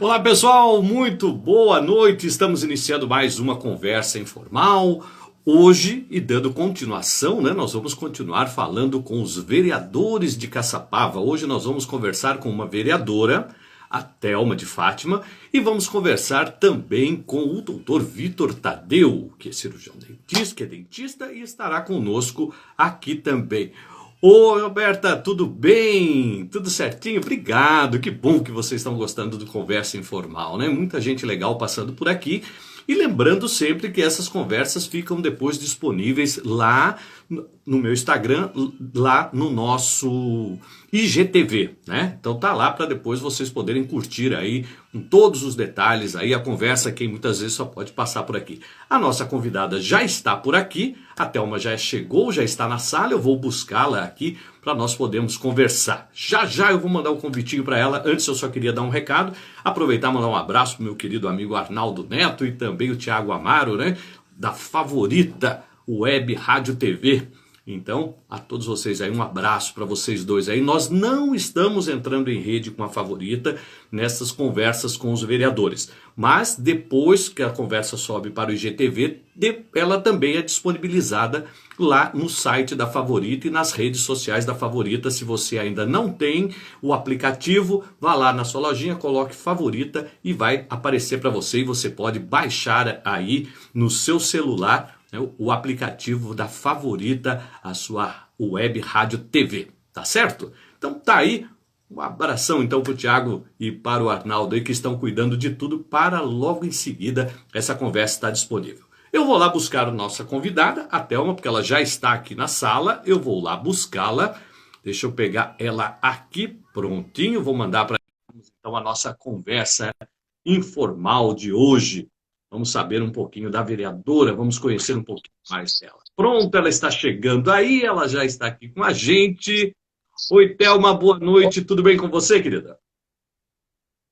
Olá pessoal, muito boa noite. Estamos iniciando mais uma conversa informal. Hoje, e dando continuação, nós vamos continuar falando com os vereadores de Caçapava. Hoje nós vamos conversar com uma vereadora, a Thelma de Fátima, e vamos conversar também com o doutor Vitor Tadeu, que é cirurgião dentista, que é dentista e estará conosco aqui também. Oi, Roberta, tudo bem? Tudo certinho? Obrigado. Que bom que vocês estão gostando do Conversa Informal, né? Muita gente legal passando por aqui. E lembrando sempre que essas conversas ficam depois disponíveis lá no meu Instagram, lá no nosso IGTV, né? Então tá lá para depois vocês poderem curtir aí com todos os detalhes aí a conversa que muitas vezes só pode passar por aqui. A nossa convidada já está por aqui, a Thelma já chegou, já está na sala, eu vou buscá-la aqui para nós podermos conversar. Já já eu vou mandar um convitinho para ela. Antes eu só queria dar um recado, aproveitar e mandar um abraço pro meu querido amigo Arnaldo Neto e também o Thiago Amaro, né, da Favorita Web Rádio TV. Então, a todos vocês aí, um abraço para vocês dois aí. Nós não estamos entrando em rede com a Favorita nessas conversas com os vereadores. Mas depois que a conversa sobe para o IGTV, ela também é disponibilizada lá no site da Favorita e nas redes sociais da Favorita. Se você ainda não tem o aplicativo, vá lá na sua lojinha, coloque Favorita e vai aparecer para você. E você pode baixar aí no seu celular o aplicativo da Favorita, a sua web rádio TV, tá certo? Então tá aí, um abração então para o Thiago e para o Arnaldo aí que estão cuidando de tudo para logo em seguida essa conversa estar disponível. Eu vou lá buscar a nossa convidada, a Thelma, porque ela já está aqui na sala, eu vou lá buscá-la, deixa eu pegar ela aqui, prontinho, vou mandar para então a nossa conversa informal de hoje. Vamos saber um pouquinho da vereadora, vamos conhecer um pouquinho mais dela. Pronto, ela está chegando aí, ela já está aqui com a gente. Oi, Thelma, boa noite, tudo bem com você, querida?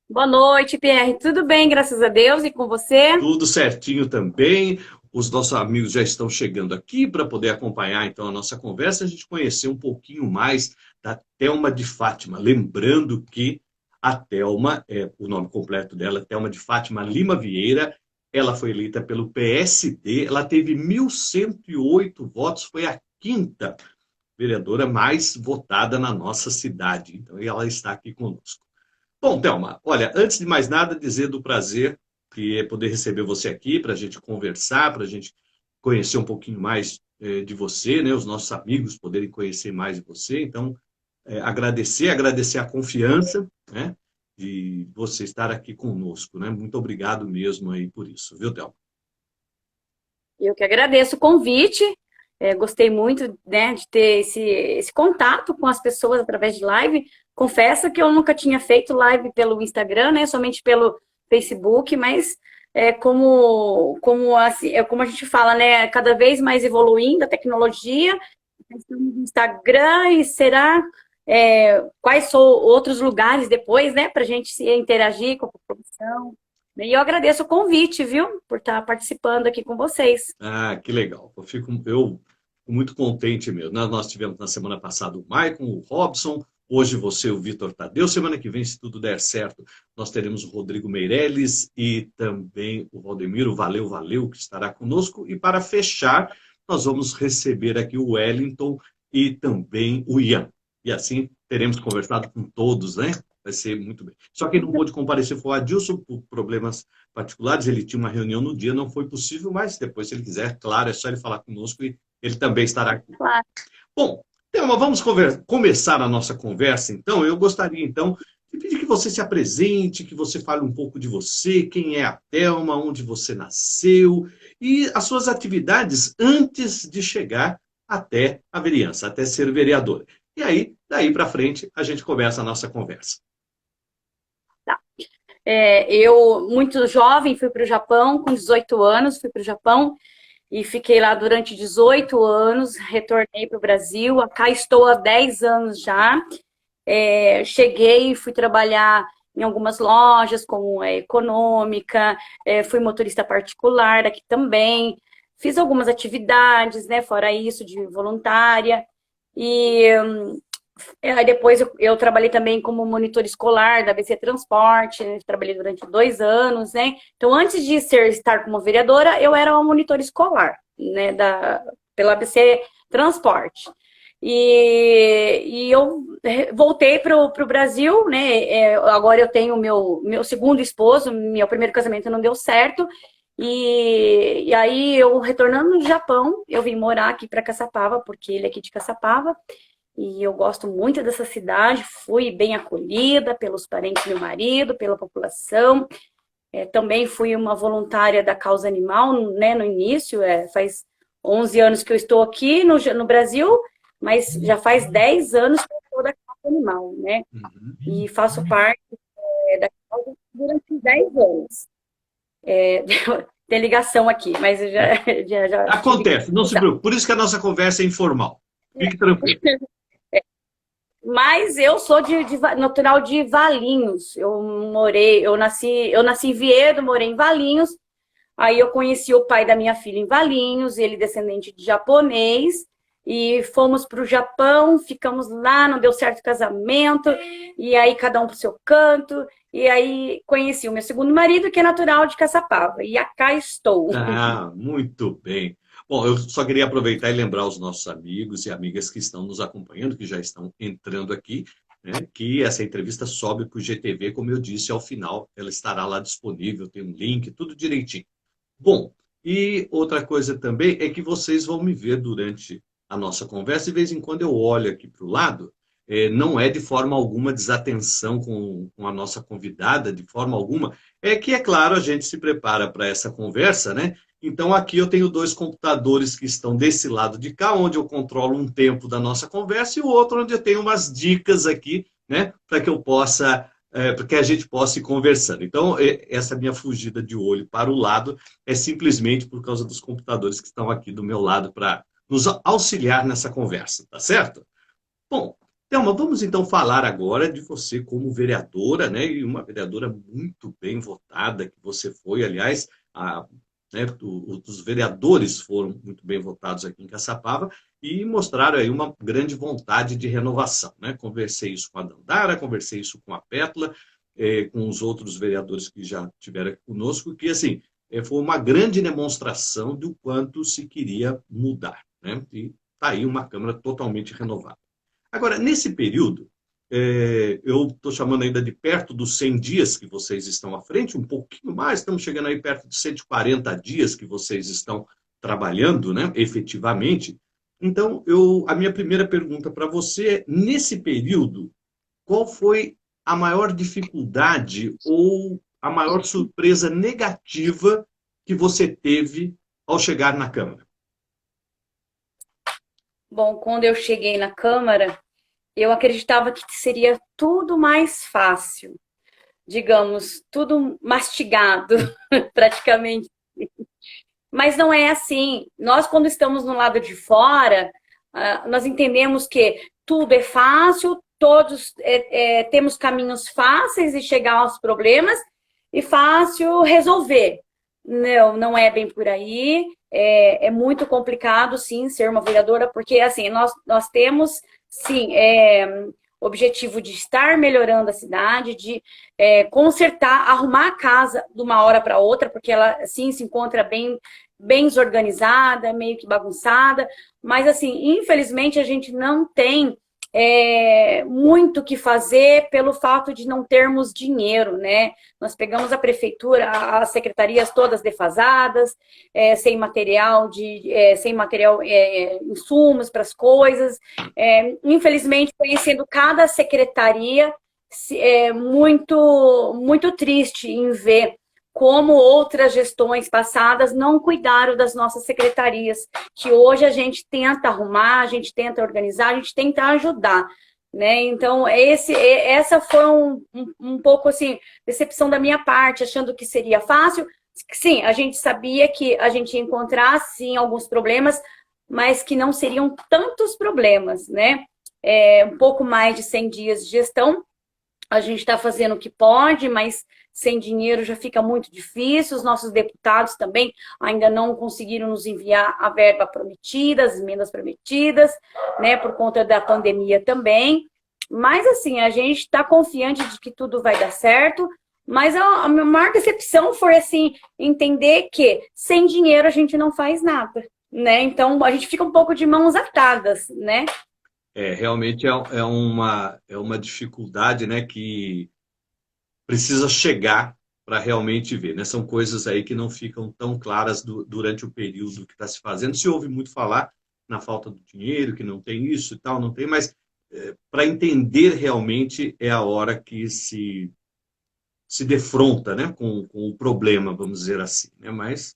Boa noite, Pierre. Tudo bem, graças a Deus, e com você? Tudo certinho também. Os nossos amigos já estão chegando aqui para poder acompanhar então a nossa conversa, a gente conhecer um pouquinho mais da Thelma de Fátima. Lembrando que a Thelma, o nome completo dela é Thelma de Fátima Lima Vieira, ela foi eleita pelo PSD, ela teve 1.108 votos, foi a quinta vereadora mais votada na nossa cidade. Então ela está aqui conosco. Bom, Thelma, olha, antes de mais nada, dizer do prazer que é poder receber você aqui para a gente conversar, para a gente conhecer um pouquinho mais de você, né? Os nossos amigos poderem conhecer mais de você. Então, agradecer a confiança, né? De você estar aqui conosco, né? Muito obrigado mesmo aí por isso, viu, Thelma? Eu que agradeço o convite. Gostei muito, né, de ter esse contato com as pessoas através de live. Confesso que eu nunca tinha feito live pelo Instagram, né, somente pelo Facebook, mas assim, como a gente fala, né, cada vez mais evoluindo a tecnologia. Estamos no Instagram e será quais são outros lugares depois, né, para a gente se interagir com a população. E eu agradeço o convite, viu, por estar participando aqui com vocês. Ah, que legal. Eu fico muito contente mesmo. Nós tivemos na semana passada o Maicon, o Robson, hoje você, o Vitor Tadeu. Semana que vem, se tudo der certo, nós teremos o Rodrigo Meirelles e também o Valdemiro Valeu, Valeu, que estará conosco. E para fechar, nós vamos receber aqui o Wellington e também o Ian. E assim teremos conversado com todos, né? Vai ser muito bem. Só quem não pôde comparecer foi o Adilson, por problemas particulares. Ele tinha uma reunião no dia, não foi possível, mas depois, se ele quiser, claro, é só ele falar conosco e ele também estará aqui. Claro. Bom, Thelma, vamos começar a nossa conversa, então. Eu gostaria, então, de pedir que você se apresente, que você fale um pouco de você, quem é a Thelma, onde você nasceu e as suas atividades antes de chegar até a vereança, até ser vereadora. E aí, daí para frente, a gente começa a nossa conversa. Eu, muito jovem, fui para o Japão, com 18 anos, fui para o Japão e fiquei lá durante 18 anos, retornei para o Brasil, cá estou há 10 anos já. Cheguei, fui trabalhar em algumas lojas, como Econômica, fui motorista particular aqui também, fiz algumas atividades, né, fora isso, de voluntária, e Aí depois eu trabalhei também como monitor escolar da ABC Transporte, né? Trabalhei durante 2 anos, né? Então, antes de estar como vereadora, eu era uma monitora escolar, né? Pela ABC Transporte. E eu voltei para o Brasil, né? Agora eu tenho meu segundo esposo, meu primeiro casamento não deu certo. E aí, eu retornando do Japão, eu vim morar aqui para Caçapava, porque ele é aqui de Caçapava. E eu gosto muito dessa cidade, fui bem acolhida pelos parentes do meu marido, pela população. Também fui uma voluntária da causa animal, né, no início. Faz 11 anos que eu estou aqui no Brasil, mas já faz 10 anos que eu estou da causa animal, né? Uhum. E faço parte da causa durante 10 anos. Tem ligação aqui, mas eu já tive Acontece, não se já. preocupe. Por isso que a nossa conversa é informal. Fique tranquilo. Mas eu sou natural de Valinhos. Eu nasci em Viedo, morei em Valinhos. Aí eu conheci o pai da minha filha em Valinhos, ele descendente de japonês, e fomos para o Japão, ficamos lá, não deu certo o casamento, e aí cada um para o seu canto, e aí conheci o meu segundo marido, que é natural de Caçapava, e cá estou. Ah, muito bem. Bom, eu só queria aproveitar e lembrar os nossos amigos e amigas que estão nos acompanhando, que já estão entrando aqui, né, que essa entrevista sobe para o GTV, como eu disse, ao final ela estará lá disponível, tem um link, tudo direitinho. Bom, e outra coisa também é que vocês vão me ver durante a nossa conversa, de vez em quando eu olho aqui para o lado, não é de forma alguma desatenção com a nossa convidada, de forma alguma, é que, é claro, a gente se prepara para essa conversa, né? Então, aqui eu tenho dois computadores que estão desse lado de cá, onde eu controlo um tempo da nossa conversa, e o outro onde eu tenho umas dicas aqui, né, para que eu possa, para que a gente possa ir conversando. Então, essa minha fugida de olho para o lado é simplesmente por causa dos computadores que estão aqui do meu lado para nos auxiliar nessa conversa, tá certo? Bom, Thelma, vamos então falar agora de você como vereadora, né? E uma vereadora muito bem votada, que você foi, aliás, né, os vereadores foram muito bem votados aqui em Caçapava e mostraram aí uma grande vontade de renovação, né? Conversei isso com a Dandara, conversei isso com a Pétala, com os outros vereadores que já estiveram aqui conosco, que assim, foi uma grande demonstração do quanto se queria mudar, né? E está aí uma Câmara totalmente renovada. Agora, nesse período, eu estou chamando ainda de perto dos 100 dias que vocês estão à frente, um pouquinho mais, estamos chegando aí perto de 140 dias que vocês estão trabalhando, né, efetivamente. Então, a minha primeira pergunta para você é, nesse período, qual foi a maior dificuldade ou a maior surpresa negativa que você teve ao chegar na Câmara? Bom, quando eu cheguei na Câmara, eu acreditava que seria tudo mais fácil, digamos, tudo mastigado, praticamente. Mas não é assim. Nós, quando estamos no lado de fora, nós entendemos que tudo é fácil, todos temos caminhos fáceis de chegar aos problemas e fácil resolver. Não, não é bem por aí. É muito complicado, sim, ser uma vereadora, porque assim, nós temos, sim, objetivo de estar melhorando a cidade, de consertar, arrumar a casa de uma hora para outra, porque ela, sim, se encontra bem desorganizada, meio que bagunçada, mas assim, infelizmente a gente não tem muito o que fazer pelo fato de não termos dinheiro, né? Nós pegamos a prefeitura, as secretarias todas defasadas, sem material, insumos para as coisas. Infelizmente, conhecendo cada secretaria, é muito triste em ver como outras gestões passadas não cuidaram das nossas secretarias, que hoje a gente tenta arrumar, a gente tenta organizar, a gente tenta ajudar, né? Então, essa foi um pouco, assim, decepção da minha parte, achando que seria fácil. Sim, a gente sabia que a gente ia encontrar, sim, alguns problemas, mas que não seriam tantos problemas, né? Um pouco mais de 100 dias de gestão, a gente está fazendo o que pode, mas sem dinheiro já fica muito difícil. Os nossos deputados também ainda não conseguiram nos enviar a verba prometida, as emendas prometidas, né, por conta da pandemia também. Mas assim, a gente está confiante de que tudo vai dar certo. Mas a minha maior decepção foi assim, entender que sem dinheiro a gente não faz nada, né? Então a gente fica um pouco de mãos atadas, né? Realmente é uma dificuldade, né, que precisa chegar para realmente ver, né? São coisas aí que não ficam tão claras durante o período que está se fazendo. Se ouve muito falar na falta do dinheiro, que não tem isso e tal, não tem, mas para entender realmente é a hora que se defronta, né, com o problema, vamos dizer assim, né? Mas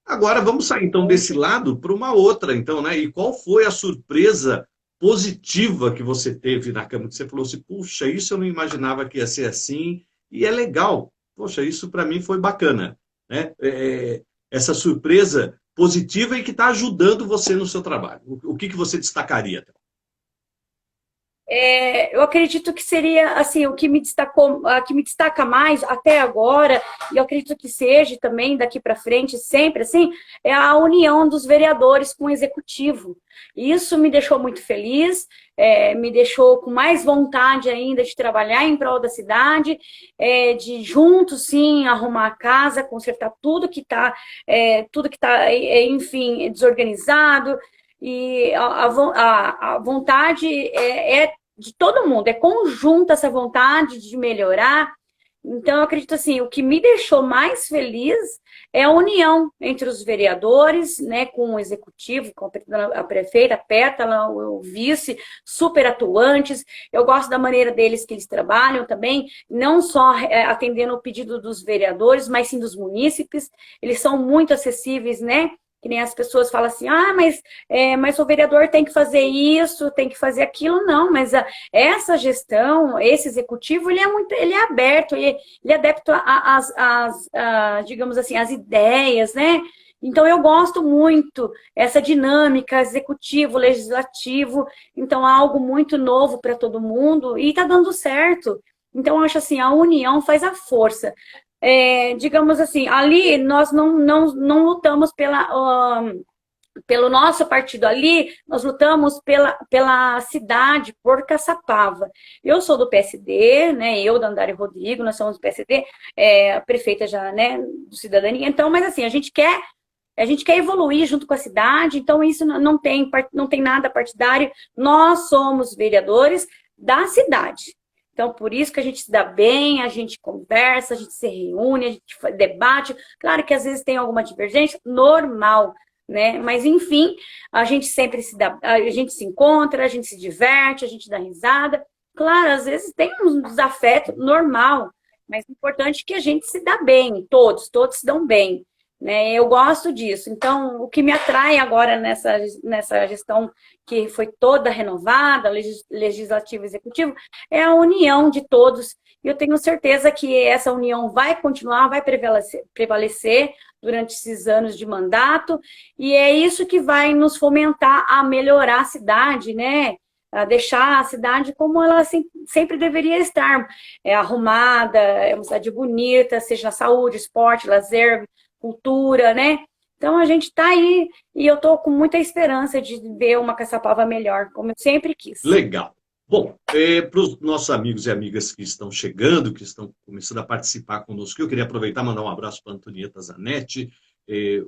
agora vamos sair então desse lado para uma outra, então, né? E qual foi a surpresa positiva que você teve na Câmara? Que você falou assim, puxa, isso eu não imaginava que ia ser assim, e é legal. Poxa, isso para mim foi bacana, né? Essa surpresa positiva e que está ajudando você no seu trabalho. O que você destacaria? Eu acredito que seria assim o que me destacou, a que me destaca mais até agora, e eu acredito que seja também daqui para frente, sempre assim, é a união dos vereadores com o executivo. Isso me deixou muito feliz, me deixou com mais vontade ainda de trabalhar em prol da cidade, de juntos sim arrumar a casa, consertar tudo que está, enfim, desorganizado. E a vontade é de todo mundo, é conjunta essa vontade de melhorar. Então, eu acredito assim, o que me deixou mais feliz é a união entre os vereadores, né, com o executivo, com a prefeita, a Pétala, o vice, super atuantes. Eu gosto da maneira deles que eles trabalham também, não só atendendo o pedido dos vereadores, mas sim dos munícipes. Eles são muito acessíveis, né? Que nem as pessoas falam assim, mas o vereador tem que fazer isso, tem que fazer aquilo. Não, mas essa gestão, esse executivo, ele é aberto, ele é adepto digamos assim, às ideias, né? Então, eu gosto muito essa dinâmica executivo, legislativo. Então, é algo muito novo para todo mundo e está dando certo. Então, eu acho assim, a união faz a força. Digamos assim, ali nós não lutamos pelo nosso partido ali, nós lutamos pela cidade, por Caçapava. Eu sou do PSD, né? Eu, Dandara e Rodrigo, nós somos do PSD, a prefeita já, né, do Cidadania. Então, mas assim, a gente quer evoluir junto com a cidade, então isso não tem nada partidário. Nós somos vereadores da cidade. Então, por isso que a gente se dá bem, a gente conversa, a gente se reúne, a gente debate. Claro que às vezes tem alguma divergência, normal, né? Mas, enfim, a gente sempre a gente se encontra, a gente se diverte, a gente dá risada. Claro, às vezes tem um desafeto normal, mas o importante é que a gente se dá bem, todos se dão bem. Né? Eu gosto disso. Então, o que me atrai agora nessa gestão que foi toda renovada, legislativo e executivo, é a união de todos. E eu tenho certeza que essa união vai continuar, vai prevalecer durante esses anos de mandato, e é isso que vai nos fomentar a melhorar a cidade, né? A deixar a cidade como ela sempre deveria estar, arrumada, é uma cidade bonita, seja saúde, esporte, lazer, cultura, né? Então a gente está aí e eu estou com muita esperança de ver uma Caçapava melhor, como eu sempre quis. Legal. Bom, para os nossos amigos e amigas que estão chegando, que estão começando a participar conosco, eu queria aproveitar e mandar um abraço para a Antonieta Zanetti.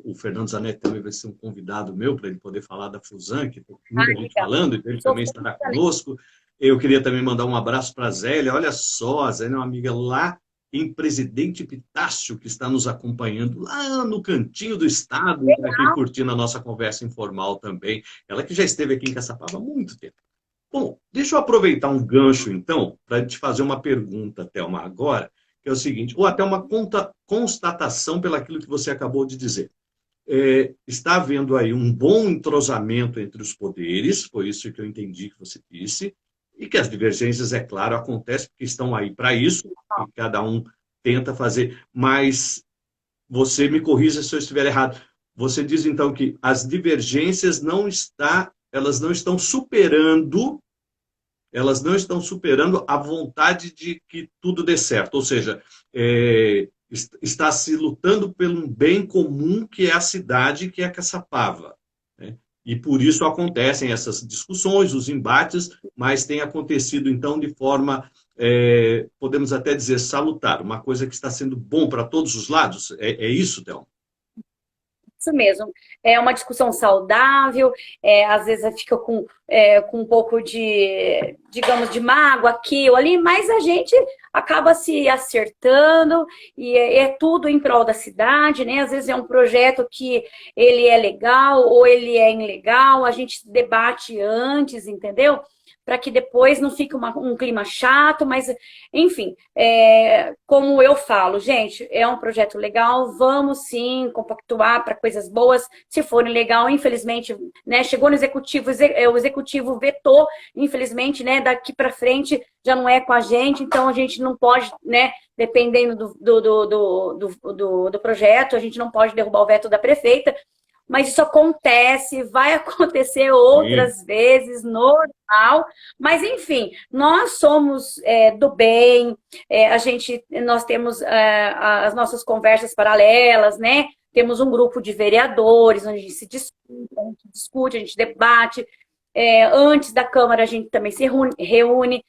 O Fernando Zanetti também vai ser um convidado meu para ele poder falar da Fusan, que tem muita gente falando, então ele também estará conosco. Eu queria também mandar um abraço para a Zélia. Olha só, a Zélia é uma amiga lá em Presidente Epitácio, que está nos acompanhando lá no cantinho do estado, aqui curtindo a nossa conversa informal também. Ela que já esteve aqui em Caçapava há muito tempo. Bom, deixa eu aproveitar um gancho, então, para te fazer uma pergunta, Thelma, agora, que é o seguinte, ou até uma constatação pelaquilo que você acabou de dizer. Está havendo aí um bom entrosamento entre os poderes, foi isso que eu entendi que você disse, e que as divergências, é claro, acontecem porque estão aí para isso, e cada um tenta fazer, mas você me corrija se eu estiver errado. Você diz, então, que as divergências elas não estão superando a vontade de que tudo dê certo, ou seja, está se lutando pelo bem comum que é a cidade, que é Caçapava, né? E por isso acontecem essas discussões, os embates, mas tem acontecido, então, de forma, podemos até dizer, salutar, uma coisa que está sendo bom para todos os lados. É isso, Thelma? Isso mesmo. É uma discussão saudável, às vezes fica com um pouco de, digamos, de mágoa aqui ou ali, mas a gente acaba se acertando e é tudo em prol da cidade, né? Às vezes é um projeto que ele é legal ou ele é ilegal, a gente debate antes, entendeu? Para que depois não fique um clima chato, mas, enfim, como eu falo, gente, é um projeto legal, vamos sim compactuar para coisas boas, se forem legal, infelizmente, né, chegou no executivo, o executivo vetou, infelizmente, né, daqui para frente já não é com a gente, então a gente não pode, né, dependendo do projeto, a gente não pode derrubar o veto da prefeita, mas isso acontece, vai acontecer outras vezes, normal. Mas, enfim, nós somos do bem, nós temos as nossas conversas paralelas, né? Temos um grupo de vereadores, onde a gente se discute, a gente debate. Antes da Câmara, a gente também se reúne.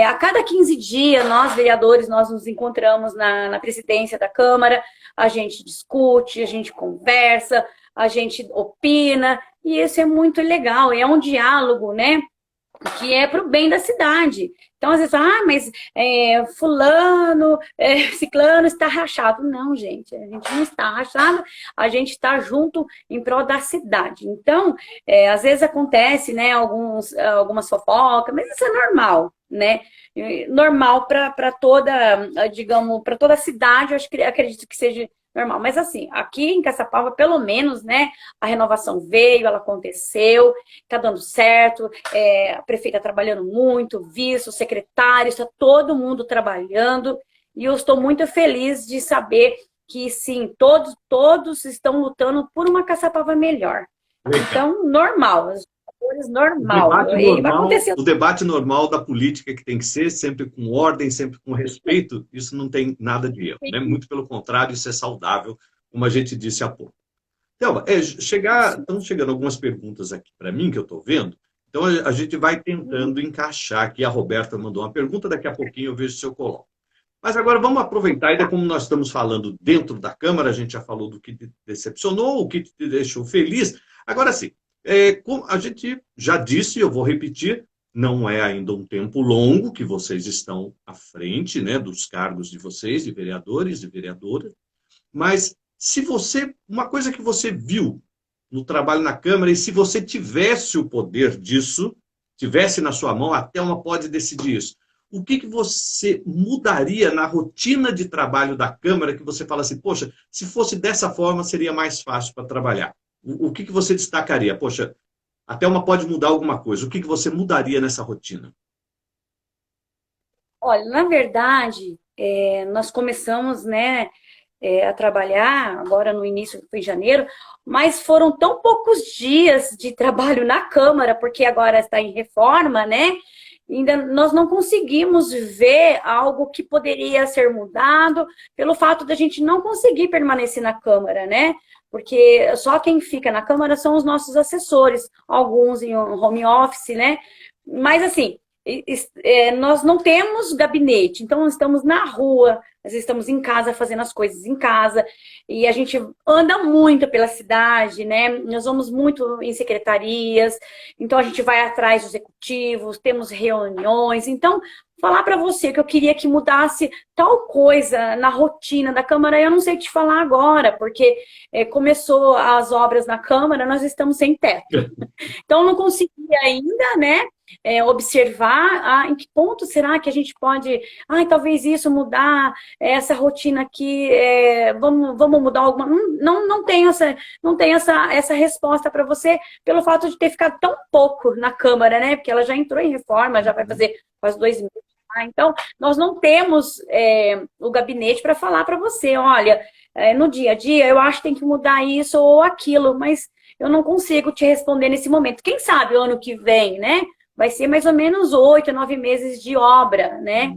A cada 15 dias, nós, vereadores, nós nos encontramos na presidência da Câmara, a gente discute, a gente conversa, a gente opina, e isso é muito legal, é um diálogo, né, que é para o bem da cidade. Então, às vezes, mas fulano, ciclano está rachado. Não, gente, a gente não está rachado, a gente está junto em prol da cidade. Então, às vezes acontece, né, algumas fofocas, mas isso é normal, né? Normal para toda, digamos, para toda a cidade, acredito que seja normal. Mas assim, aqui em Caçapava, pelo menos, né, a renovação veio, ela aconteceu, tá dando certo, a prefeita trabalhando muito, o vice, o secretário, está todo mundo trabalhando, e eu estou muito feliz de saber que, sim, todos estão lutando por uma Caçapava melhor. Então, normal, normal. O debate normal da política que tem que ser, sempre com ordem, sempre com respeito, isso não tem nada de erro, né? Muito pelo contrário, isso é saudável, como a gente disse há pouco. Então, estão chegando algumas perguntas aqui para mim, que eu estou vendo, então a gente vai tentando encaixar aqui. A Roberta mandou uma pergunta, daqui a pouquinho eu vejo se eu coloco. Mas agora vamos aproveitar, ainda como nós estamos falando dentro da Câmara, a gente já falou do que te decepcionou, o que te deixou feliz. Agora sim, como a gente já disse, eu vou repetir, não é ainda um tempo longo que vocês estão à frente, né, dos cargos de vocês, de vereadores e vereadoras, mas uma coisa que você viu no trabalho na Câmara, e se você tivesse o poder disso, tivesse na sua mão, a Thelma pode decidir isso, o que você mudaria na rotina de trabalho da Câmara, que você fala assim, poxa, se fosse dessa forma, seria mais fácil para trabalhar? O que você destacaria? Poxa, a Thelma pode mudar alguma coisa. O que você mudaria nessa rotina? Olha, na verdade, nós começamos, né, a trabalhar, agora no início, foi em janeiro, mas foram tão poucos dias de trabalho na Câmara, porque agora está em reforma, né? Ainda nós não conseguimos ver algo que poderia ser mudado pelo fato de a gente não conseguir permanecer na Câmara, né? Porque só quem fica na Câmara são os nossos assessores, alguns em home office, né? Mas assim, nós não temos gabinete, então nós estamos na rua, às vezes estamos em casa fazendo as coisas em casa, e a gente anda muito pela cidade, né? Nós vamos muito em secretarias, então a gente vai atrás dos executivos, temos reuniões. Então, falar para você que eu queria que mudasse tal coisa na rotina da Câmara, eu não sei te falar agora, porque começou as obras na Câmara, nós estamos sem teto. Então, não consegui ainda, né? Observar em que ponto será que a gente pode, talvez isso mudar, essa rotina aqui, vamos mudar alguma. Não tenho essa resposta para você, pelo fato de ter ficado tão pouco na Câmara, né? Porque ela já entrou em reforma, já vai fazer quase 2 meses. Então, nós não temos o gabinete para falar para você, olha, no dia a dia eu acho que tem que mudar isso ou aquilo, mas eu não consigo te responder nesse momento. Quem sabe o ano que vem, né? Vai ser mais ou menos 8, 9 meses de obra, né?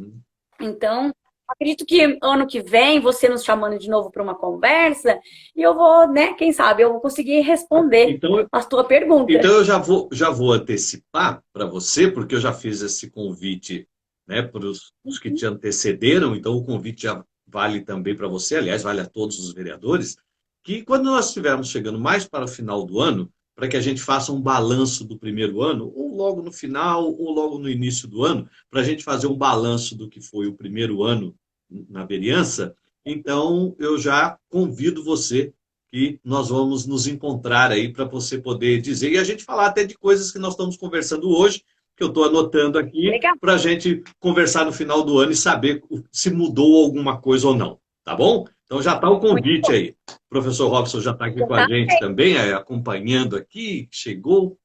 Então, acredito que ano que vem, você nos chamando de novo para uma conversa, e eu vou, né, quem sabe, eu vou conseguir responder Então, a tua pergunta. então eu já vou antecipar para você, porque eu já fiz esse convite, né, para os que te antecederam, então o convite já vale também para você, aliás, vale a todos os vereadores, que quando nós estivermos chegando mais para o final do ano, para que a gente faça um balanço do primeiro ano, ou logo no final, ou logo no início do ano, para a gente fazer um balanço do que foi o primeiro ano na vereança, então eu já convido você que nós vamos nos encontrar aí para você poder dizer, e a gente falar até de coisas que nós estamos conversando hoje, que eu estou anotando aqui, Legal. para a gente conversar no final do ano e saber se mudou alguma coisa ou não, tá bom? Então já está o Muito convite bom. aí. O professor Robson já está aqui Então, com a tá. gente também, acompanhando aqui, chegou.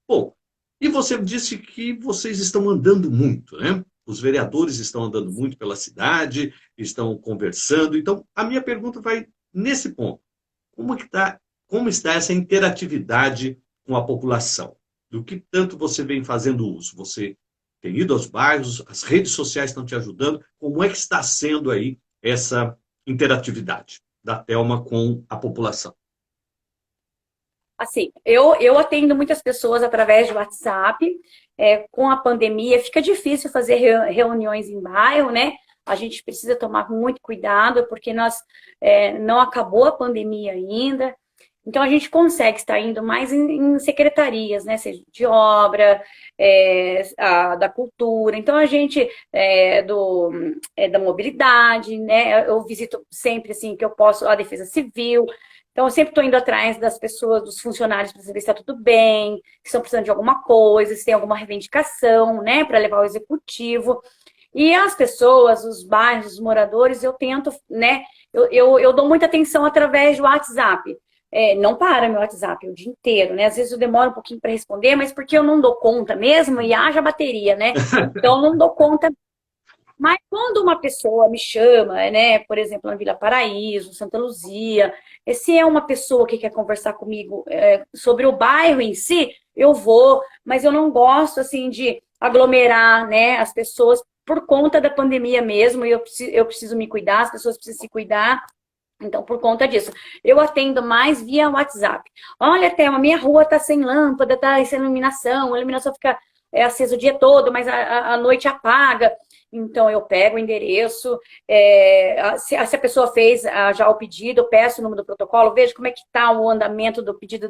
Bom, e você disse que vocês estão andando muito, né? Os vereadores estão andando muito pela cidade, estão conversando. Então, a minha pergunta vai nesse ponto. Como está essa interatividade com a população? Do que tanto você vem fazendo uso? Você tem ido aos bairros, as redes sociais estão te ajudando. Como é que está sendo aí essa interatividade da Telma com a população? Assim, eu atendo muitas pessoas através de WhatsApp. Com a pandemia, fica difícil fazer reuniões em bairro, né? A gente precisa tomar muito cuidado, porque não acabou a pandemia ainda. Então, a gente consegue estar indo mais em secretarias, né? Seja de obra, da cultura. Então, a gente, da mobilidade, né? Eu visito sempre, assim, que eu posso, a Defesa Civil. Então, eu sempre estou indo atrás das pessoas, dos funcionários, para saber se está tudo bem, se estão precisando de alguma coisa, se tem alguma reivindicação, né? Para levar ao executivo. E as pessoas, os bairros, os moradores, eu tento, né? Eu dou muita atenção através do WhatsApp. Não para meu WhatsApp o dia inteiro, né? Às vezes eu demoro um pouquinho para responder, mas porque eu não dou conta mesmo e haja bateria, né? Então eu não dou conta. Mas quando uma pessoa me chama, né? Por exemplo, na Vila Paraíso, Santa Luzia, se é uma pessoa que quer conversar comigo sobre o bairro em si, eu vou, mas eu não gosto assim de aglomerar, né, as pessoas por conta da pandemia mesmo, e eu preciso me cuidar, as pessoas precisam se cuidar. Então, por conta disso, eu atendo mais via WhatsApp. Olha, Thelma, minha rua está sem lâmpada, está sem iluminação, a iluminação fica acesa o dia todo, mas a noite apaga. Então, eu pego o endereço, se a pessoa fez já o pedido, eu peço o número do protocolo, vejo como é que está o andamento do pedido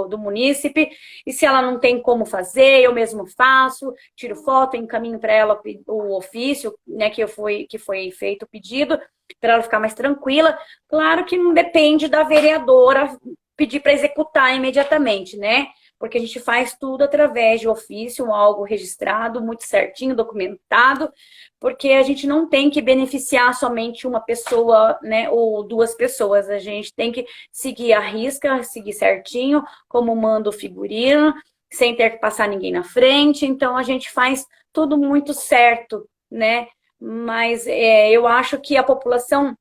do munícipe, e se ela não tem como fazer, eu mesmo faço, tiro foto, encaminho para ela o ofício, né, que foi feito o pedido, para ela ficar mais tranquila. Claro que não depende da vereadora pedir para executar imediatamente, né? Porque a gente faz tudo através de ofício, algo registrado, muito certinho, documentado, porque a gente não tem que beneficiar somente uma pessoa, né, ou duas pessoas. A gente tem que seguir a risca, seguir certinho, como manda o figurino, sem ter que passar ninguém na frente. Então, a gente faz tudo muito certo, né? Mas eu acho que a população,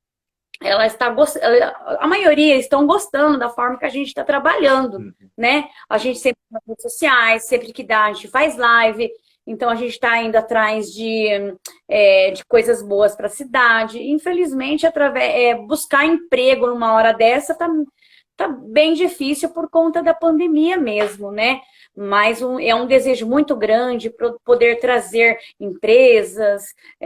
a maioria estão gostando da forma que a gente está trabalhando, né? A gente sempre nas redes sociais, sempre que dá, a gente faz live. Então, a gente está indo atrás de coisas boas para a cidade. Infelizmente, buscar emprego numa hora dessa tá bem difícil por conta da pandemia mesmo, né? Mas é um desejo muito grande poder trazer empresas,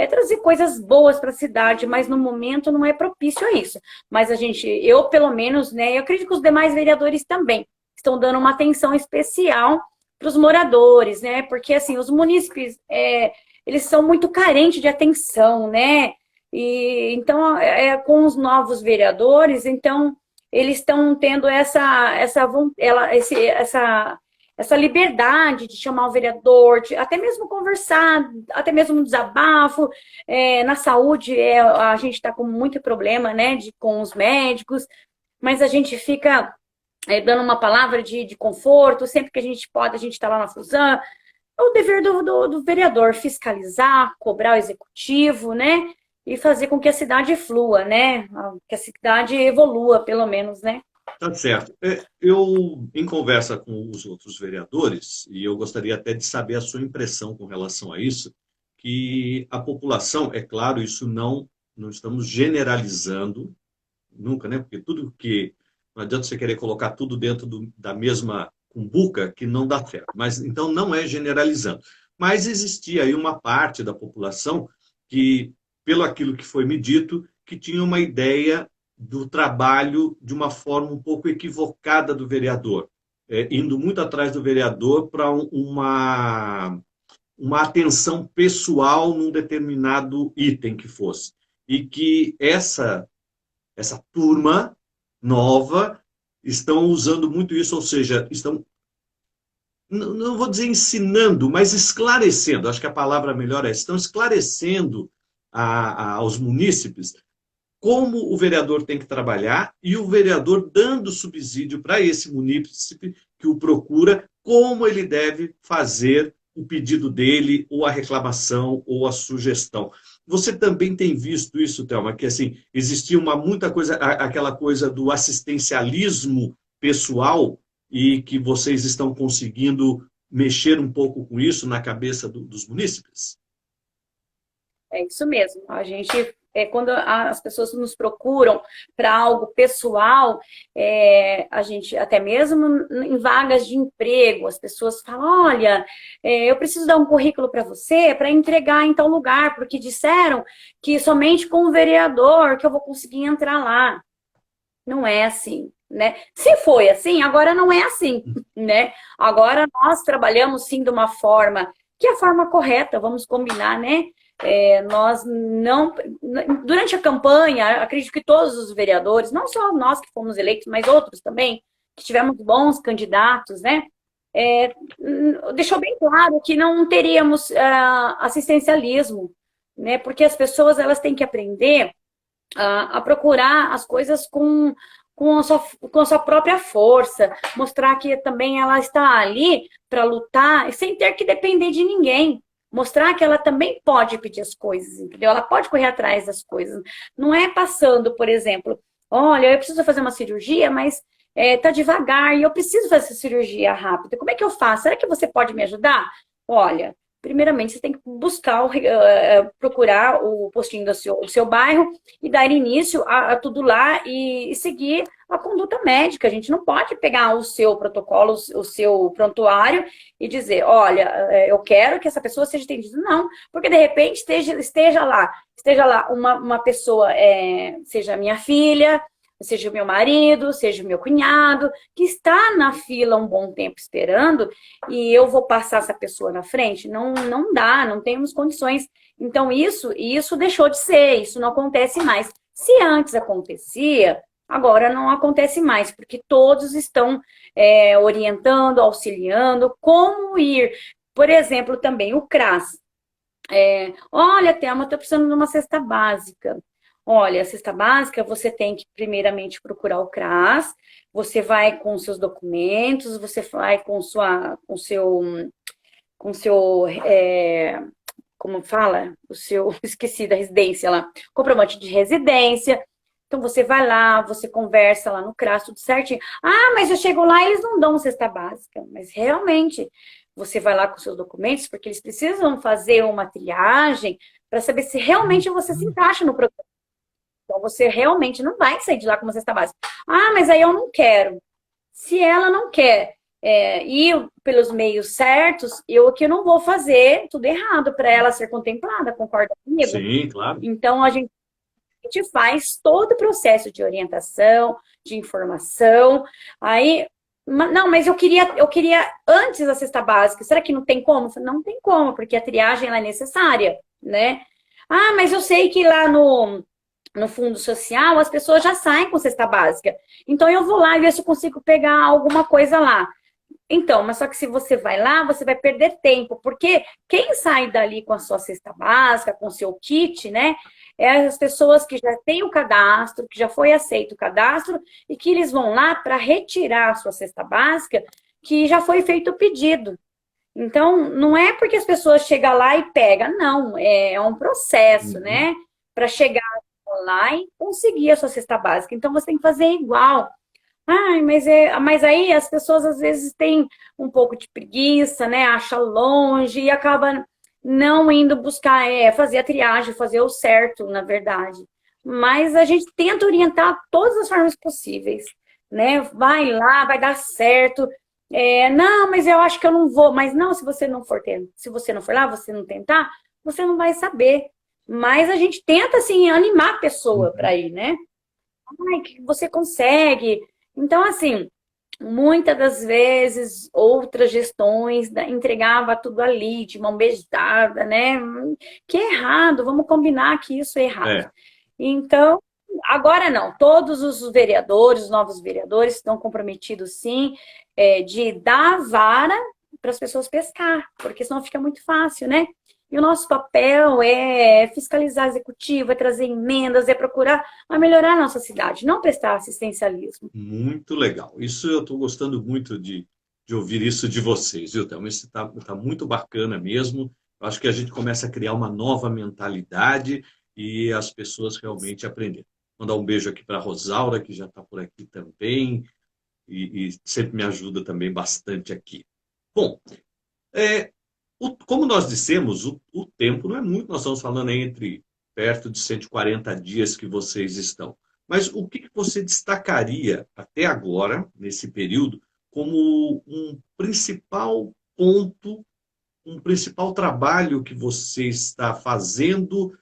trazer coisas boas para a cidade, mas no momento não é propício a isso. Mas eu pelo menos, né, eu acredito que os demais vereadores também estão dando uma atenção especial para os moradores, né? Porque assim, os munícipes, eles são muito carentes de atenção, né? E então, com os novos vereadores, então eles estão tendo essa liberdade de chamar o vereador, até mesmo conversar, até mesmo um desabafo. Na saúde, a gente está com muito problema, né, com os médicos, mas a gente fica dando uma palavra de conforto, sempre que a gente pode, a gente está lá na Fusam. É o dever do vereador fiscalizar, cobrar o executivo, né? E fazer com que a cidade flua, né? Que a cidade evolua, pelo menos, né? Tá certo. Eu, em conversa com os outros vereadores, e eu gostaria até de saber a sua impressão com relação a isso, que a população, é claro, isso não estamos generalizando, nunca, né? Porque tudo que. Não adianta você querer colocar tudo dentro da mesma cumbuca que não dá certo. Mas então não é generalizando. Mas existia aí uma parte da população que, pelo aquilo que foi me dito, que tinha uma ideia do trabalho de uma forma um pouco equivocada do vereador, indo muito atrás do vereador para uma atenção pessoal num determinado item que fosse. E que essa turma nova estão usando muito isso, ou seja, estão, não vou dizer ensinando, mas esclarecendo, acho que a palavra melhor é, estão esclarecendo aos munícipes como o vereador tem que trabalhar e o vereador dando subsídio para esse munícipe que o procura, como ele deve fazer o pedido dele, ou a reclamação, ou a sugestão. Você também tem visto isso, Thelma, que assim, existia muita coisa, aquela coisa do assistencialismo pessoal e que vocês estão conseguindo mexer um pouco com isso na cabeça dos munícipes? É isso mesmo. A gente, quando as pessoas nos procuram para algo pessoal, a gente, até mesmo em vagas de emprego, as pessoas falam, olha, eu preciso dar um currículo para você para entregar em tal lugar, porque disseram que somente com o vereador que eu vou conseguir entrar lá. Não é assim, né? Se foi assim, agora não é assim, né? Agora nós trabalhamos sim de uma forma que é a forma correta, vamos combinar, né? Nós não. Durante a campanha, acredito que todos os vereadores, não só nós que fomos eleitos, mas outros também, que tivemos bons candidatos, né? Deixou bem claro que não teríamos assistencialismo, né? Porque as pessoas elas têm que aprender a procurar as coisas com a sua própria força, mostrar que também ela está ali para lutar sem ter que depender de ninguém. Mostrar que ela também pode pedir as coisas, entendeu? Ela pode correr atrás das coisas. Não é passando, por exemplo, olha, eu preciso fazer uma cirurgia, mas tá devagar e eu preciso fazer essa cirurgia rápida. Como é que eu faço? Será que você pode me ajudar? Olha, primeiramente você tem que buscar, procurar o postinho do seu bairro e dar início a tudo lá e seguir a conduta médica. A gente não pode pegar o seu protocolo, o seu prontuário e dizer, olha, eu quero que essa pessoa seja atendida. Não, porque de repente esteja lá uma pessoa, seja minha filha, seja o meu marido, seja o meu cunhado, que está na fila um bom tempo esperando, e eu vou passar essa pessoa na frente? Não, não dá, não temos condições. Então, isso deixou de ser, isso não acontece mais. Se antes acontecia, agora não acontece mais, porque todos estão orientando, auxiliando, como ir. Por exemplo, também o CRAS. Olha, Thelma, estou precisando de uma cesta básica. Olha, a cesta básica, você tem que primeiramente procurar o CRAS, você vai com seus documentos, você vai com seu, como fala? Esqueci da residência lá, comprovante de residência. Então, você vai lá, você conversa lá no CRAS, tudo certinho. Ah, mas eu chego lá e eles não dão cesta básica. Mas, realmente, você vai lá com seus documentos, porque eles precisam fazer uma triagem para saber se realmente você se encaixa no programa. Então, você realmente não vai sair de lá com uma cesta básica. Ah, mas aí eu não quero. Se ela não quer ir pelos meios certos, eu que não vou fazer tudo errado para ela ser contemplada, concorda comigo? Sim, claro. Então, a gente faz todo o processo de orientação, de informação. Aí, não, mas eu queria antes da cesta básica. Será que não tem como? Não tem como, porque a triagem ela é necessária, né? Ah, mas eu sei que lá no Fundo Social as pessoas já saem com cesta básica. Então eu vou lá e ver se eu consigo pegar alguma coisa lá. Então, mas só que se você vai lá, você vai perder tempo, porque quem sai dali com a sua cesta básica, com o seu kit, né? As pessoas que já têm o cadastro, que já foi aceito o cadastro, e que eles vão lá para retirar a sua cesta básica, que já foi feito o pedido. Então, não é porque as pessoas chegam lá e pegam, não. É um processo, né? Para chegar lá e conseguir a sua cesta básica. Então, você tem que fazer igual. Ai, mas aí as pessoas às vezes têm um pouco de preguiça, né? Acha longe e acaba não indo buscar fazer a triagem, fazer o certo, na verdade. Mas a gente tenta orientar todas as formas possíveis, né? Vai lá, vai dar certo. Não, mas eu acho que eu não vou. Mas não, se você não for lá, você não tentar, você não vai saber. Mas a gente tenta, assim, animar a pessoa Uhum. para ir, né? Ai, que você consegue. Então, assim, muitas das vezes, outras gestões entregava tudo ali, de mão beijada, né? Que é errado, vamos combinar que isso é errado. É, Então, agora não, todos os vereadores, os novos vereadores, estão comprometidos, sim, de dar a vara para as pessoas pescar, porque senão fica muito fácil, né? E o nosso papel é fiscalizar o executivo, é trazer emendas, é procurar melhorar a nossa cidade, não prestar assistencialismo. muito legal. Isso eu estou gostando muito de ouvir isso de vocês, viu, Thelma? Isso tá muito bacana mesmo. Eu acho que a gente começa a criar uma nova mentalidade e as pessoas realmente aprenderem. Mandar um beijo aqui para a Rosaura, que já está por aqui também, e sempre me ajuda também bastante aqui. Bom, é, como nós dissemos, o tempo não é muito, nós estamos falando aí entre perto de 140 dias que vocês estão. Mas o que que você destacaria até agora, nesse período, como um principal ponto, um principal trabalho que você está fazendo,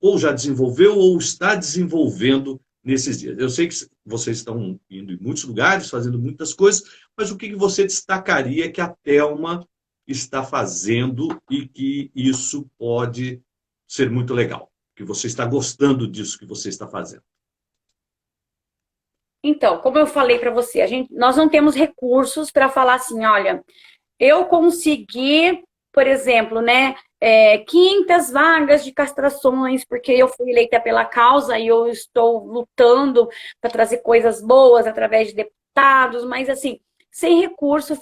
ou já desenvolveu, ou está desenvolvendo nesses dias? Eu sei que vocês estão indo em muitos lugares, fazendo muitas coisas, mas o que que você destacaria que a Thelma está fazendo e que isso pode ser muito legal, que você está gostando disso que você está fazendo? Então, como eu falei para você, nós não temos recursos para falar assim, olha, eu consegui, por exemplo, né, 500 vagas de castrações, porque eu fui eleita pela causa e eu estou lutando para trazer coisas boas através de deputados, mas assim, sem recurso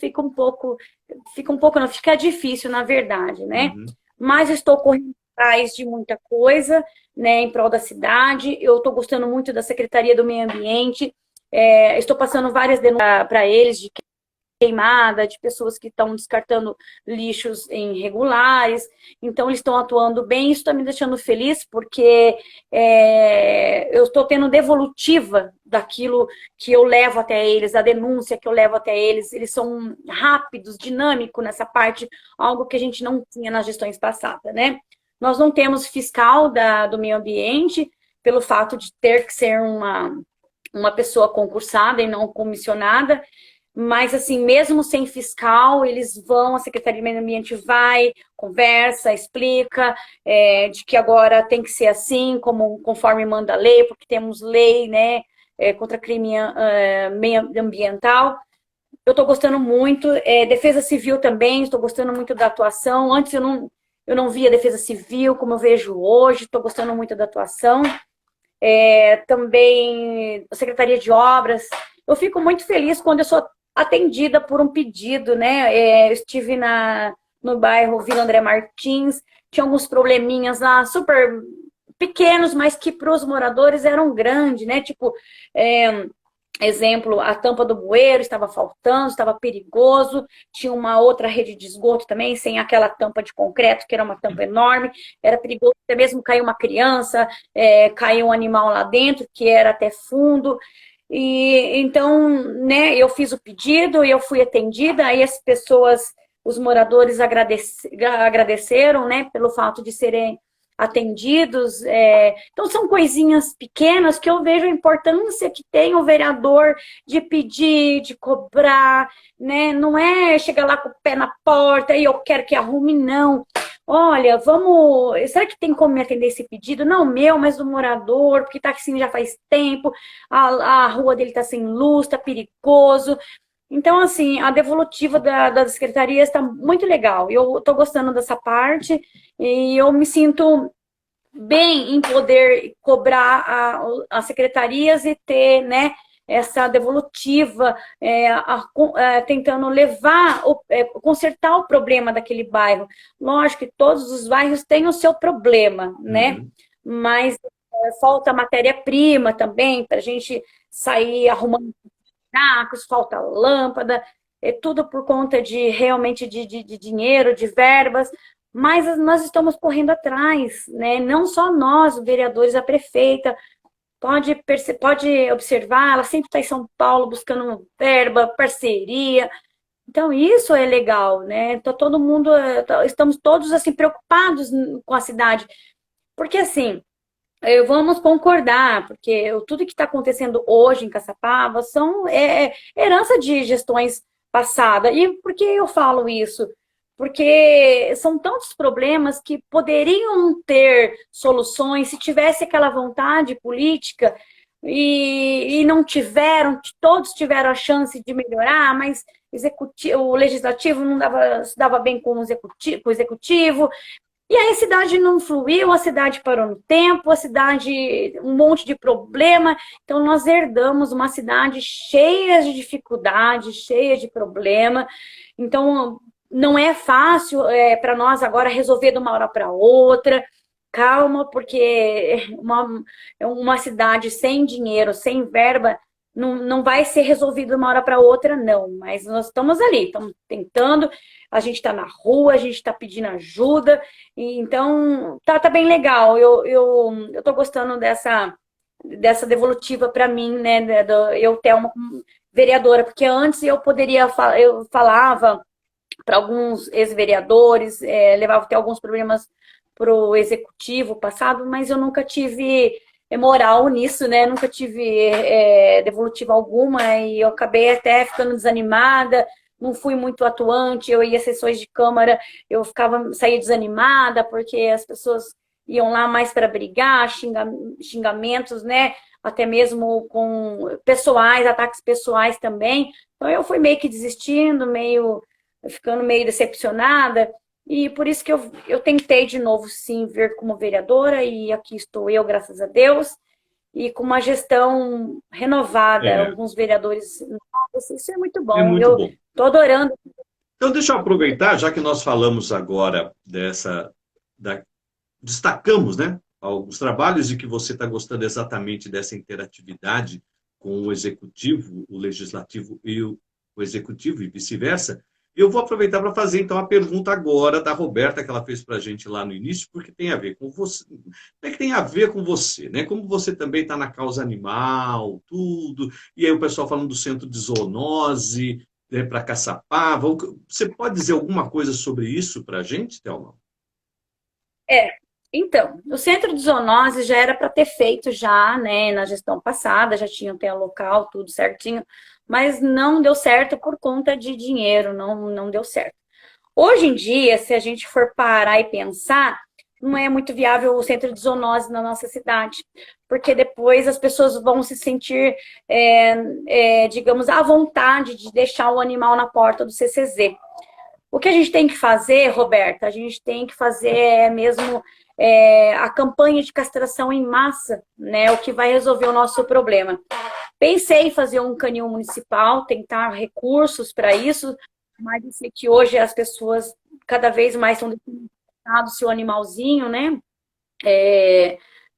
não, fica difícil, na verdade, né? Uhum. Mas eu estou correndo atrás de muita coisa, né, em prol da cidade. Eu estou gostando muito da Secretaria do Meio Ambiente. Estou passando várias denúncias para eles de queimada, de pessoas que estão descartando lixos irregulares. Então, eles estão atuando bem. Isso está me deixando feliz, porque eu estou tendo devolutiva daquilo que eu levo até eles, da denúncia que eu levo até eles. Eles são rápidos, dinâmicos nessa parte, algo que a gente não tinha nas gestões passadas, né? Nós não temos fiscal do meio ambiente, pelo fato de ter que ser uma pessoa concursada e não comissionada, mas, assim, mesmo sem fiscal, eles vão, a Secretaria de Meio Ambiente vai, conversa, explica, de que agora tem que ser assim, conforme manda a lei, porque temos lei, né, contra crime meio ambiental. Eu estou gostando muito, Defesa Civil também, estou gostando muito da atuação. Antes eu não via Defesa Civil como eu vejo hoje, estou gostando muito da atuação. Também a Secretaria de Obras. Eu fico muito feliz quando eu sou atendida por um pedido, né? Eu estive no bairro Vila André Martins, tinha alguns probleminhas lá, super pequenos, mas que para os moradores eram grandes, né? Tipo, exemplo, a tampa do bueiro estava faltando, estava perigoso, tinha uma outra rede de esgoto também, sem aquela tampa de concreto, que era uma tampa enorme, era perigoso até mesmo cair uma criança, cair um animal lá dentro, que era até fundo. E então, né, eu fiz o pedido e eu fui atendida, aí as pessoas, os moradores agradeceram, né, pelo fato de serem atendidos. Então, são coisinhas pequenas que eu vejo a importância que tem o vereador de pedir, de cobrar, né? Não é chegar lá com o pé na porta e eu quero que arrume, não. Olha, vamos. Será que tem como me atender esse pedido? Não meu, mas do morador, porque tá assim já faz tempo, a rua dele tá sem luz, tá perigoso. Então, assim, a devolutiva da secretaria está muito legal. Eu estou gostando dessa parte e eu me sinto bem em poder cobrar as secretarias e ter, né, essa devolutiva, tentando levar, consertar o problema daquele bairro. Lógico que todos os bairros têm o seu problema, né? Uhum. Mas falta matéria-prima também para a gente sair arrumando buracos, falta lâmpada, tudo por conta de realmente de dinheiro, de verbas, mas nós estamos correndo atrás, né? Não só nós, os vereadores, a prefeita, pode observar, ela sempre está em São Paulo buscando verba, parceria. Então, isso é legal, né? Então, todo mundo, estamos todos assim preocupados com a cidade. Porque assim, vamos concordar, porque tudo que está acontecendo hoje em Caçapava é herança de gestões passadas. E por que eu falo isso? Porque são tantos problemas que poderiam ter soluções se tivesse aquela vontade política e não tiveram, todos tiveram a chance de melhorar, mas o legislativo não se dava bem com o executivo, e aí a cidade não fluiu, a cidade parou no tempo, a cidade, um monte de problema. Então, nós herdamos uma cidade cheia de dificuldades, cheia de problema. Então, não é fácil para nós agora resolver de uma hora para outra. Calma, porque uma cidade sem dinheiro, sem verba, não vai ser resolvido de uma hora para outra, não. Mas nós estamos ali, estamos tentando, a gente está na rua, a gente está pedindo ajuda, e então tá bem legal. Eu tô gostando dessa devolutiva para mim, né? Eu ter uma vereadora, porque antes eu falava para alguns ex-vereadores, levava até alguns problemas para o executivo passado, mas eu nunca tive moral nisso, né? Nunca tive devolutiva alguma e eu acabei até ficando desanimada, não fui muito atuante, eu ia a sessões de câmara, saía desanimada, porque as pessoas iam lá mais para brigar, xingamentos, né? Até mesmo com pessoais, ataques pessoais também. Então eu fui meio que desistindo, ficando meio decepcionada. E por isso que eu tentei de novo, sim, vir como vereadora, e aqui estou eu, graças a Deus, e com uma gestão renovada, alguns vereadores novos, isso é muito É bom. muito Eu bom. estou adorando. Então, deixa eu aproveitar, já que nós falamos agora destacamos, né, alguns trabalhos e que você está gostando exatamente dessa interatividade com o executivo, o legislativo e o executivo e vice-versa. Eu vou aproveitar para fazer, então, a pergunta agora da Roberta, que ela fez para a gente lá no início, porque tem a ver com você. É que tem a ver com você, né? Como você também está na causa animal, tudo, e aí o pessoal falando do centro de zoonose, né, para Caçapava. Você pode dizer alguma coisa sobre isso para a gente, Thelma? É, então, o centro de zoonose já era para ter feito já, né, na gestão passada, já tinham até o local, tudo certinho, mas não deu certo por conta de dinheiro, não deu certo. Hoje em dia, se a gente for parar e pensar, não é muito viável o centro de zoonose na nossa cidade, porque depois as pessoas vão se sentir, digamos, à vontade de deixar o animal na porta do CCZ. O que a gente tem que fazer, Roberta? A gente tem que fazer mesmo a campanha de castração em massa, né? O que vai resolver o nosso problema. Pensei em fazer um canil municipal, tentar recursos para isso, mas eu sei que hoje as pessoas cada vez mais estão deixando o seu animalzinho, né?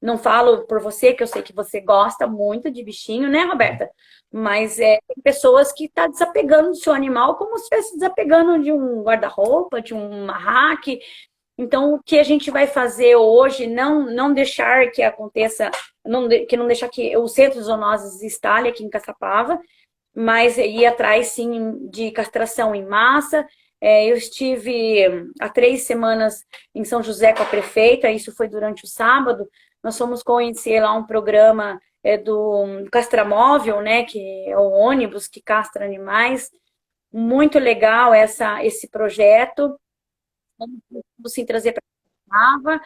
Não falo por você, que eu sei que você gosta muito de bichinho, né, Roberta? Mas tem pessoas que estão desapegando do seu animal como se estivesse desapegando de um guarda-roupa, de um rack. Então, o que a gente vai fazer hoje, não deixar que aconteça, não deixar que o centro de zoonoses instale aqui em Caçapava, mas ir atrás, sim, de castração em massa. Eu estive há 3 semanas em São José com a prefeita, isso foi durante o sábado. Nós fomos conhecer lá um programa do Castramóvel, né, que é o ônibus que castra animais. Muito legal esse projeto. Vamos sim trazer para Caçapava.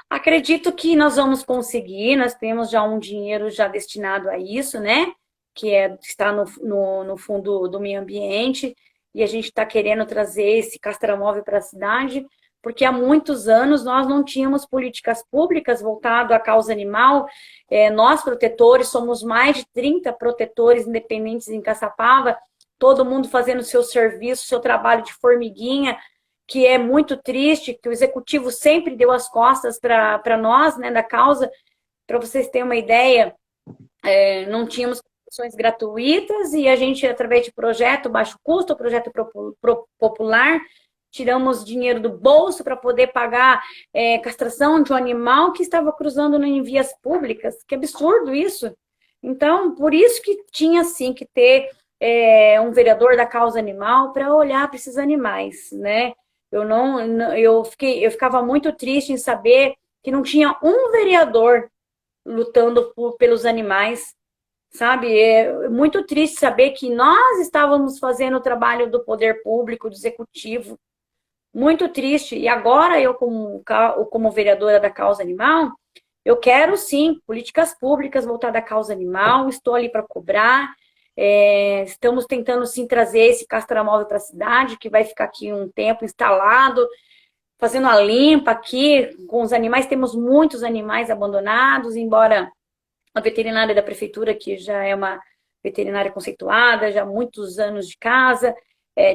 Acredito que nós vamos conseguir, nós temos já um dinheiro já destinado a isso, né? Que está no fundo do meio ambiente, e a gente está querendo trazer esse castramóvel para a cidade, porque há muitos anos nós não tínhamos políticas públicas voltadas à causa animal. Nós, protetores, somos mais de 30 protetores independentes em Caçapava, todo mundo fazendo seu serviço, seu trabalho de formiguinha, que é muito triste, que o executivo sempre deu as costas para nós, né, da causa. Para vocês terem uma ideia, não tínhamos sessões gratuitas, e a gente, através de projeto baixo custo, projeto popular, tiramos dinheiro do bolso para poder pagar castração de um animal que estava cruzando em vias públicas. Que absurdo isso! Então, por isso que tinha, sim, que ter um vereador da causa animal para olhar para esses animais, né? Eu ficava muito triste em saber que não tinha um vereador lutando pelos animais, sabe? É muito triste saber que nós estávamos fazendo o trabalho do poder público, do executivo, muito triste. E agora eu, como vereadora da causa animal, eu quero sim políticas públicas voltadas à causa animal, estou ali para cobrar. Estamos tentando sim trazer esse castramóvel para a cidade, que vai ficar aqui um tempo instalado, fazendo a limpa aqui com os animais. Temos muitos animais abandonados, embora a veterinária da prefeitura, que já é uma veterinária conceituada, já há muitos anos de casa,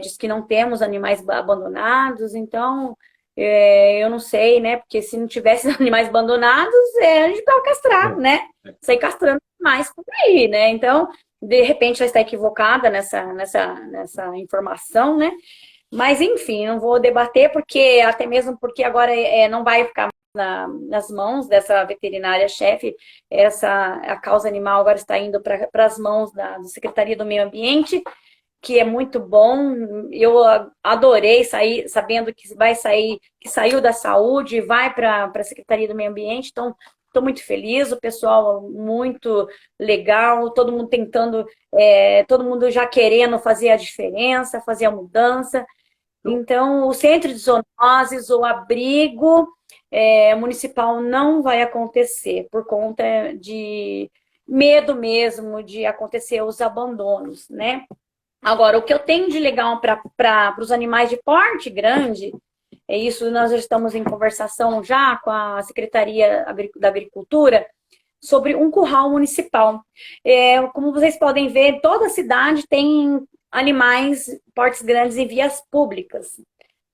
diz que não temos animais abandonados. Então eu não sei, né? Porque se não tivesse animais abandonados, a gente precisava castrar, né? Sair castrando mais por aí, né? Então, de repente, já está equivocada nessa informação, né? Mas, enfim, não vou debater, porque até mesmo porque agora não vai ficar nas mãos dessa veterinária-chefe, a causa animal agora está indo para as mãos da Secretaria do Meio Ambiente, que é muito bom. Eu adorei sair sabendo que vai sair, que saiu da saúde e vai para a Secretaria do Meio Ambiente. Então, estou muito feliz, o pessoal muito legal, todo mundo tentando, todo mundo já querendo fazer a diferença, fazer a mudança. Então, o centro de zoonoses, o abrigo municipal não vai acontecer por conta de medo mesmo de acontecer os abandonos, né? Agora, o que eu tenho de legal para os animais de porte grande, isso nós já estamos em conversação já com a Secretaria da Agricultura, sobre um curral municipal. Como vocês podem ver, toda a cidade tem animais portes grandes em vias públicas.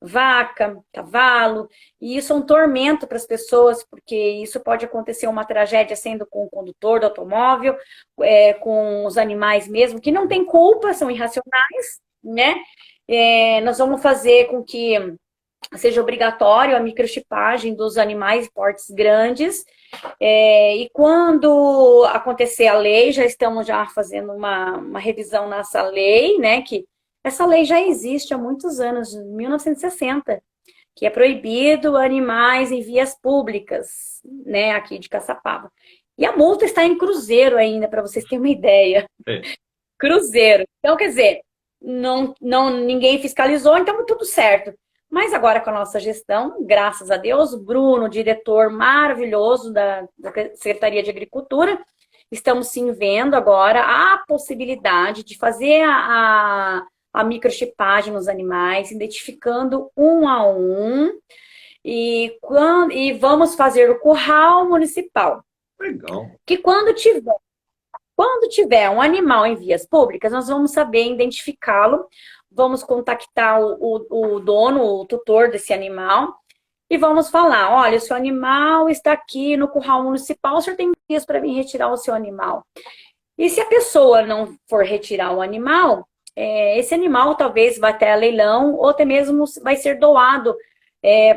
Vaca, cavalo, e isso é um tormento para as pessoas, porque isso pode acontecer uma tragédia sendo com o condutor do automóvel, com os animais mesmo, que não tem culpa, são irracionais, né? Nós vamos fazer com que seja obrigatório a microchipagem dos animais de portes grandes, e quando acontecer a lei, já estamos já fazendo uma revisão nessa lei, né, que essa lei já existe há muitos anos, 1960, que é proibido animais em vias públicas, né, aqui de Caçapava. E a multa está em cruzeiro ainda, para vocês terem uma ideia. Cruzeiro. Então, quer dizer, ninguém fiscalizou, então tudo certo. Mas agora com a nossa gestão, graças a Deus, Bruno, diretor maravilhoso da Secretaria de Agricultura, estamos sim vendo agora a possibilidade de fazer a microchipagem nos animais, identificando um a um, e vamos fazer o curral municipal. Legal. Que quando tiver um animal em vias públicas, nós vamos saber identificá-lo, vamos contactar o dono, o tutor desse animal, e vamos falar, olha, o seu animal está aqui no curral municipal, o senhor tem dias para vir retirar o seu animal. E se a pessoa não for retirar o animal, esse animal talvez vá até a leilão, ou até mesmo vai ser doado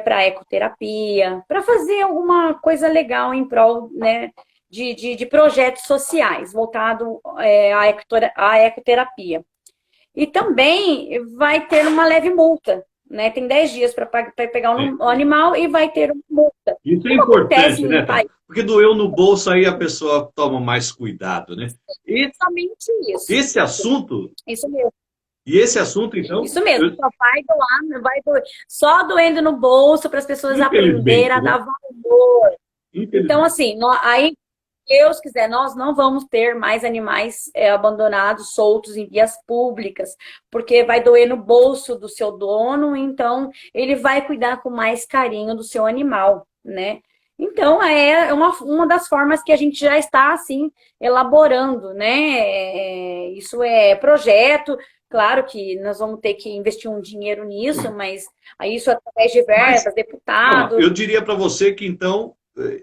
para ecoterapia, para fazer alguma coisa legal em prol, né, de projetos sociais voltado à ecoterapia. E também vai ter uma leve multa, né? Tem 10 dias para pegar o animal e vai ter uma multa. Isso é importante, né? Porque doeu no bolso, aí a pessoa toma mais cuidado, né? Somente isso. Esse assunto... Isso mesmo. E esse assunto, então... Isso mesmo, só vai doar, só doendo no bolso para as pessoas aprenderem a dar valor. Então, assim, aí... Deus quiser, nós não vamos ter mais animais abandonados, soltos em vias públicas, porque vai doer no bolso do seu dono, então ele vai cuidar com mais carinho do seu animal, né? Então, é uma das formas que a gente já está, assim, elaborando, né? Isso é projeto, claro que nós vamos ter que investir um dinheiro nisso, mas isso através de verbas, deputados... Eu diria para você que, então...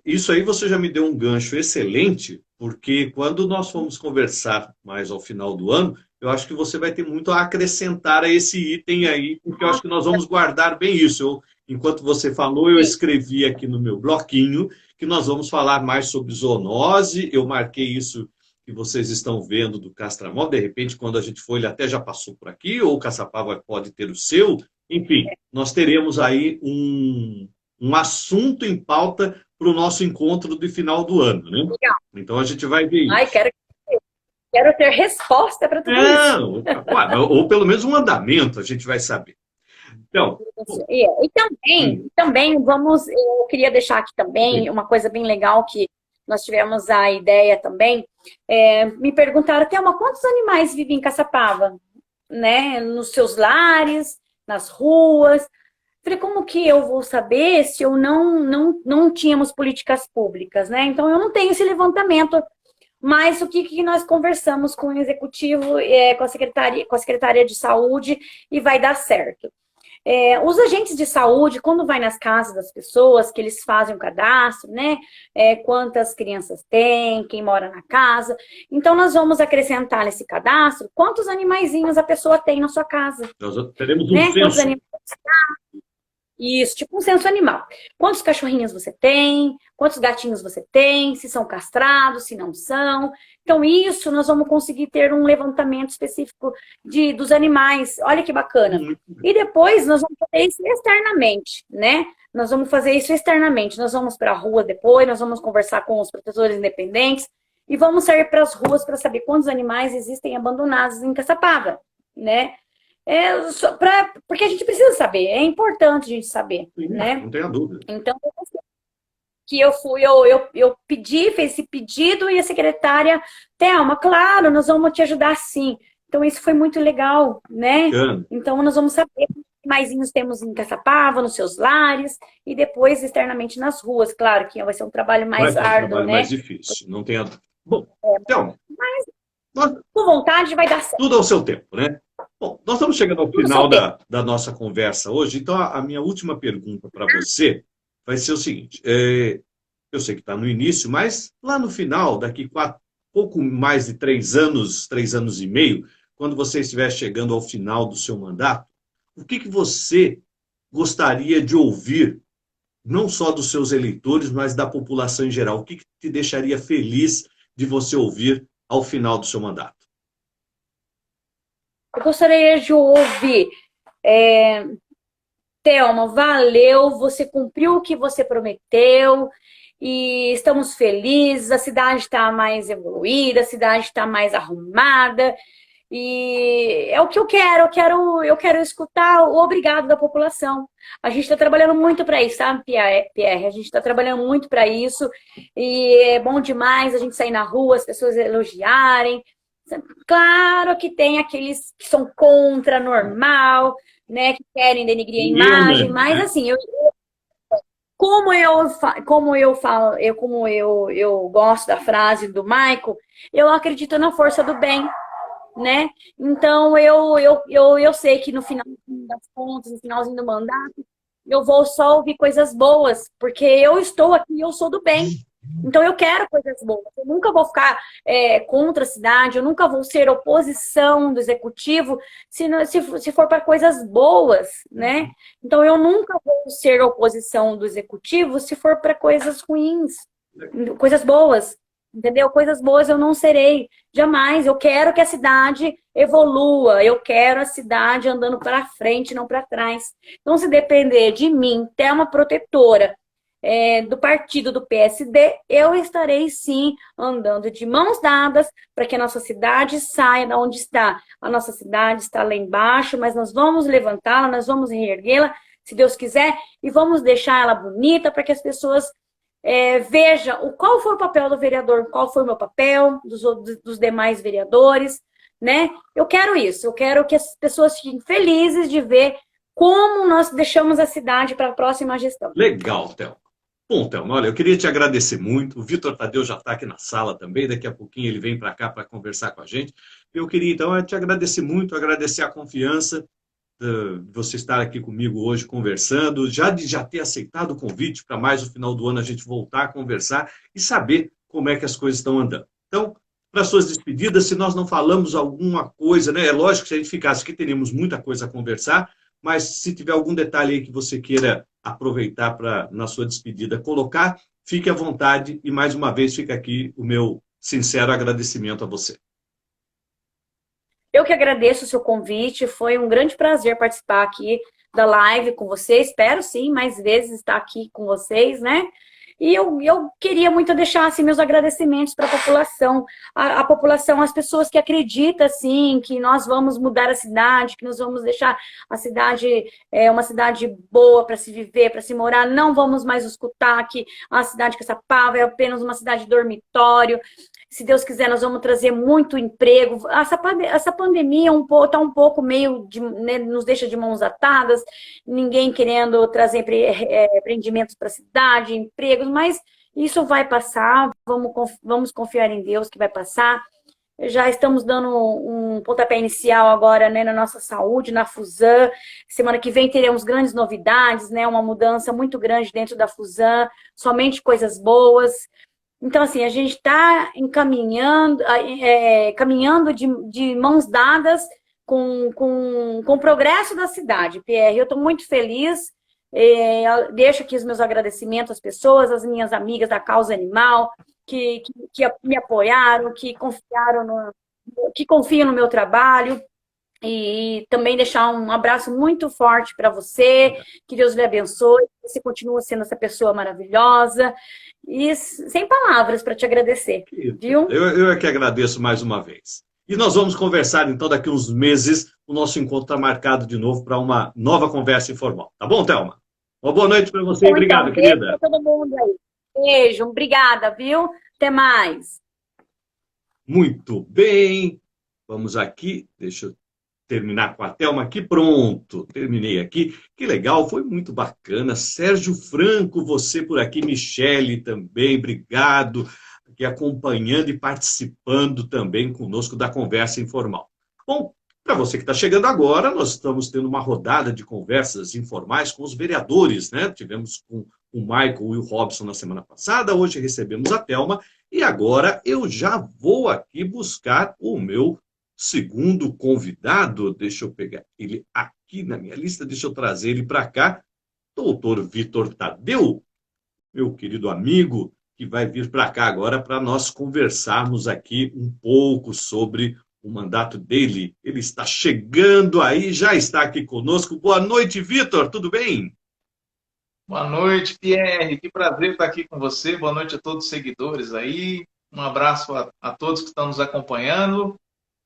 Isso aí você já me deu um gancho excelente, porque quando nós fomos conversar mais ao final do ano, eu acho que você vai ter muito a acrescentar a esse item aí, porque eu acho que nós vamos guardar bem isso. Enquanto você falou, eu Sim. escrevi aqui no meu bloquinho que nós vamos falar mais sobre zoonose. Eu marquei isso que vocês estão vendo do castramol. De repente, quando a gente for, ele até já passou por aqui, ou o Caçapava pode ter o seu. Enfim, nós teremos aí um assunto em pauta para o nosso encontro de final do ano, né? Legal. Então a gente vai ver Ai, isso. quero ter resposta para tudo isso. Não, ou pelo menos um andamento, a gente vai saber. Então, E também eu queria deixar aqui também uma coisa bem legal que nós tivemos a ideia também. Me perguntaram, Thelma, quantos animais vivem em Caçapava? Né? Nos seus lares, nas ruas. Falei, como que eu vou saber se eu não tínhamos políticas públicas, né? Então, eu não tenho esse levantamento. Mas o que nós conversamos com o executivo, com a secretaria de saúde, e vai dar certo. Os agentes de saúde, quando vai nas casas das pessoas, que eles fazem um cadastro, né? Quantas crianças tem, quem mora na casa. Então, nós vamos acrescentar nesse cadastro quantos animaizinhos a pessoa tem na sua casa. nós teremos um Né? Quantos censo. animais... Isso, tipo um censo animal. Quantos cachorrinhos você tem? Quantos gatinhos você tem? Se são castrados, se não são. Então, isso nós vamos conseguir ter um levantamento específico dos animais. Olha que bacana. E depois nós vamos fazer isso externamente, né? Nós vamos fazer isso externamente. Nós vamos para a rua depois, nós vamos conversar com os protetores independentes e vamos sair para as ruas para saber quantos animais existem abandonados em Caçapava, né? Porque a gente precisa saber, é importante a gente saber, Sim, né? não tenha dúvida. Então, que eu pedi, fiz esse pedido e a secretária, Thelma, claro, nós vamos te ajudar sim. Então, isso foi muito legal, né? Bacana. Então, nós vamos saber quantos animaizinhos temos em Caçapava, nos seus lares, e depois externamente nas ruas. Claro que vai ser um trabalho mais Vai ser um árduo, trabalho né? mais difícil, não tenha dúvida. Bom, então, Com vontade vai dar certo. tudo ao seu tempo, né? Bom, nós estamos chegando ao Tudo final ao tempo. da nossa conversa hoje, então a minha última pergunta para você vai ser o seguinte: eu sei que está no início, mas lá no final, daqui pouco mais de 3 anos e meio, quando você estiver chegando ao final do seu mandato, o que você gostaria de ouvir, não só dos seus eleitores, mas da população em geral? O que te deixaria feliz de você ouvir ao final do seu mandato? Eu gostaria de ouvir, Thelma, valeu, você cumpriu o que você prometeu e estamos felizes, a cidade está mais evoluída, a cidade está mais arrumada e é o que eu quero escutar o obrigado da população. A gente está trabalhando muito para isso, sabe, Pierre? A gente está trabalhando muito para isso e é bom demais a gente sair na rua, as pessoas elogiarem. Claro que tem aqueles que são contra, normal, né, que querem denegrir a imagem, mas assim, eu gosto da frase do Michael, eu acredito na força do bem, né? Então eu sei que no final das contas, no finalzinho do mandato, eu vou só ouvir coisas boas, porque eu estou aqui, eu sou do bem. Então eu quero coisas boas. Eu nunca vou ficar contra a cidade, eu nunca vou ser oposição do executivo se for para coisas boas, né? Então eu nunca vou ser oposição do executivo se for para coisas ruins, coisas boas, entendeu? Coisas boas eu não serei, jamais. Eu quero que a cidade evolua, eu quero a cidade andando para frente, não para trás. Então se depender de mim, ter uma protetora do partido do PSD, eu estarei sim andando de mãos dadas para que a nossa cidade saia de onde está. A nossa cidade está lá embaixo, mas nós vamos levantá-la, nós vamos reerguê-la, se Deus quiser, e vamos deixar ela bonita para que as pessoas vejam qual foi o papel do vereador, qual foi o meu papel, dos demais vereadores, né? Eu quero isso, eu quero que as pessoas fiquem felizes de ver como nós deixamos a cidade para a próxima gestão. Legal, Thelma. Bom, Thelma, olha, eu queria te agradecer muito. O Vitor Tadeu já está aqui na sala também. Daqui a pouquinho ele vem para cá para conversar com a gente. Eu queria, então, te agradecer muito, agradecer a confiança de você estar aqui comigo hoje conversando, de já ter aceitado o convite para mais no final do ano a gente voltar a conversar e saber como é que as coisas estão andando. Então, para suas despedidas, se nós não falamos alguma coisa, né? É lógico que se a gente ficasse aqui, teríamos muita coisa a conversar, mas se tiver algum detalhe aí que você queira aproveitar para, na sua despedida, colocar, fique à vontade e, mais uma vez, fica aqui o meu sincero agradecimento a você. Eu que agradeço o seu convite, foi um grande prazer participar aqui da live com vocês. Espero sim, mais vezes estar aqui com vocês, né? E eu queria muito deixar assim, meus agradecimentos para a população, as pessoas que acreditam assim, que nós vamos mudar a cidade, que nós vamos deixar a cidade uma cidade boa para se viver, para se morar. Não vamos mais escutar que a cidade de Caçapava é apenas uma cidade dormitório. Se Deus quiser, nós vamos trazer muito emprego. Essa pandemia tá um pouco meio né, nos deixa de mãos atadas, ninguém querendo trazer empreendimentos para a cidade, empregos, mas isso vai passar. Vamos confiar em Deus que vai passar. Já estamos dando um pontapé inicial agora, né, na nossa saúde, na Fusan. Semana que vem teremos grandes novidades, né, uma mudança muito grande dentro da Fusan, somente coisas boas. Então, assim, a gente está caminhando de mãos dadas com o progresso da cidade, Pierre. Eu estou muito feliz. Deixo aqui os meus agradecimentos às pessoas, às minhas amigas da causa animal, que me apoiaram, que confiam no meu trabalho. E também deixar um abraço muito forte para você, que Deus lhe abençoe, que você continue sendo essa pessoa maravilhosa. E sem palavras para te agradecer, viu? Eu é que agradeço mais uma vez. E nós vamos conversar, então, daqui a uns meses. O nosso encontro está marcado de novo para uma nova conversa informal. Tá bom, Thelma? Uma boa noite para você e obrigado, então, querida. Beijo para todo mundo aí. Beijo, obrigada, viu? Até mais. Muito bem. Vamos aqui, deixa eu terminar com a Thelma aqui, pronto, terminei aqui, que legal, foi muito bacana, Sérgio Franco, você por aqui, Michele também, obrigado, aqui acompanhando e participando também conosco da conversa informal. Bom, para você que está chegando agora, nós estamos tendo uma rodada de conversas informais com os vereadores, né? Tivemos com o Michael e o Robson na semana passada, hoje recebemos a Thelma, e agora eu já vou aqui buscar o meu segundo convidado, deixa eu pegar ele aqui na minha lista, deixa eu trazer ele para cá, doutor Vitor Tadeu, meu querido amigo, que vai vir para cá agora para nós conversarmos aqui um pouco sobre o mandato dele. Ele está chegando aí, já está aqui conosco. Boa noite, Vitor, tudo bem? Boa noite, Pierre. Que prazer estar aqui com você. Boa noite a todos os seguidores aí. Um abraço a todos que estão nos acompanhando.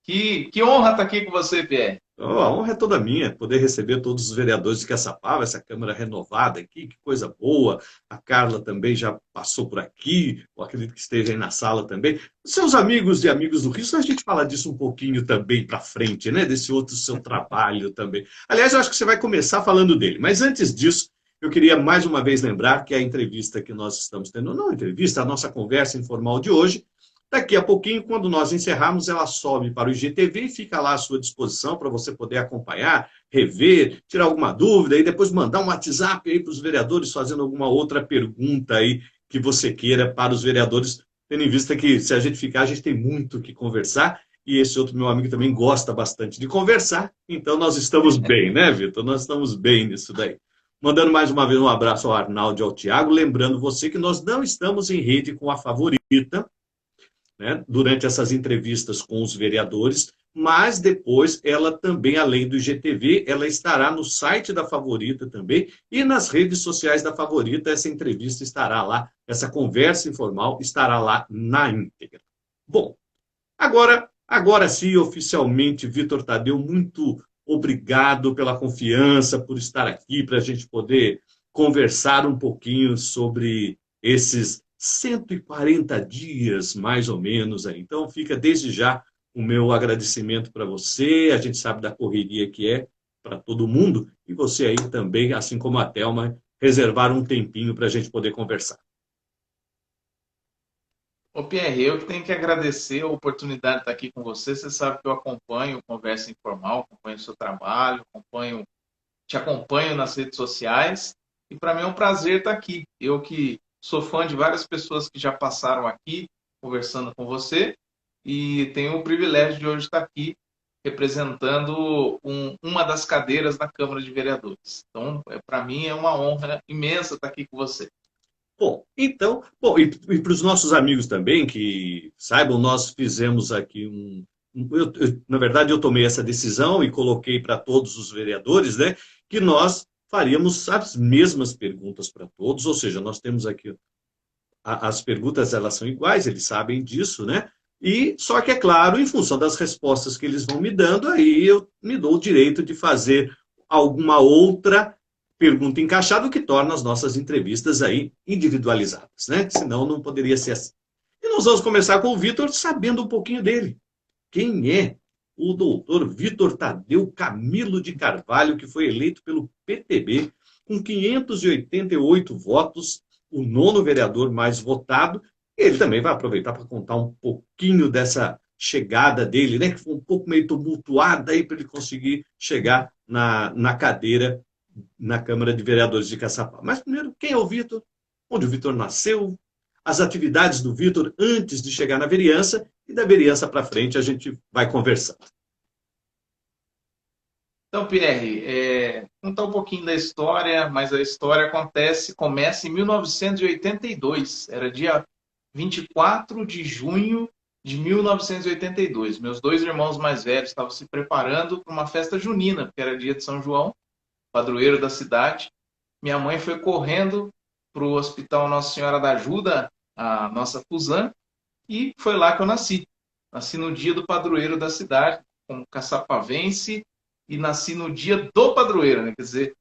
Que honra estar aqui com você, Pierre. Oh, a honra é toda minha, poder receber todos os vereadores de Caçapava, essa Câmara renovada aqui, que coisa boa. A Carla também já passou por aqui, eu acredito que esteja aí na sala também. Seus amigos e amigos do Rio, só a gente fala disso um pouquinho também para frente, né? Desse outro seu trabalho também. Aliás, eu acho que você vai começar falando dele, mas antes disso, eu queria mais uma vez lembrar que a entrevista que nós estamos tendo, não a entrevista, a nossa conversa informal de hoje, daqui a pouquinho, quando nós encerrarmos, ela sobe para o IGTV e fica lá à sua disposição para você poder acompanhar, rever, tirar alguma dúvida e depois mandar um WhatsApp aí para os vereadores fazendo alguma outra pergunta aí que você queira para os vereadores, tendo em vista que se a gente ficar, a gente tem muito o que conversar e esse outro meu amigo também gosta bastante de conversar, então nós estamos bem, né, Vitor? Nós estamos bem nisso daí. Mandando mais uma vez um abraço ao Arnaldo e ao Tiago, lembrando você que nós não estamos em rede com a Favorita, né, durante essas entrevistas com os vereadores, mas depois ela também, além do IGTV, ela estará no site da Favorita também e nas redes sociais da Favorita, essa entrevista estará lá, essa conversa informal estará lá na íntegra. Bom, agora sim, oficialmente, Vitor Tadeu, muito obrigado pela confiança, por estar aqui, para a gente poder conversar um pouquinho sobre esses 140 dias, mais ou menos. Aí. Então, fica desde já o meu agradecimento para você. A gente sabe da correria que é para todo mundo. E você aí também, assim como a Thelma, reservar um tempinho para a gente poder conversar. Ô, Pierre, eu que tenho que agradecer a oportunidade de estar aqui com você. Você sabe que eu acompanho Conversa Informal, acompanho o seu trabalho, te acompanho nas redes sociais. E para mim é um prazer estar aqui. Eu que sou fã de várias pessoas que já passaram aqui conversando com você. e tenho o privilégio de hoje estar aqui representando uma das cadeiras da Câmara de Vereadores. Então, para mim é uma honra imensa estar aqui com você. Bom, então, bom, e para os nossos amigos também que saibam, nós fizemos aqui na verdade, eu tomei essa decisão e coloquei para todos os vereadores, né, que nós faríamos as mesmas perguntas para todos, ou seja, nós temos aqui as perguntas, elas são iguais, eles sabem disso, né? E só que é claro, em função das respostas que eles vão me dando, aí eu me dou o direito de fazer alguma outra pergunta encaixada, o que torna as nossas entrevistas aí individualizadas, né? Senão não poderia ser assim. E nós vamos começar com o Vitor sabendo um pouquinho dele. Quem é o doutor Vitor Tadeu Camilo de Carvalho, que foi eleito pelo PTB com 588 votos, o nono vereador mais votado? Ele também vai aproveitar para contar um pouquinho dessa chegada dele, né? Que foi um pouco meio tumultuada aí para ele conseguir chegar na cadeira na Câmara de Vereadores de Caçapá. Mas primeiro, quem é o Vitor? Onde o Vitor nasceu? As atividades do Vitor antes de chegar na vereança, e da vereança para frente a gente vai conversando. Então, Pierre, contar um pouquinho da história, mas a história começa em 1982. Era dia 24 de junho de 1982. Meus dois irmãos mais velhos estavam se preparando para uma festa junina, porque era dia de São João, padroeiro da cidade. Minha mãe foi correndo para o Hospital Nossa Senhora da Ajuda, a nossa Fusan, e foi lá que eu nasci. Nasci no dia do padroeiro da cidade, como caçapavense, e nasci no dia do padroeiro, né? Quer dizer,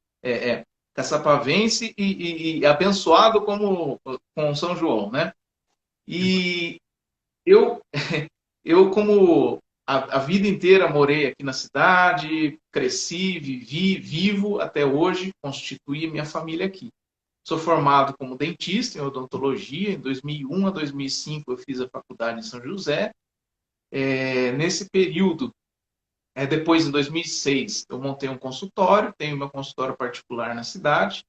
caçapavense e abençoado com São João, né? E eu, como a vida inteira morei aqui na cidade, cresci, vivo até hoje, constituí minha família aqui. Sou formado como dentista em odontologia. Em 2001 a 2005 eu fiz a faculdade em São José. Nesse período, depois, em 2006, eu montei um consultório, tenho meu consultório particular na cidade.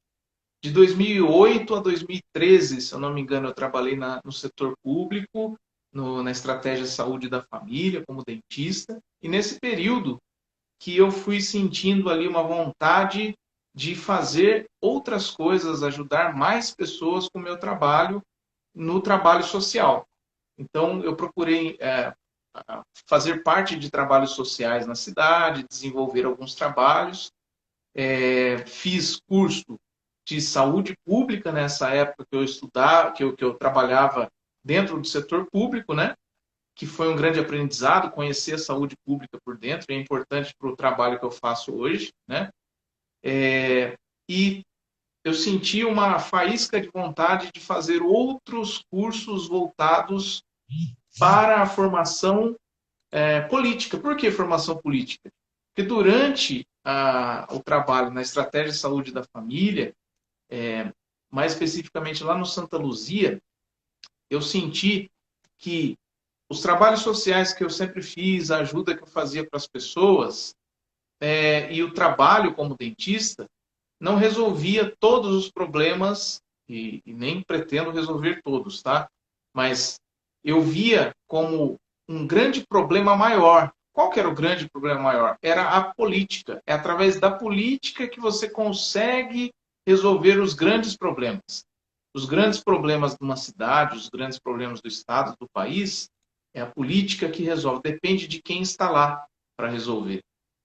De 2008 a 2013, se eu não me engano, eu trabalhei no setor público, na estratégia de saúde da família, como dentista. E nesse período que eu fui sentindo ali uma vontade de fazer outras coisas, ajudar mais pessoas com o meu trabalho, no trabalho social. Então, eu procurei fazer parte de trabalhos sociais na cidade, desenvolver alguns trabalhos. Fiz curso de saúde pública nessa época que eu estudava, que eu trabalhava dentro do setor público, né? Que foi um grande aprendizado, conhecer a saúde pública por dentro, é importante para o trabalho que eu faço hoje, né? E eu senti uma faísca de vontade de fazer outros cursos voltados para a formação política. Por que formação política? Porque durante o trabalho na estratégia de saúde da família, mais especificamente lá no Santa Luzia, eu senti que os trabalhos sociais que eu sempre fiz, a ajuda que eu fazia para as pessoas, e o trabalho como dentista, não resolvia todos os problemas, e nem pretendo resolver todos, tá? Mas eu via como um grande problema maior. Qual que era o grande problema maior? Era a política. É através da política que você consegue resolver os grandes problemas. Os grandes problemas de uma cidade, os grandes problemas do estado, do país, é a política que resolve. Depende de quem está lá para resolver.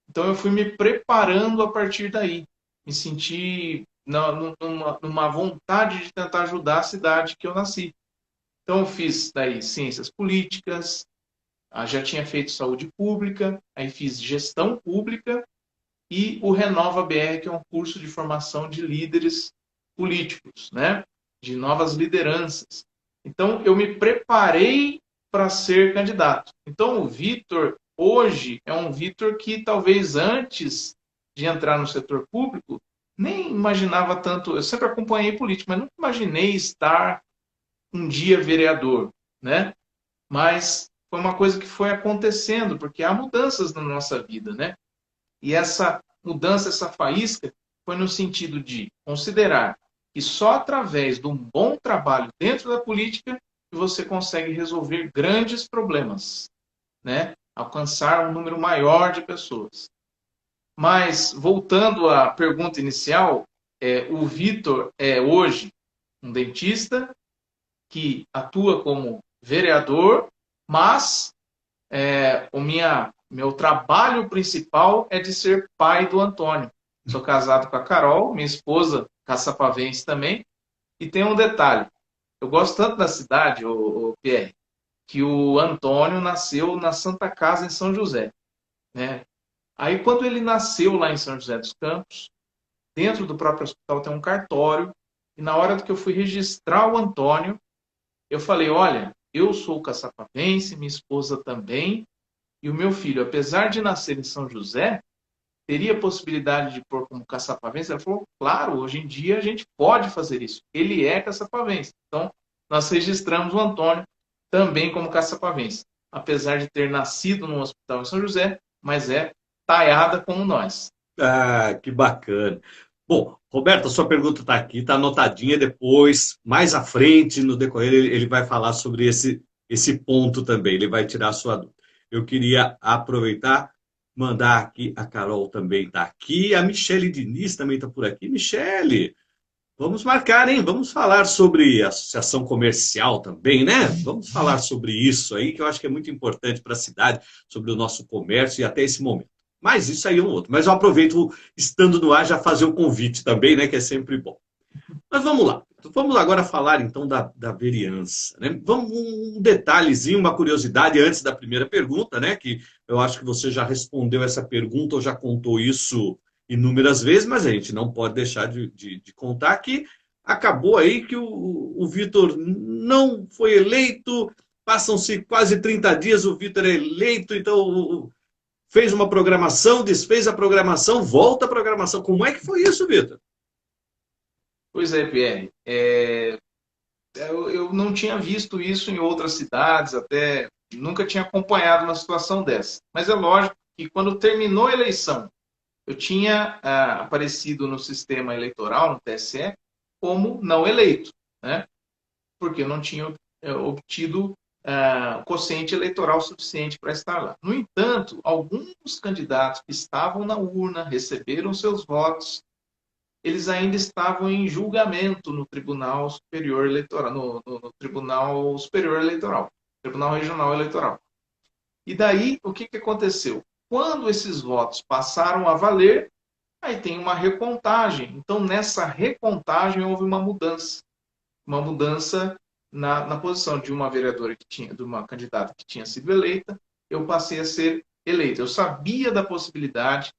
Então eu fui me preparando a partir daí. Me senti numa vontade de tentar ajudar a cidade que eu nasci. Então eu fiz daí ciências políticas, já tinha feito saúde pública, aí fiz gestão pública e o Renova BR, que é um curso de formação de líderes políticos, né? De novas lideranças. Então eu me preparei para ser candidato. Então o Vitor hoje é um Vitor que talvez antes de entrar no setor público nem imaginava tanto. Eu sempre acompanhei política, mas nunca imaginei estar um dia vereador, né? Mas foi uma coisa que foi acontecendo, porque há mudanças na nossa vida, né? E essa mudança, essa faísca, foi no sentido de considerar que só através de um bom trabalho dentro da política que você consegue resolver grandes problemas. né, alcançar um número maior de pessoas. Mas, voltando à pergunta inicial, o Vitor é hoje um dentista que atua como vereador, mas meu trabalho principal é de ser pai do Antônio. Sou casado com a Carol, minha esposa, caçapavense também, e tem um detalhe, eu gosto tanto da cidade, o Pierre, que o Antônio nasceu na Santa Casa, em São José, né? Aí, quando ele nasceu lá em São José dos Campos, dentro do próprio hospital tem um cartório, e na hora que eu fui registrar o Antônio, eu falei, olha, eu sou caçapavense, minha esposa também, e o meu filho, apesar de nascer em São José, teria possibilidade de pôr como caçapavense? Ela falou, claro, hoje em dia a gente pode fazer isso. Ele é caçapavense. Então, nós registramos o Antônio também como caçapavense. Apesar de ter nascido num hospital em São José, mas é taiada como nós. Ah, que bacana. Bom, Roberto, a sua pergunta está aqui, está anotadinha depois, mais à frente, no decorrer, ele vai falar sobre esse ponto também, ele vai tirar a sua dúvida. Eu queria aproveitar, mandar aqui, a Carol também está aqui, a Michele Diniz também está por aqui. Michele, vamos marcar, hein? Vamos falar sobre associação comercial também, né? Vamos falar sobre isso aí, que eu acho que é muito importante para a cidade, sobre o nosso comércio e até esse momento. Mas isso aí é um outro. Mas eu aproveito, estando no ar, já fazer o convite também, né? Que é sempre bom. Mas vamos lá. Vamos agora falar, então, da vereança, né? Vamos, um detalhezinho, uma curiosidade antes da primeira pergunta, né? Que eu acho que você já respondeu essa pergunta ou já contou isso inúmeras vezes, mas a gente não pode deixar de contar que acabou aí que o Vitor não foi eleito, passam-se quase 30 dias, o Vitor é eleito, então fez uma programação, desfez a programação, volta a programação. Como é que foi isso, Vitor? Pois é, Pierre. Eu não tinha visto isso em outras cidades, até nunca tinha acompanhado uma situação dessa. Mas é lógico que quando terminou a eleição, eu tinha aparecido no sistema eleitoral, no TSE, como não eleito, né? Porque eu não tinha obtido quociente eleitoral suficiente para estar lá. No entanto, alguns candidatos que estavam na urna, receberam seus votos, eles ainda estavam em julgamento no Tribunal Superior Eleitoral, no Tribunal Superior Eleitoral, Tribunal Regional Eleitoral. E daí, o que aconteceu? Quando esses votos passaram a valer, aí tem uma recontagem. Então, nessa recontagem, houve uma mudança. Uma mudança na posição de uma vereadora de uma candidata que tinha sido eleita, eu passei a ser eleito. Eu sabia da possibilidade,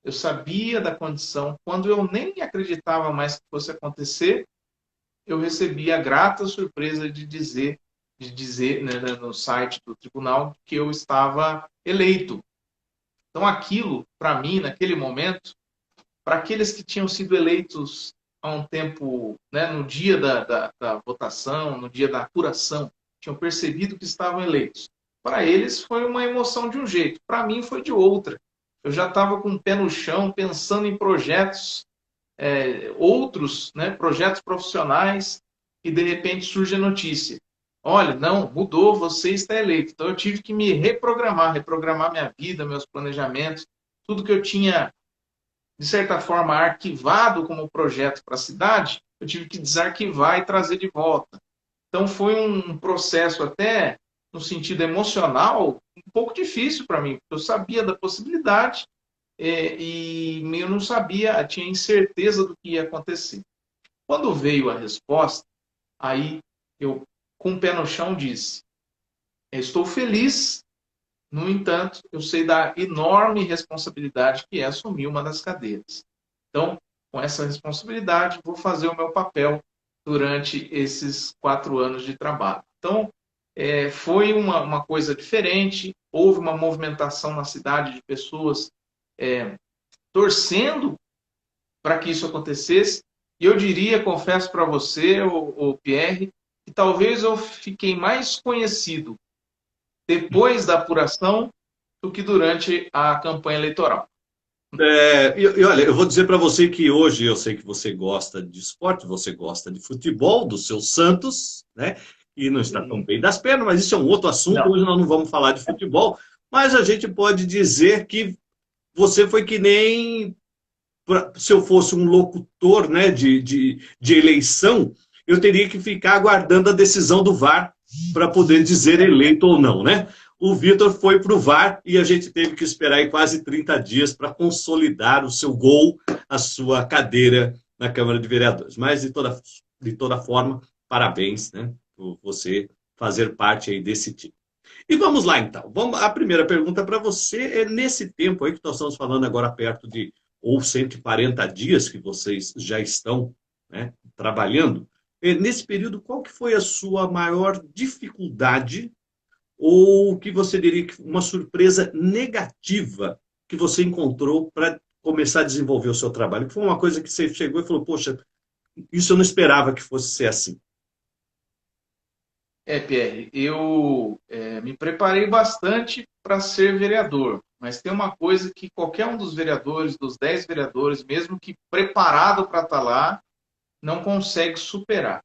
eu sabia da condição. Quando eu nem acreditava mais que fosse acontecer, eu recebi a grata surpresa de dizer né, no site do tribunal que eu estava eleito. Então, aquilo, para mim, naquele momento, para aqueles que tinham sido eleitos há um tempo, né, no dia da votação, no dia da apuração, tinham percebido que estavam eleitos. Para eles foi uma emoção de um jeito, para mim foi de outra. Eu já estava com o pé no chão, pensando em projetos outros, né, projetos profissionais, e de repente surge a notícia. Olha, não, mudou, você está eleito. Então eu tive que me reprogramar minha vida, meus planejamentos, tudo que eu tinha, de certa forma, arquivado como projeto para a cidade, eu tive que desarquivar e trazer de volta. Então foi um processo até, no sentido emocional, um pouco difícil para mim, porque eu sabia da possibilidade e eu não sabia, tinha incerteza do que ia acontecer. Quando veio a resposta, aí eu, com o pé no chão, disse, estou feliz, no entanto, eu sei da enorme responsabilidade que é assumir uma das cadeiras. Então, com essa responsabilidade, vou fazer o meu papel durante esses 4 anos de trabalho. Então, foi uma coisa diferente, houve uma movimentação na cidade de pessoas torcendo para que isso acontecesse, e eu diria, confesso para você, o Pierre, que talvez eu fiquei mais conhecido depois da apuração do que durante a campanha eleitoral. E olha, eu vou dizer para você que hoje eu sei que você gosta de esporte, você gosta de futebol, do seu Santos, né? e não está tão bem das pernas, mas isso é um outro assunto, Não. hoje nós não vamos falar de futebol, mas a gente pode dizer que você foi que nem, se eu fosse um locutor, né, de eleição, eu teria que ficar aguardando a decisão do VAR para poder dizer eleito ou não, né? O Vitor foi para o VAR e a gente teve que esperar aí quase 30 dias para consolidar o seu gol, a sua cadeira na Câmara de Vereadores. Mas, de toda forma, parabéns, né, por você fazer parte aí desse time. E vamos lá, então. A primeira pergunta para você é, nesse tempo aí que nós estamos falando agora perto de ou 140 dias que vocês já estão, né, trabalhando, nesse período, qual que foi a sua maior dificuldade ou o que você diria que uma surpresa negativa que você encontrou para começar a desenvolver o seu trabalho? Que foi uma coisa que você chegou e falou, poxa, isso eu não esperava que fosse ser assim. Pierre, eu me preparei bastante para ser vereador, mas tem uma coisa que qualquer um dos vereadores, dos 10 vereadores, mesmo que preparado para estar lá, não consegue superar.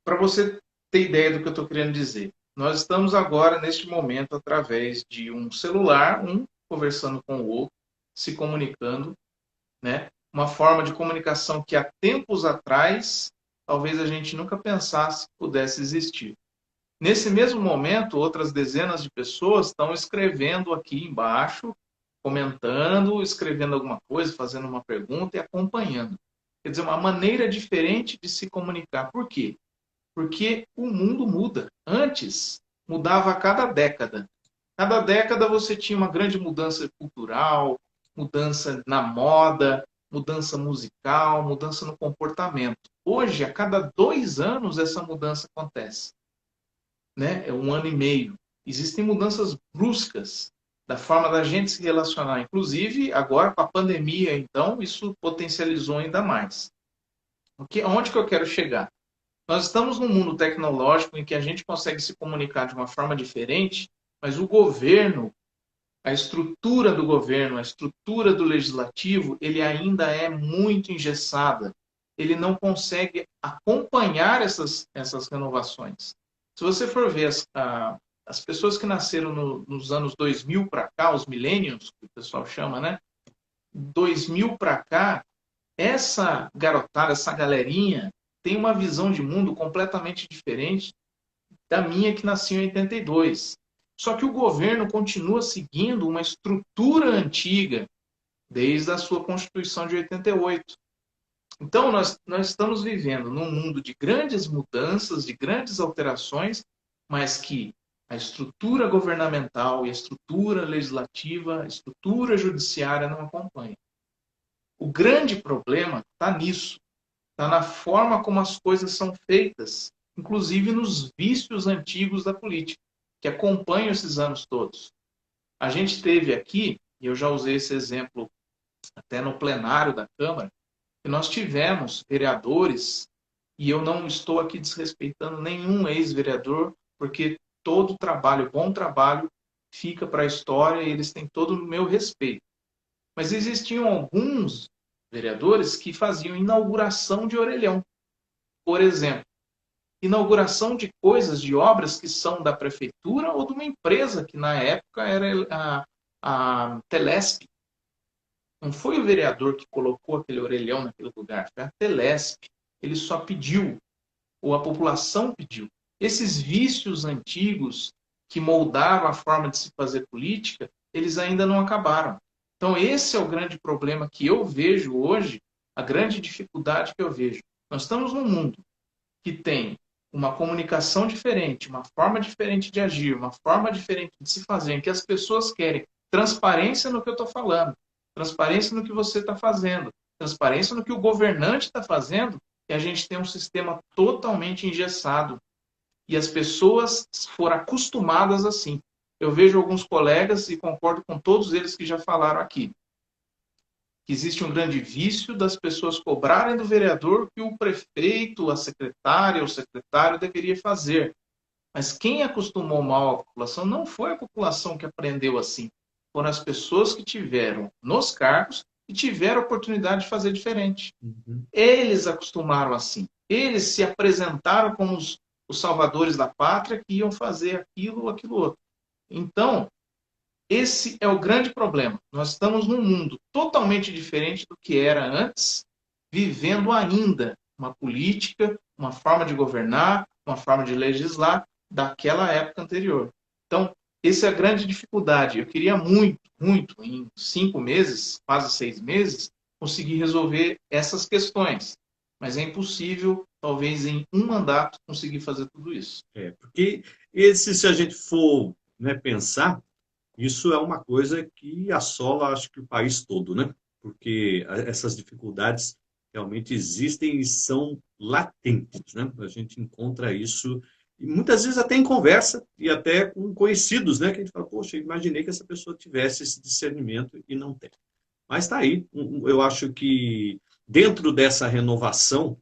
Para você ter ideia do que eu estou querendo dizer, nós estamos agora, neste momento, através de um celular, um conversando com o outro, se comunicando, né? Uma forma de comunicação que há tempos atrás talvez a gente nunca pensasse que pudesse existir. Nesse mesmo momento, outras dezenas de pessoas estão escrevendo aqui embaixo, comentando, escrevendo alguma coisa, fazendo uma pergunta e acompanhando. Quer dizer, uma maneira diferente de se comunicar. Por quê? Porque o mundo muda. Antes, mudava a cada década. Cada década você tinha uma grande mudança cultural, mudança na moda, mudança musical, mudança no comportamento. Hoje, a cada 2 anos, essa mudança acontece. Né? É 1 ano e meio. Existem mudanças bruscas da forma da gente se relacionar. Inclusive, agora com a pandemia, então, isso potencializou ainda mais. Onde que eu quero chegar? Nós estamos num mundo tecnológico em que a gente consegue se comunicar de uma forma diferente, mas o governo, a estrutura do governo, a estrutura do legislativo, ele ainda é muito engessada. Ele não consegue acompanhar essas renovações. Se você for ver as pessoas que nasceram nos anos 2000 para cá, os millennials, que o pessoal chama, né? 2000 para cá, essa garotada, essa galerinha, tem uma visão de mundo completamente diferente da minha que nasceu em 82. Só que o governo continua seguindo uma estrutura antiga desde a sua Constituição de 88. Então, nós estamos vivendo num mundo de grandes mudanças, de grandes alterações, mas que a estrutura governamental e a estrutura legislativa, a estrutura judiciária não acompanham. O grande problema está nisso, está na forma como as coisas são feitas, inclusive nos vícios antigos da política, que acompanham esses anos todos. A gente teve aqui, e eu já usei esse exemplo até no plenário da Câmara, que nós tivemos vereadores, e eu não estou aqui desrespeitando nenhum ex-vereador, porque todo trabalho, bom trabalho, fica para a história e eles têm todo o meu respeito. Mas existiam alguns vereadores que faziam inauguração de orelhão. Por exemplo, inauguração de coisas, de obras que são da prefeitura ou de uma empresa que na época era a Telesp. Não foi o vereador que colocou aquele orelhão naquele lugar, foi a Telesp. Ele só pediu, ou a população pediu. Esses vícios antigos que moldaram a forma de se fazer política, eles ainda não acabaram. Então esse é o grande problema que eu vejo hoje, a grande dificuldade que eu vejo. Nós estamos num mundo que tem uma comunicação diferente, uma forma diferente de agir, uma forma diferente de se fazer, em que as pessoas querem transparência no que eu estou falando, transparência no que você está fazendo, transparência no que o governante está fazendo, e a gente tem um sistema totalmente engessado. E as pessoas foram acostumadas assim. Eu vejo alguns colegas, e concordo com todos eles que já falaram aqui, que existe um grande vício das pessoas cobrarem do vereador que o prefeito, a secretária, o secretário deveria fazer. Mas quem acostumou mal a população não foi a população que aprendeu assim. Foram as pessoas que tiveram nos cargos e tiveram a oportunidade de fazer diferente. Eles acostumaram assim. Eles se apresentaram como os os salvadores da pátria que iam fazer aquilo ou aquilo outro. Então, esse é o grande problema. Nós estamos num mundo totalmente diferente do que era antes, vivendo ainda uma política, uma forma de governar, uma forma de legislar daquela época anterior. Então, essa é a grande dificuldade. Eu queria muito, muito, em 5 meses, quase 6 meses, conseguir resolver essas questões. Mas é impossível, talvez em um mandato, conseguir fazer tudo isso. Porque se a gente for, né, pensar, isso é uma coisa que assola, acho que o país todo, né? Porque essas dificuldades realmente existem e são latentes, né? A gente encontra isso, e muitas vezes até em conversa e até com conhecidos, né? Que a gente fala, poxa, imaginei que essa pessoa tivesse esse discernimento e não tem. Mas está aí, eu acho que dentro dessa renovação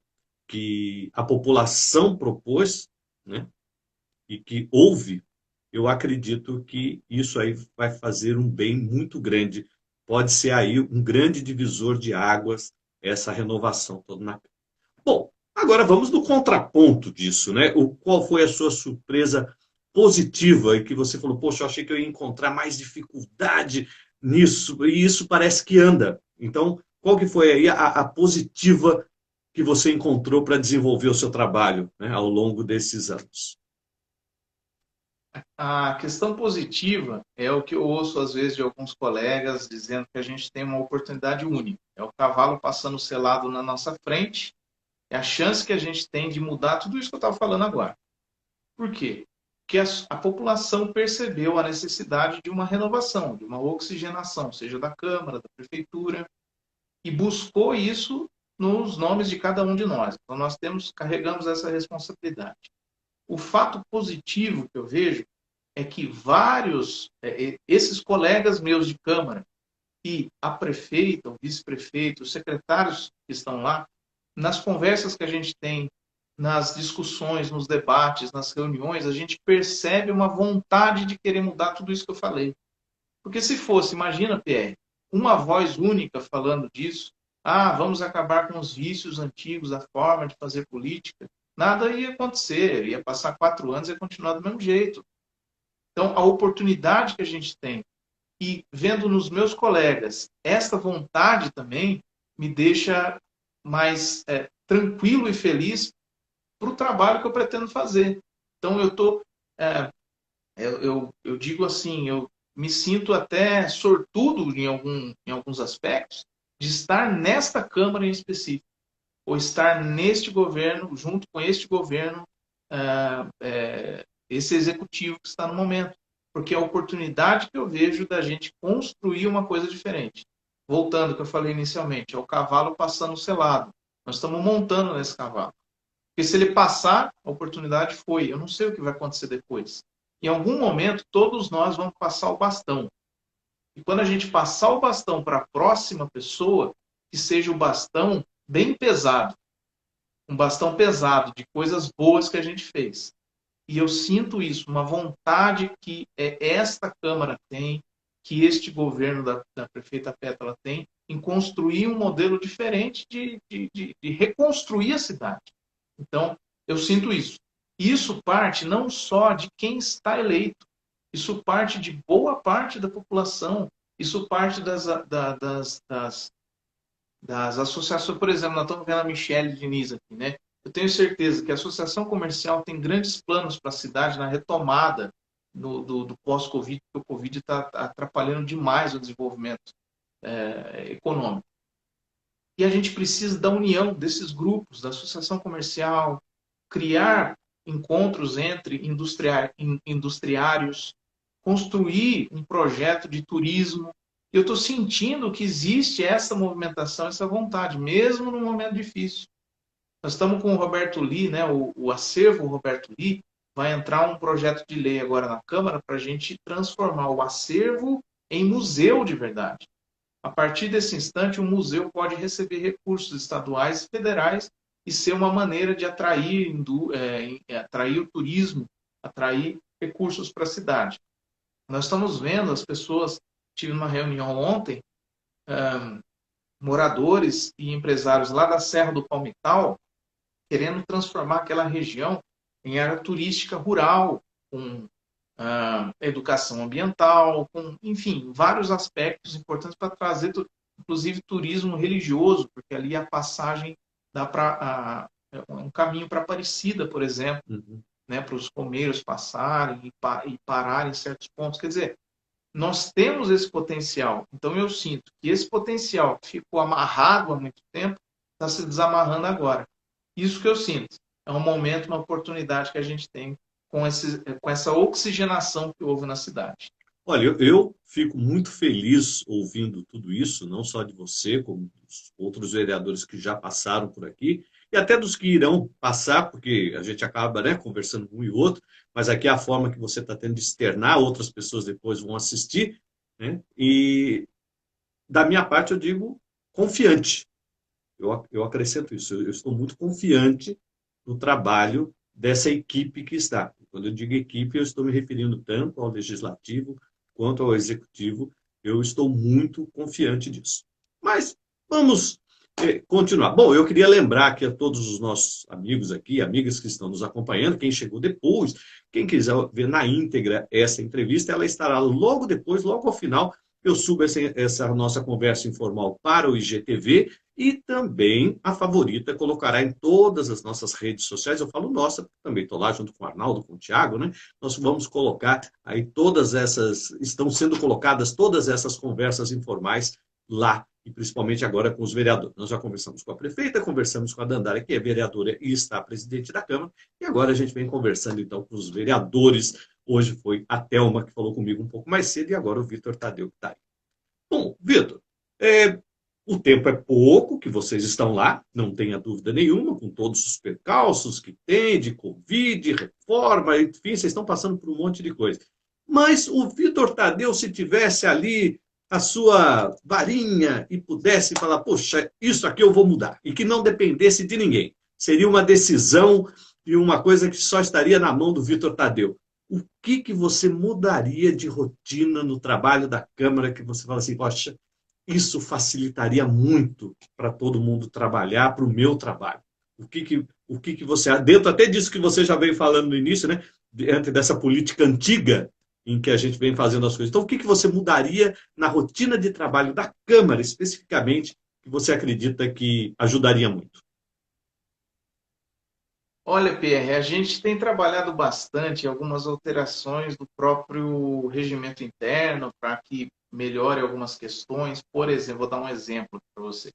que a população propôs, né? E que houve, eu acredito que isso aí vai fazer um bem muito grande. Pode ser aí um grande divisor de águas, essa renovação toda na. Bom, agora vamos no contraponto disso, né? Qual foi a sua surpresa positiva e que você falou, poxa, eu achei que eu ia encontrar mais dificuldade nisso, e isso parece que anda. Então, qual que foi aí a positiva que você encontrou para desenvolver o seu trabalho, né, ao longo desses anos? A questão positiva é o que eu ouço às vezes de alguns colegas dizendo que a gente tem uma oportunidade única. É o cavalo passando selado na nossa frente, é a chance que a gente tem de mudar tudo isso que eu estava falando agora. Por quê? Porque a população percebeu a necessidade de uma renovação, de uma oxigenação, seja da Câmara, da Prefeitura, e buscou isso nos nomes de cada um de nós. Então nós carregamos essa responsabilidade. O fato positivo que eu vejo é que esses colegas meus de Câmara e a prefeita, o vice-prefeito, os secretários que estão lá, nas conversas que a gente tem, nas discussões, nos debates, nas reuniões, a gente percebe uma vontade de querer mudar tudo isso que eu falei. Porque se fosse, imagina, Pierre, uma voz única falando disso, vamos acabar com os vícios antigos, a forma de fazer política, nada ia acontecer, ia passar 4 anos e ia continuar do mesmo jeito. Então, a oportunidade que a gente tem, e vendo nos meus colegas, esta vontade também me deixa mais tranquilo e feliz para o trabalho que eu pretendo fazer. Então, eu digo assim, eu me sinto até sortudo em alguns aspectos de estar nesta Câmara em específico, ou estar neste governo, junto com este governo, esse executivo que está no momento. Porque é a oportunidade que eu vejo da gente construir uma coisa diferente. Voltando ao que eu falei inicialmente, é o cavalo passando selado. Nós estamos montando nesse cavalo. Porque se ele passar, a oportunidade foi. Eu não sei o que vai acontecer depois. Em algum momento, todos nós vamos passar o bastão. E quando a gente passar o bastão para a próxima pessoa, que seja o bastão bem pesado. Um bastão pesado de coisas boas que a gente fez. E eu sinto isso, uma vontade que esta Câmara tem, que este governo da prefeita Pétala tem, em construir um modelo diferente de reconstruir a cidade. Então, eu sinto isso. Isso parte não só de quem está eleito, isso parte de boa parte da população, isso parte das associações. Por exemplo, nós estamos vendo a Michele Diniz aqui, né? Eu tenho certeza que a associação comercial tem grandes planos para a cidade na retomada do pós-Covid, porque o Covid está atrapalhando demais o desenvolvimento econômico. E a gente precisa da união desses grupos, da associação comercial, criar encontros entre industriários, construir um projeto de turismo. Eu estou sentindo que existe essa movimentação, essa vontade, mesmo num momento difícil. Nós estamos com o Roberto Lee, né? O acervo Roberto Lee, vai entrar um projeto de lei agora na Câmara para a gente transformar o acervo em museu de verdade. A partir desse instante, o museu pode receber recursos estaduais e federais e ser uma maneira de atrair o turismo, atrair recursos para a cidade. Nós estamos vendo as pessoas, tive uma reunião ontem, moradores e empresários lá da Serra do Palmital, querendo transformar aquela região em área turística rural, com educação ambiental, com, enfim, vários aspectos importantes para trazer, inclusive, turismo religioso, porque ali a passagem dá para um caminho para Aparecida, por exemplo, Uhum. né, para os romeiros passarem e pararem em certos pontos. Quer dizer, nós temos esse potencial. Então, eu sinto que esse potencial que ficou amarrado há muito tempo está se desamarrando agora. Isso que eu sinto. É um momento, uma oportunidade que a gente tem com essa oxigenação que houve na cidade. Olha, eu fico muito feliz ouvindo tudo isso, não só de você, como dos outros vereadores que já passaram por aqui, e até dos que irão passar, porque a gente acaba, né, conversando com um e outro, mas aqui é a forma que você está tendo de externar, outras pessoas depois vão assistir, né? E da minha parte eu digo confiante. Eu acrescento isso, eu estou muito confiante no trabalho dessa equipe que está. Quando eu digo equipe, eu estou me referindo tanto ao legislativo quanto ao executivo. Eu estou muito confiante disso. Mas vamos continuar. Bom, eu queria lembrar aqui a todos os nossos amigos aqui, amigas que estão nos acompanhando, quem chegou depois, quem quiser ver na íntegra essa entrevista, ela estará logo depois, logo ao final. Eu subo essa nossa conversa informal para o IGTV e também a Favorita colocará em todas as nossas redes sociais. Eu falo nossa, também estou lá junto com o Arnaldo, com o Thiago, né? Nós vamos colocar aí todas essas, estão sendo colocadas todas essas conversas informais lá, e principalmente agora com os vereadores. Nós já conversamos com a prefeita, conversamos com a Dandara, que é vereadora e está presidente da Câmara, e agora a gente vem conversando então com os vereadores. Hoje foi a Thelma que falou comigo um pouco mais cedo, e agora o Vitor Tadeu que está aí. Bom, Vitor, o tempo é pouco que vocês estão lá, não tenha dúvida nenhuma, com todos os percalços que tem de Covid, reforma, enfim, vocês estão passando por um monte de coisa. Mas o Vitor Tadeu, se tivesse ali a sua varinha e pudesse falar, poxa, isso aqui eu vou mudar, e que não dependesse de ninguém, seria uma decisão e uma coisa que só estaria na mão do Vitor Tadeu. O que você mudaria de rotina no trabalho da Câmara que você fala assim, poxa, isso facilitaria muito para todo mundo trabalhar, para o meu trabalho? O que você, dentro até disso que você já veio falando no início, né, dentro dessa política antiga em que a gente vem fazendo as coisas. Então, o que você mudaria na rotina de trabalho da Câmara, especificamente, que você acredita que ajudaria muito? Olha, Pierre, a gente tem trabalhado bastante em algumas alterações do próprio regimento interno para que melhore algumas questões. Por exemplo, vou dar um exemplo para você.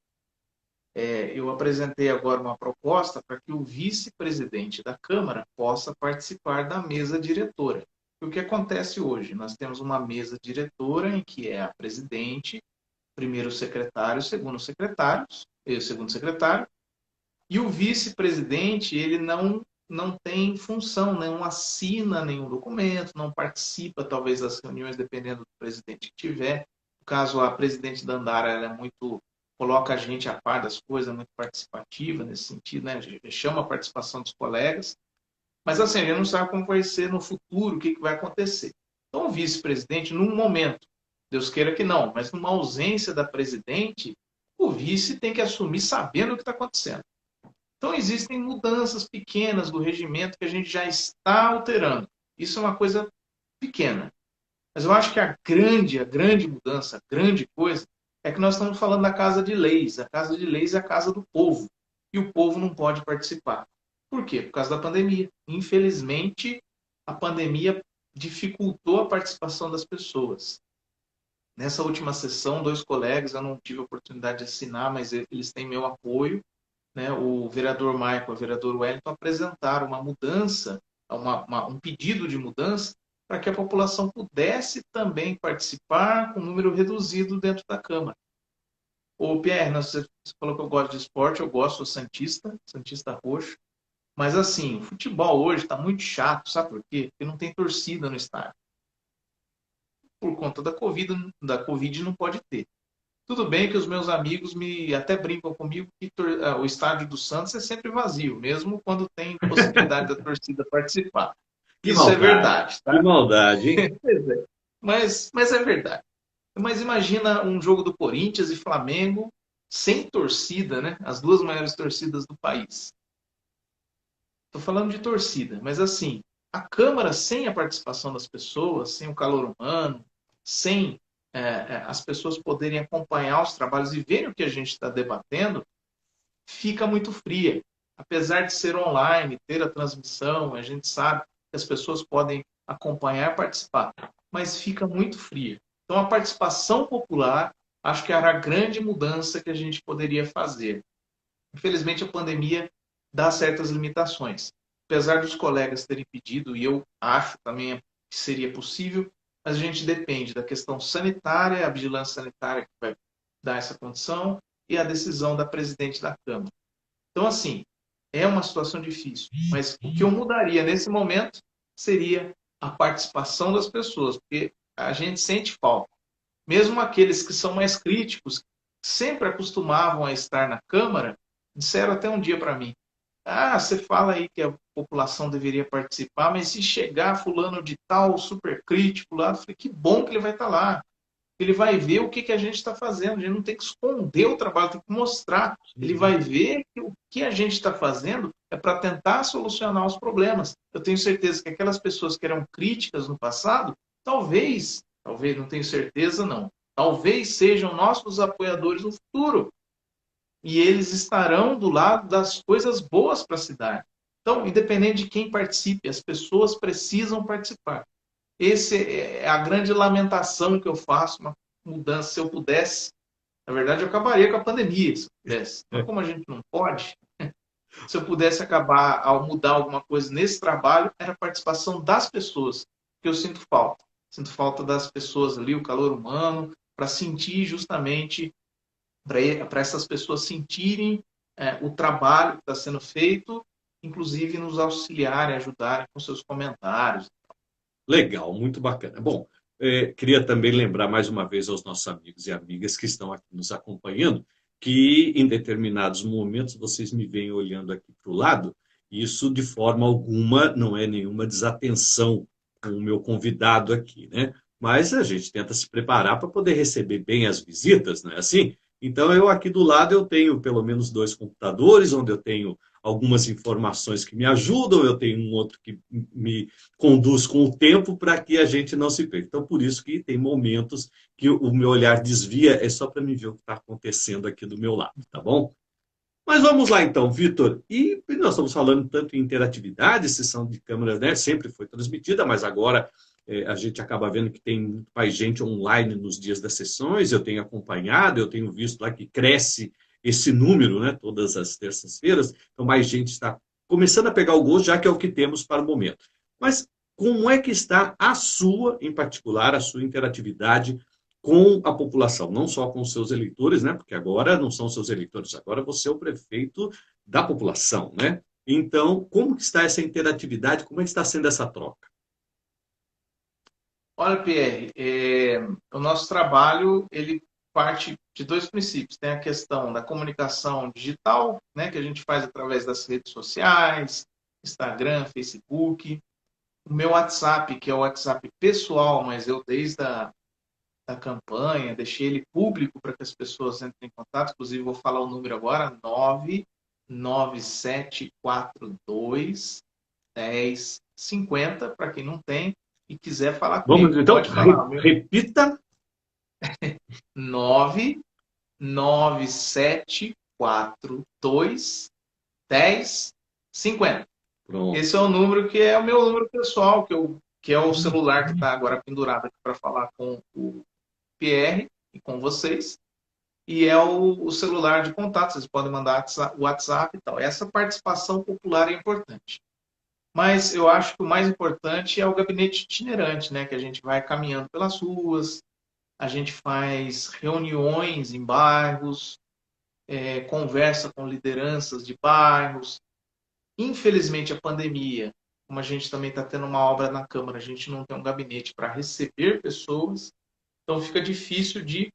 Eu apresentei agora uma proposta para que o vice-presidente da Câmara possa participar da mesa diretora. O que acontece hoje? Nós temos uma mesa diretora em que é a presidente, primeiro secretário, segundo secretários, segundo secretário, e o vice-presidente, ele não tem função, não assina nenhum documento, não participa, talvez, das reuniões, dependendo do presidente que tiver. No caso, a presidente da Andara, ela é muito, coloca a gente a par das coisas, é muito participativa nesse sentido, né? Chama a participação dos colegas. Mas, assim, a gente não sabe como vai ser no futuro, o que vai acontecer. Então, o vice-presidente, num momento, Deus queira que não, mas numa ausência da presidente, o vice tem que assumir sabendo o que está acontecendo. Então, existem mudanças pequenas do regimento que a gente já está alterando. Isso é uma coisa pequena. Mas eu acho que a grande mudança, a grande coisa, é que nós estamos falando da Casa de Leis. A Casa de Leis é a casa do povo. E o povo não pode participar. Por quê? Por causa da pandemia. Infelizmente, a pandemia dificultou a participação das pessoas. Nessa última sessão, 2 colegas, eu não tive a oportunidade de assinar, mas eles têm meu apoio, né? O vereador Michael e o vereador Wellington apresentaram uma mudança, um pedido de mudança, para que a população pudesse também participar com um número reduzido dentro da Câmara. Ô Pierre, você falou que eu gosto de esporte, eu gosto, sou santista roxo, mas assim, o futebol hoje está muito chato, sabe por quê? Porque não tem torcida no estádio. Por conta da Covid não pode ter. Tudo bem que os meus amigos até brincam comigo que o estádio do Santos é sempre vazio, mesmo quando tem possibilidade da torcida participar. Que Isso maldade, é verdade, tá? que maldade, hein? Mas é verdade. Mas imagina um jogo do Corinthians e Flamengo sem torcida, né? As 2 maiores torcidas do país. Estou falando de torcida, mas assim, a Câmara sem a participação das pessoas, sem o calor humano, sem as pessoas poderem acompanhar os trabalhos e verem o que a gente está debatendo, fica muito fria. Apesar de ser online, ter a transmissão, a gente sabe que as pessoas podem acompanhar e participar, mas fica muito fria. Então, a participação popular, acho que era a grande mudança que a gente poderia fazer. Infelizmente, a pandemia dá certas limitações. Apesar dos colegas terem pedido, e eu acho também que seria possível, mas a gente depende da questão sanitária, a vigilância sanitária que vai dar essa condição, e a decisão da presidente da Câmara. Então, assim, é uma situação difícil, mas o que eu mudaria nesse momento seria a participação das pessoas, porque a gente sente falta. Mesmo aqueles que são mais críticos, sempre acostumavam a estar na Câmara, disseram até um dia para mim, você fala aí que a população deveria participar, mas se chegar fulano de tal, super crítico lá, eu falei, que bom que ele vai estar lá. Ele vai ver o que a gente está fazendo. A gente não tem que esconder o trabalho, tem que mostrar. Ele vai ver que o que a gente está fazendo é para tentar solucionar os problemas. Eu tenho certeza que aquelas pessoas que eram críticas no passado, talvez, não tenho certeza não, talvez sejam nossos apoiadores no futuro. E eles estarão do lado das coisas boas para a cidade. Então, independente de quem participe, as pessoas precisam participar. Essa é a grande lamentação que eu faço, uma mudança. Se eu pudesse, na verdade, eu acabaria com a pandemia, se eu pudesse. Mas como a gente não pode, se eu pudesse acabar ao mudar alguma coisa nesse trabalho, era a participação das pessoas, que eu sinto falta. Sinto falta das pessoas ali, o calor humano, para sentir justamente, para essas pessoas sentirem o trabalho que está sendo feito, inclusive nos auxiliarem, ajudarem com seus comentários. Legal, muito bacana. Bom, queria também lembrar mais uma vez aos nossos amigos e amigas que estão aqui nos acompanhando que em determinados momentos vocês me veem olhando aqui para o lado, e isso de forma alguma não é nenhuma desatenção com o meu convidado aqui, né? Mas a gente tenta se preparar para poder receber bem as visitas, não é assim? Então eu aqui do lado eu tenho pelo menos 2 computadores, onde eu tenho algumas informações que me ajudam, eu tenho um outro que me conduz com o tempo para que a gente não se perca. Então, por isso que tem momentos que o meu olhar desvia, é só para me ver o que está acontecendo aqui do meu lado, tá bom? Mas vamos lá então, Vitor. E nós estamos falando tanto em interatividade, sessão de câmeras, né? Sempre foi transmitida, mas agora a gente acaba vendo que tem muito mais gente online nos dias das sessões. Eu tenho acompanhado, eu tenho visto lá que cresce esse número, né? Todas as terças-feiras. Então, mais gente está começando a pegar o gosto, já que é o que temos para o momento. Mas como é que está a sua, em particular, a sua interatividade com a população, não só com os seus eleitores, né? Porque agora não são seus eleitores, agora você é o prefeito da população, né? Então, como que está essa interatividade, como é que está sendo essa troca? Olha, Pierre, o nosso trabalho, ele parte de 2 princípios. Tem a questão da comunicação digital, né, que a gente faz através das redes sociais, Instagram, Facebook. O meu WhatsApp, que é o WhatsApp pessoal, mas eu desde da campanha, deixei ele público para que as pessoas entrem em contato. Inclusive, vou falar o número agora, 997421050, para quem não tem e quiser falar comigo. Vamos então, pode falar. repita. 997421050. Pronto. Esse é o número que é o meu número pessoal, que é o celular que está agora pendurado aqui para falar com o PR e com vocês. E é o celular de contato, vocês podem mandar o WhatsApp e tal. Essa participação popular é importante. Mas eu acho que o mais importante é o gabinete itinerante, né? Que a gente vai caminhando pelas ruas, a gente faz reuniões em bairros, conversa com lideranças de bairros. Infelizmente, a pandemia, como a gente também está tendo uma obra na Câmara, a gente não tem um gabinete para receber pessoas, então fica difícil de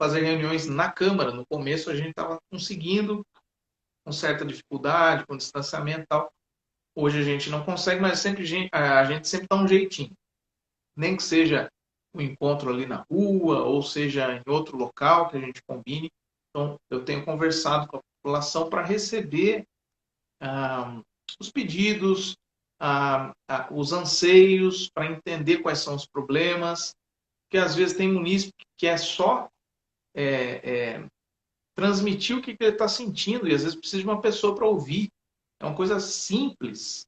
fazer reuniões na Câmara. No começo a gente estava conseguindo, com certa dificuldade, com distanciamento e tal. Hoje a gente não consegue, mas a gente sempre dá um jeitinho. Nem que seja um encontro ali na rua, ou seja em outro local que a gente combine. Então, eu tenho conversado com a população para receber os pedidos, os anseios, para entender quais são os problemas, porque às vezes tem munícipe que é só transmitir o que ele está sentindo, e às vezes precisa de uma pessoa para ouvir. É uma coisa simples,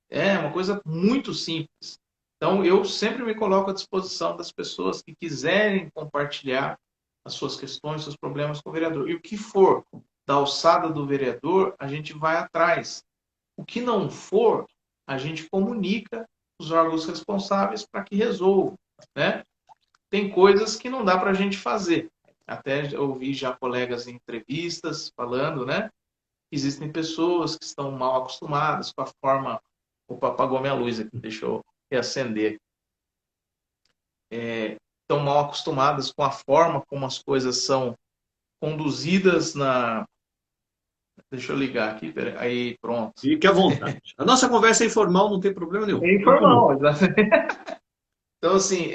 é uma coisa muito simples. Então, eu sempre me coloco à disposição das pessoas que quiserem compartilhar as suas questões, seus problemas com o vereador. E o que for da alçada do vereador, a gente vai atrás. O que não for, a gente comunica os órgãos responsáveis para que resolvam, né? Tem coisas que não dá para a gente fazer. Até ouvi já colegas em entrevistas falando, né? Existem pessoas que estão mal acostumadas com a forma... Opa, apagou minha luz aqui, deixa eu reacender. Estão mal acostumadas com a forma como as coisas são conduzidas na... Deixa eu ligar aqui, peraí. Aí, pronto. Fique à vontade. A nossa conversa é informal, não tem problema nenhum. É informal, exatamente. Então, assim,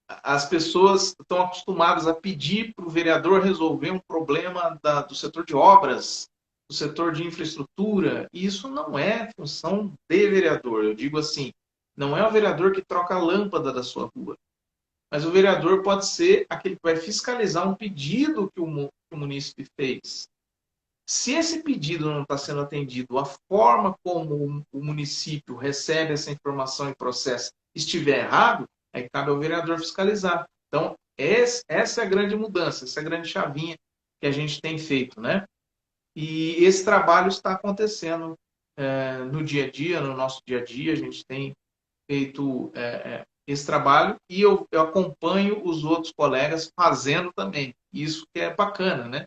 as pessoas estão acostumadas a pedir para o vereador resolver um problema do setor de obras, do setor de infraestrutura, e isso não é função de vereador. Eu digo assim, não é o vereador que troca a lâmpada da sua rua, mas o vereador pode ser aquele que vai fiscalizar um pedido que o munícipe fez. Se esse pedido não está sendo atendido, a forma como o município recebe essa informação e processa estiver errado, aí cabe ao vereador fiscalizar. Então, essa é a grande mudança, essa é a grande chavinha que a gente tem feito, né? E esse trabalho está acontecendo no dia a dia, no nosso dia a dia, a gente tem feito esse trabalho e eu acompanho os outros colegas fazendo também. Isso que é bacana, né?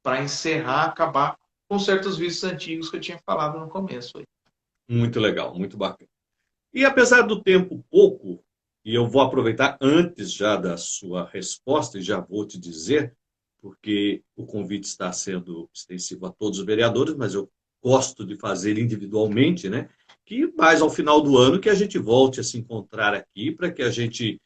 Para encerrar, acabar com certos vícios antigos que eu tinha falado no começo. Muito legal, muito bacana. E apesar do tempo pouco, e eu vou aproveitar antes já da sua resposta e já vou te dizer, porque o convite está sendo extensivo a todos os vereadores, mas eu gosto de fazer individualmente, né? Que mais ao final do ano que a gente volte a se encontrar aqui para que a gente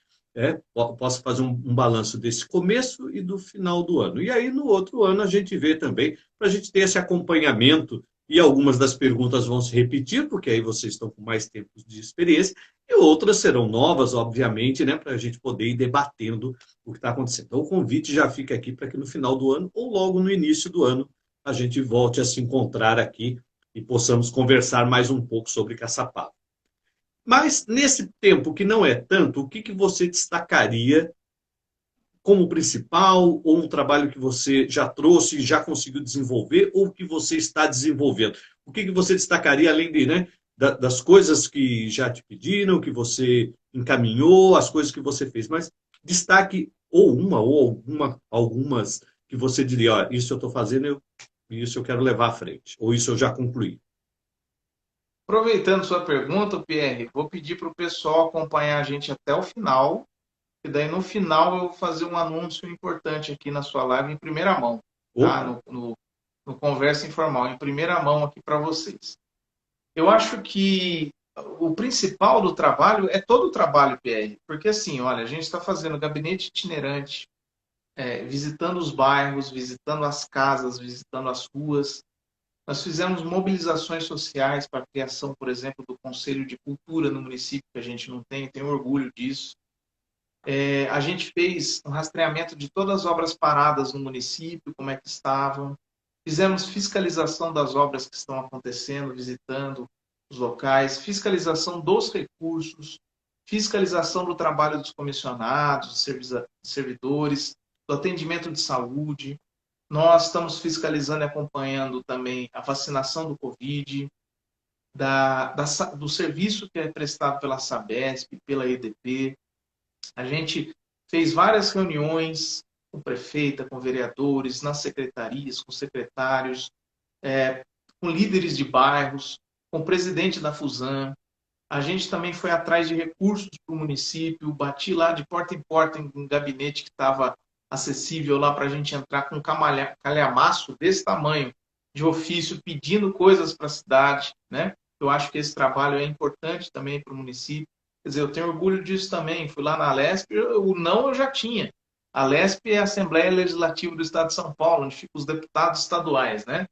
possa fazer um balanço desse começo e do final do ano. E aí no outro ano a gente vê também, para a gente ter esse acompanhamento, e algumas das perguntas vão se repetir, porque aí vocês estão com mais tempo de experiência, e outras serão novas, obviamente, né, para a gente poder ir debatendo o que está acontecendo. Então, o convite já fica aqui para que no final do ano, ou logo no início do ano, a gente volte a se encontrar aqui e possamos conversar mais um pouco sobre Caçapava. Mas, nesse tempo que não é tanto, o que você destacaria como principal, ou um trabalho que você já trouxe e já conseguiu desenvolver, ou que você está desenvolvendo? O que você destacaria, além de, né, das coisas que já te pediram, que você encaminhou, as coisas que você fez? Mas destaque ou algumas que você diria, ó, isso eu estou fazendo, isso eu quero levar à frente, ou isso eu já concluí. Aproveitando sua pergunta, Pierre, vou pedir para o pessoal acompanhar a gente até o final, e daí no final eu vou fazer um anúncio importante aqui na sua live em primeira mão, tá? No Conversa Informal, em primeira mão aqui para vocês. Eu acho que o principal do trabalho é todo o trabalho, Pierre, porque assim, olha, a gente está fazendo gabinete itinerante, visitando os bairros, visitando as casas, visitando as ruas. Nós fizemos mobilizações sociais para a criação, por exemplo, do Conselho de Cultura no município, que a gente não tem, tenho orgulho disso. A gente fez um rastreamento de todas as obras paradas no município, como é que estavam. Fizemos fiscalização das obras que estão acontecendo, visitando os locais, fiscalização dos recursos, fiscalização do trabalho dos comissionados, dos servidores, do atendimento de saúde. Nós estamos fiscalizando e acompanhando também a vacinação do Covid, do serviço que é prestado pela Sabesp, pela EDP. A gente fez várias reuniões com prefeita, com vereadores, nas secretarias, com secretários, com líderes de bairros, com o presidente da Fusan. A gente também foi atrás de recursos para o município, bati lá de porta em porta em um gabinete que estava acessível lá para a gente entrar com um calhamaço desse tamanho, de ofício, pedindo coisas para a cidade, né? Eu acho que esse trabalho é importante também para o município. Quer dizer, eu tenho orgulho disso também. Fui lá na Alesp, o não eu já tinha. A Alesp é a Assembleia Legislativa do Estado de São Paulo, onde ficam os deputados estaduais, né?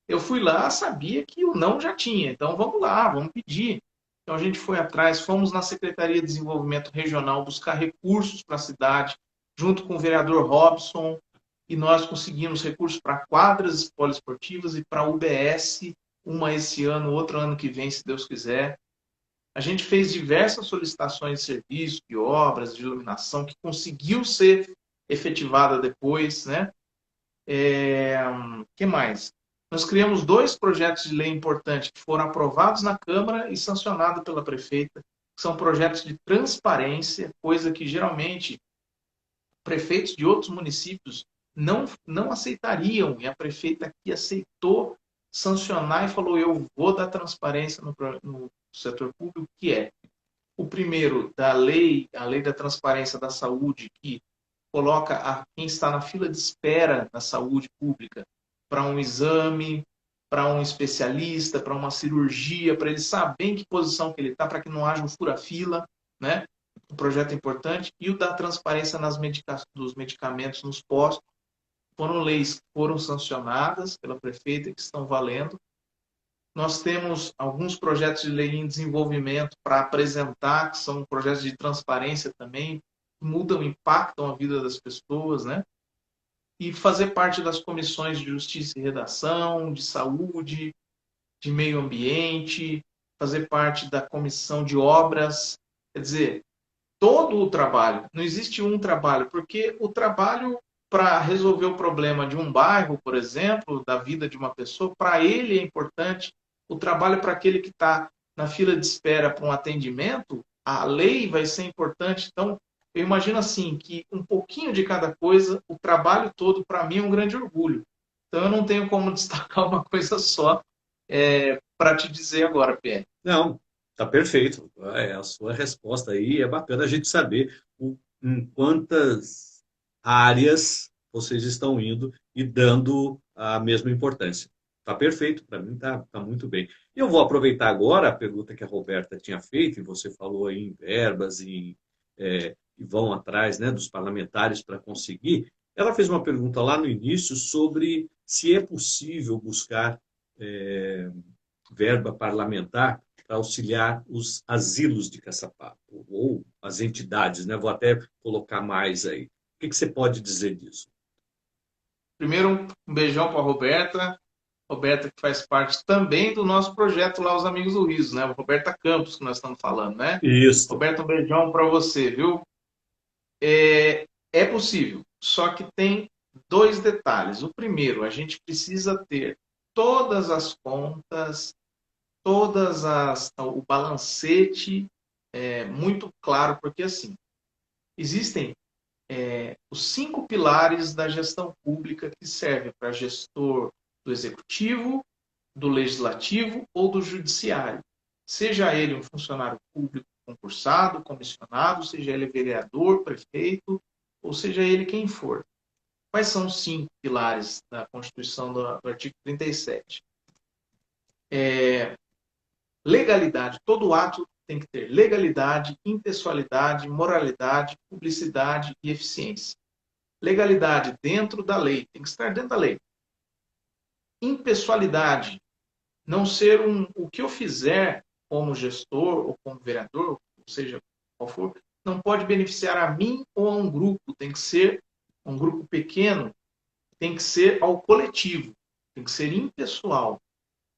Eu fui lá, sabia que o não já tinha, então vamos lá, vamos pedir. Então a gente foi atrás, fomos na Secretaria de Desenvolvimento Regional buscar recursos para a cidade, junto com o vereador Robson, e nós conseguimos recursos para quadras poliesportivas e para a UBS, uma esse ano, outra ano que vem, se Deus quiser. A gente fez diversas solicitações de serviço, de obras, de iluminação, que conseguiu ser efetivada depois, né? Que mais? Nós criamos 2 projetos de lei importantes que foram aprovados na Câmara e sancionados pela prefeita, que são projetos de transparência, coisa que geralmente prefeitos de outros municípios não aceitariam, e a prefeita aqui aceitou sancionar e falou: eu vou dar transparência no setor público, que é o primeiro da lei, a lei da transparência da saúde, que coloca quem está na fila de espera na saúde pública para um exame, para um especialista, para uma cirurgia, para ele saber em que posição que ele está, para que não haja um fura-fila, né? Um projeto importante. E o da transparência dos medicamentos nos postos. Foram leis que foram sancionadas pela prefeita, que estão valendo. Nós temos alguns projetos de lei em desenvolvimento para apresentar, que são projetos de transparência também, que mudam, impactam a vida das pessoas, né? E fazer parte das comissões de justiça e redação, de saúde, de meio ambiente, fazer parte da comissão de obras. Quer dizer, todo o trabalho, não existe um trabalho, porque o trabalho para resolver o problema de um bairro, por exemplo, da vida de uma pessoa, para ele é importante. O trabalho para aquele que está na fila de espera para um atendimento, a lei vai ser importante. Então, eu imagino assim, que um pouquinho de cada coisa, o trabalho todo, para mim, é um grande orgulho. Então, eu não tenho como destacar uma coisa só para te dizer agora, Pierre. Não, tá perfeito. É, a sua resposta aí é bacana a gente saber em quantas áreas vocês estão indo e dando a mesma importância. Tá perfeito, para mim tá muito bem. E eu vou aproveitar agora a pergunta que a Roberta tinha feito, e você falou aí em verbas e vão atrás, né, dos parlamentares para conseguir. Ela fez uma pergunta lá no início sobre se é possível buscar verba parlamentar para auxiliar os asilos de Caçapava, ou as entidades, né? Vou até colocar mais aí. O que você pode dizer disso? Primeiro, um beijão para a Roberta. Roberta, que faz parte também do nosso projeto lá, Os Amigos do Riso, né? Roberta Campos, que nós estamos falando, né? Isso. Roberta, um beijão para você, viu? É possível, só que tem 2 detalhes. O primeiro, a gente precisa ter todas as contas, o balancete muito claro, porque assim, existem os 5 pilares da gestão pública que servem para gestor do executivo, do legislativo ou do judiciário. Seja ele um funcionário público concursado, comissionado, seja ele vereador, prefeito, ou seja ele quem for. Quais são os 5 pilares da Constituição do artigo 37? Legalidade. Todo ato tem que ter legalidade, impessoalidade, moralidade, publicidade e eficiência. Legalidade dentro da lei, tem que estar dentro da lei. Impessoalidade, não ser o que eu fizer como gestor ou como vereador, ou seja, qual for, não pode beneficiar a mim ou a um grupo, tem que ser um grupo pequeno, tem que ser ao coletivo, tem que ser impessoal.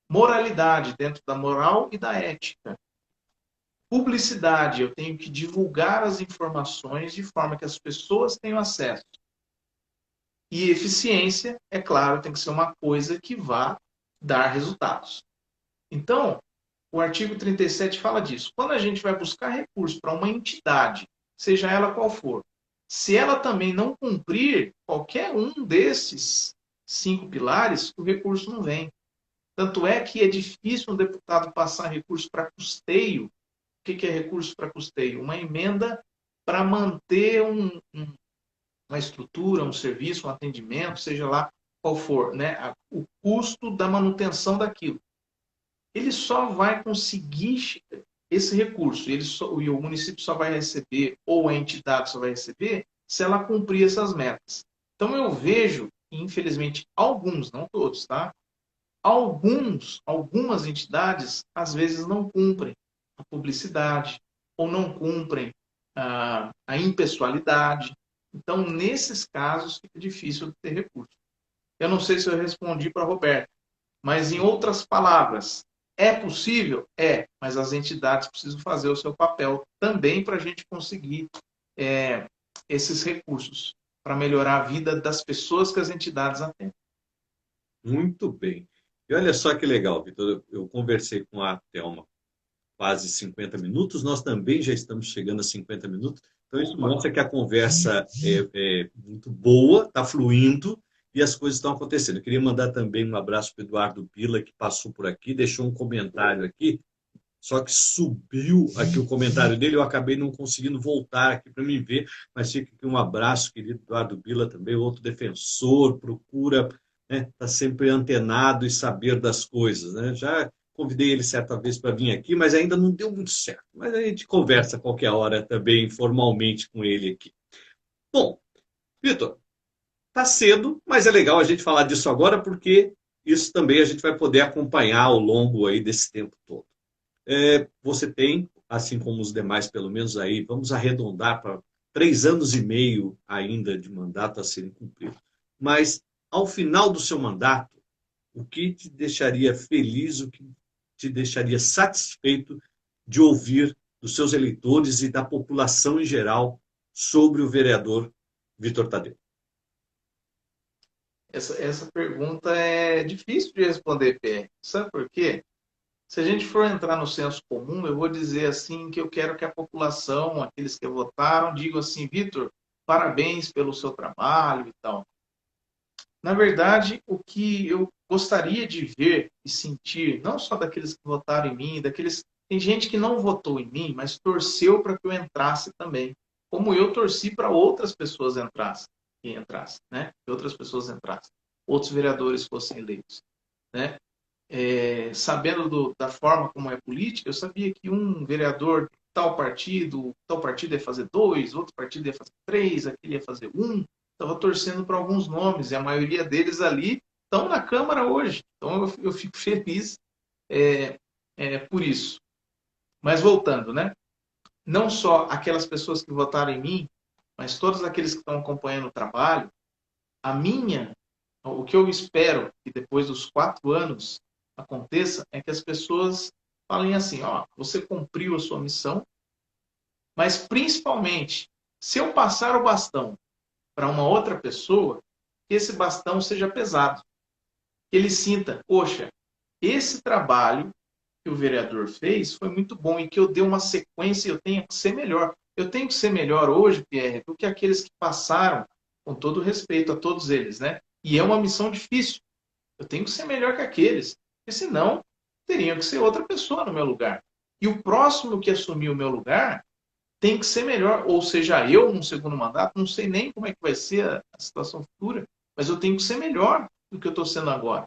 Moralidade, dentro da moral e da ética. Publicidade, eu tenho que divulgar as informações de forma que as pessoas tenham acesso. E eficiência, é claro, tem que ser uma coisa que vá dar resultados. Então, o artigo 37 fala disso. Quando a gente vai buscar recursos para uma entidade, seja ela qual for, se ela também não cumprir qualquer um desses 5 pilares, o recurso não vem. Tanto é que é difícil um deputado passar recurso para custeio. O que é recurso para custeio? Uma emenda para manter uma estrutura, um serviço, um atendimento, seja lá qual for, né? O custo da manutenção daquilo. Ele só vai conseguir esse recurso, e o município só vai receber, ou a entidade só vai receber, se ela cumprir essas metas. Então eu vejo, infelizmente, alguns, não todos, tá? Algumas entidades, às vezes, não cumprem a publicidade ou não cumprem a impessoalidade. Então, nesses casos, fica difícil ter recurso. Eu não sei se eu respondi para a Roberta, mas, em outras palavras, é possível? É, mas as entidades precisam fazer o seu papel também para a gente conseguir esses recursos, para melhorar a vida das pessoas que as entidades atendem. Muito bem. E olha só que legal, Vitor. Eu conversei com a Thelma quase 50 minutos, nós também já estamos chegando a 50 minutos. Então, isso mostra que a conversa é muito boa, está fluindo e as coisas estão acontecendo. Eu queria mandar também um abraço para o Eduardo Bila, que passou por aqui, deixou um comentário aqui, só que subiu aqui o comentário dele, eu acabei não conseguindo voltar aqui para me ver, mas fica aqui um abraço, querido Eduardo Bila, também outro defensor, procura, né, tá sempre antenado e saber das coisas, né? Já convidei ele certa vez para vir aqui, mas ainda não deu muito certo. Mas a gente conversa qualquer hora também, informalmente, com ele aqui. Bom, Vitor, tá cedo, mas é legal a gente falar disso agora, porque isso também a gente vai poder acompanhar ao longo aí desse tempo todo. Você tem, assim como os demais, pelo menos aí, vamos arredondar para 3 anos e meio ainda de mandato a serem cumpridos. Mas, ao final do seu mandato, o que te deixaria feliz, o que te deixaria satisfeito de ouvir dos seus eleitores e da população em geral sobre o vereador Vitor Tadeu? Essa pergunta é difícil de responder, Pé. Sabe por quê? Se a gente for entrar no senso comum, eu vou dizer assim que eu quero que a população, aqueles que votaram, digam assim: Vitor, parabéns pelo seu trabalho e tal. Na verdade, o que eu gostaria de ver e sentir, não só daqueles que votaram em mim, tem gente que não votou em mim, mas torceu para que eu entrasse também, como eu torci para outras pessoas entrassem, né? Que outras pessoas entrassem, outros vereadores fossem eleitos, né? Sabendo da forma como é política, eu sabia que um vereador de tal partido ia fazer 2, outro partido ia fazer 3, aquele ia fazer 1. Estava torcendo para alguns nomes, e a maioria deles ali estão na Câmara hoje. Então eu fico feliz por isso. Mas voltando, né? Não só aquelas pessoas que votaram em mim, mas todos aqueles que estão acompanhando o trabalho, o que eu espero que depois dos 4 anos aconteça é que as pessoas falem assim: ó, você cumpriu a sua missão, mas principalmente, se eu passar o bastão para uma outra pessoa, que esse bastão seja pesado. Que ele sinta: poxa, esse trabalho que o vereador fez foi muito bom e que eu dei uma sequência, eu tenho que ser melhor. Eu tenho que ser melhor hoje, Pierre, do que aqueles que passaram, com todo respeito a todos eles, né? E é uma missão difícil. Eu tenho que ser melhor que aqueles, porque senão teria que ser outra pessoa no meu lugar. E o próximo que assumir o meu lugar tem que ser melhor, ou seja, eu num segundo mandato, não sei nem como é que vai ser a situação futura, mas eu tenho que ser melhor do que eu estou sendo agora.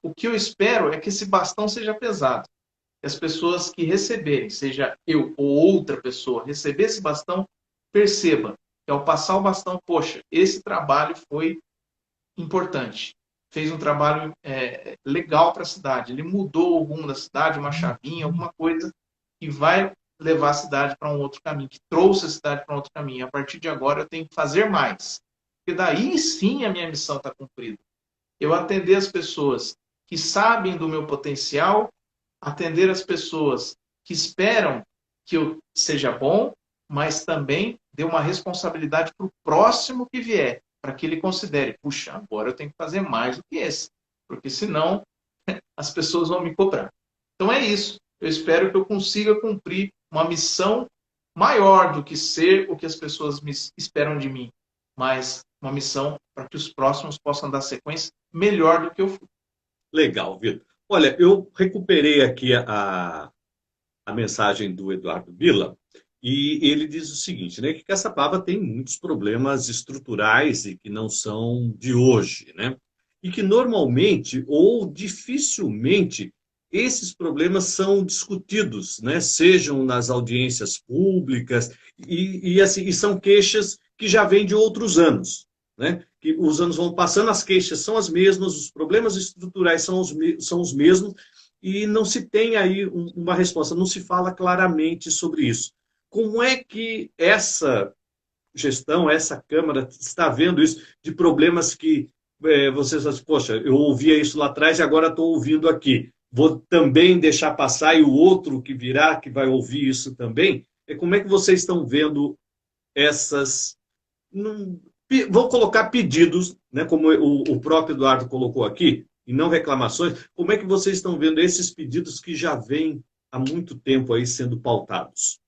O que eu espero é que esse bastão seja pesado, que as pessoas que receberem, seja eu ou outra pessoa, receber esse bastão, perceba que ao passar o bastão, poxa, esse trabalho foi importante, fez um trabalho legal para a cidade, ele mudou o rumo da cidade, uma chavinha, alguma coisa que vai levar a cidade para um outro caminho, que trouxe a cidade para um outro caminho. A partir de agora eu tenho que fazer mais, porque daí sim a minha missão está cumprida. Eu atender as pessoas que sabem do meu potencial, atender as pessoas que esperam que eu seja bom, mas também dê uma responsabilidade para o próximo que vier, para que ele considere: puxa, agora eu tenho que fazer mais do que esse, porque senão as pessoas vão me cobrar. Então é isso. Eu espero que eu consiga cumprir uma missão maior do que ser o que as pessoas esperam de mim, mas uma missão para que os próximos possam dar sequência melhor do que eu fui. Legal, Vitor. Olha, eu recuperei aqui a mensagem do Eduardo Bila e ele diz o seguinte, né, que Caçapava tem muitos problemas estruturais e que não são de hoje, né? E que normalmente ou dificilmente esses problemas são discutidos, né? Sejam nas audiências públicas assim, e são queixas que já vêm de outros anos. né? Que os anos vão passando, as queixas são as mesmas, os problemas estruturais são os mesmos, e não se tem aí uma resposta, não se fala claramente sobre isso. Como é que essa gestão, essa Câmara está vendo isso, de problemas que vocês falam assim, poxa, eu ouvia isso lá atrás e agora estou ouvindo aqui. Vou também deixar passar e o outro que virá, que vai ouvir isso também. Como é que vocês estão vendo essas... Vou colocar pedidos, né, como o próprio Eduardo colocou aqui, e não reclamações. Como é que vocês estão vendo esses pedidos que já vêm há muito tempo aí sendo pautados?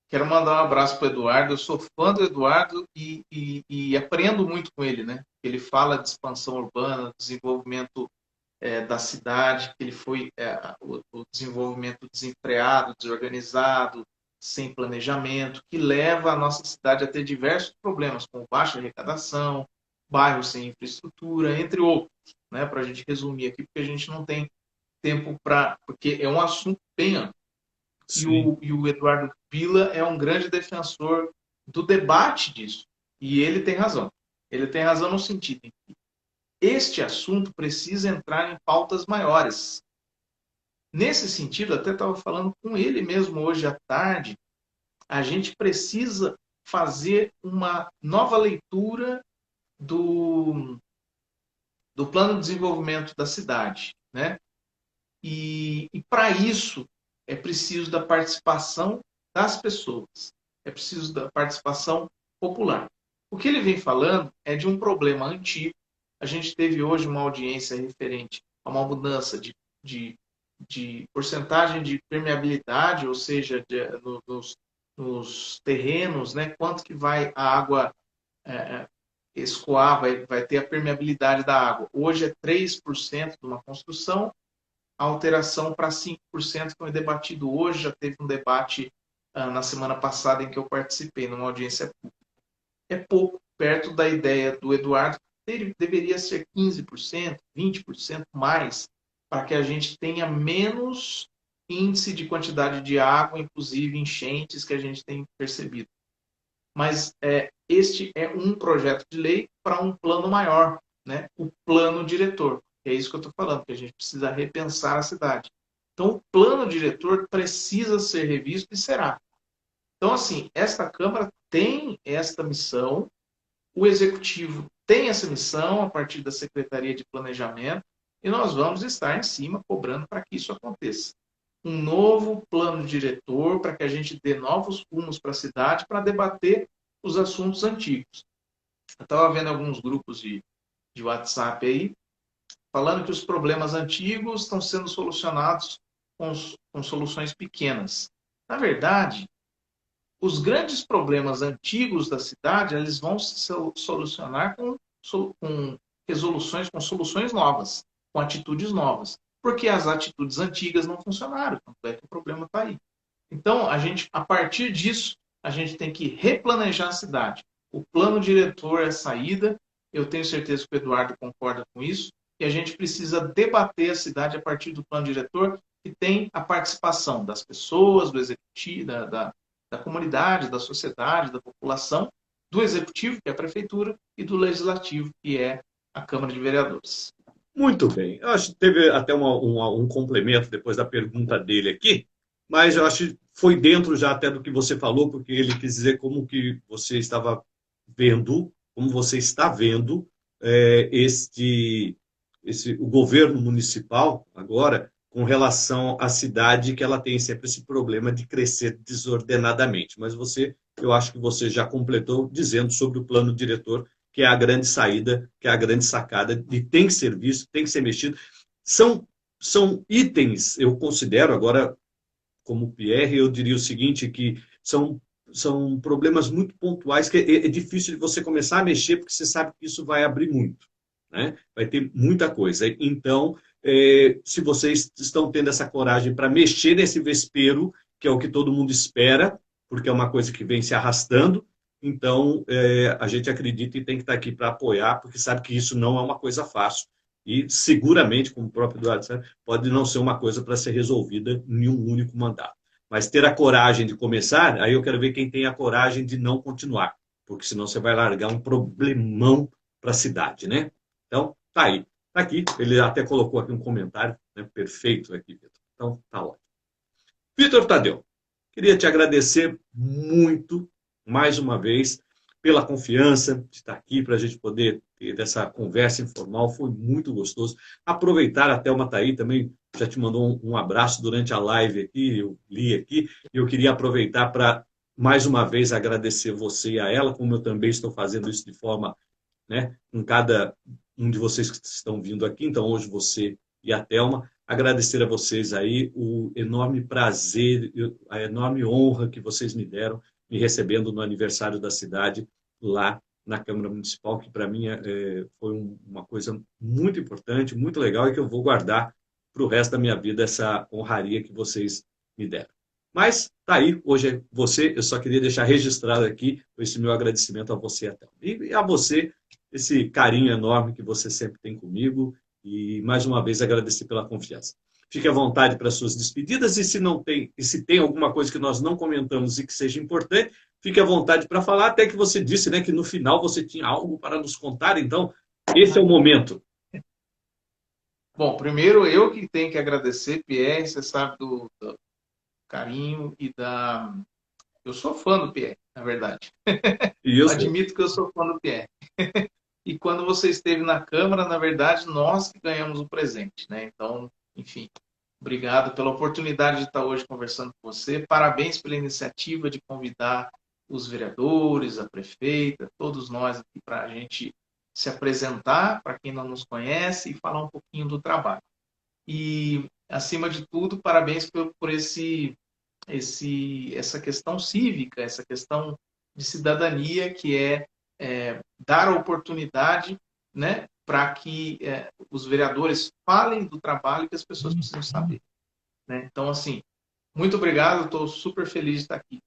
Quero mandar um abraço para o Eduardo. Eu sou fã do Eduardo e aprendo muito com ele, né? Ele fala de expansão urbana, desenvolvimento da cidade, que ele foi o desenvolvimento desenfreado, desorganizado, sem planejamento, que leva a nossa cidade a ter diversos problemas, como baixa arrecadação, bairros sem infraestrutura, entre outros, né? Para a gente resumir aqui, porque a gente não tem tempo para... Porque é um assunto bem amplo. E o Eduardo Pila é um grande defensor do debate disso. E ele tem razão. Ele tem razão no sentido em que este assunto precisa entrar em pautas maiores. Nesse sentido, até estava falando com ele mesmo hoje à tarde, a gente precisa fazer uma nova leitura do plano de desenvolvimento da cidade, né? E para isso é preciso da participação das pessoas, é preciso da participação popular. O que ele vem falando é de um problema antigo. A gente teve hoje uma audiência referente a uma mudança de porcentagem de permeabilidade, ou seja, nos terrenos, né? Quanto que vai a água escoar, vai ter a permeabilidade da água. Hoje é 3% de uma construção, a alteração para 5% foi debatido hoje, já teve um debate na semana passada em que eu participei, numa audiência pública. É pouco, perto da ideia do Eduardo, deveria ser 15%, 20% mais, para que a gente tenha menos índice de quantidade de água, inclusive enchentes que a gente tem percebido. Mas este é um projeto de lei para um plano maior, né? O plano diretor. É isso que eu estou falando, que a gente precisa repensar a cidade. Então, o plano diretor precisa ser revisto e será. Então, assim, esta Câmara tem esta missão, o Executivo tem essa missão a partir da Secretaria de Planejamento, e nós vamos estar em cima cobrando para que isso aconteça. Um novo plano diretor para que a gente dê novos rumos para a cidade para debater os assuntos antigos. Eu estava vendo alguns grupos de WhatsApp aí, falando que os problemas antigos estão sendo solucionados com soluções pequenas. Na verdade, os grandes problemas antigos da cidade, eles vão se solucionar com resoluções, com soluções novas, com atitudes novas. Porque as atitudes antigas não funcionaram, tanto é que o problema está aí. Então, a partir disso, a gente tem que replanejar a cidade. O plano diretor é a saída, eu tenho certeza que o Eduardo concorda com isso, e a gente precisa debater a cidade a partir do plano diretor, que tem a participação das pessoas, do executivo, da comunidade, da sociedade, da população, do executivo, que é a prefeitura, e do legislativo, que é a Câmara de Vereadores. Muito bem. Eu acho que teve até um complemento depois da pergunta dele aqui, mas eu acho que foi dentro já até do que você falou, porque ele quis dizer como que você estava vendo, como você está vendo o governo municipal agora com relação à cidade, que ela tem sempre esse problema de crescer desordenadamente. Mas eu acho que você já completou dizendo sobre o plano diretor, que é a grande saída, que é a grande sacada, e tem que ser visto, tem que ser mexido. São itens, eu considero agora, como Pierre, eu diria o seguinte, que são problemas muito pontuais, que é difícil de você começar a mexer, porque você sabe que isso vai abrir muito, né? Vai ter muita coisa. Então, se vocês estão tendo essa coragem para mexer nesse vespeiro, que é o que todo mundo espera, porque é uma coisa que vem se arrastando, então a gente acredita e tem que estar aqui para apoiar, porque sabe que isso não é uma coisa fácil. E seguramente, como o próprio Eduardo sabe, pode não ser uma coisa para ser resolvida em um único mandato. Mas ter a coragem de começar, aí eu quero ver quem tem a coragem de não continuar. porque senão você vai largar um problemão para a cidade, né? Então, tá aí. Tá aqui, ele até colocou aqui um comentário, né? Perfeito aqui, Vitor. Então, tá ótimo. Vitor Tadeu, queria te agradecer muito, mais uma vez, pela confiança de estar aqui para a gente poder ter essa conversa informal. Foi muito gostoso. Aproveitar a Thelma tá aí também, já te mandou um abraço durante a live aqui, eu li aqui, e eu queria aproveitar para, mais uma vez, agradecer você e a ela, como eu também estou fazendo isso de forma, né, com cada um de vocês que estão vindo aqui. Então, hoje você e a Thelma, agradecer a vocês aí o enorme prazer, a enorme honra que vocês me deram, me recebendo no aniversário da cidade, lá na Câmara Municipal, que para mim foi uma coisa muito importante, muito legal, e que eu vou guardar para o resto da minha vida, essa honraria que vocês me deram. Mas tá aí, hoje é você, eu só queria deixar registrado aqui esse meu agradecimento a você, até e a você, esse carinho enorme que você sempre tem comigo, e mais uma vez agradecer pela confiança. Fique à vontade para suas despedidas, e se não tem, e se tem alguma coisa que nós não comentamos e que seja importante, fique à vontade para falar, até que você disse, né, que no final você tinha algo para nos contar, então esse é o momento. Bom, primeiro eu que tenho que agradecer, Pierre, você sabe do carinho e da... Eu sou fã do Pierre, na verdade. Isso. Admito que eu sou fã do Pierre. E quando você esteve na Câmara, na verdade, nós que ganhamos o presente, né? Então, enfim, obrigado pela oportunidade de estar hoje conversando com você. Parabéns pela iniciativa de convidar os vereadores, a prefeita, todos nós aqui para a gente se apresentar, para quem não nos conhece, e falar um pouquinho do trabalho. E, acima de tudo, parabéns por essa questão cívica, essa questão de cidadania, que é dar a oportunidade, né, para que os vereadores falem do trabalho que as pessoas precisam saber. Né? Então, assim, muito obrigado, estou super feliz de estar aqui.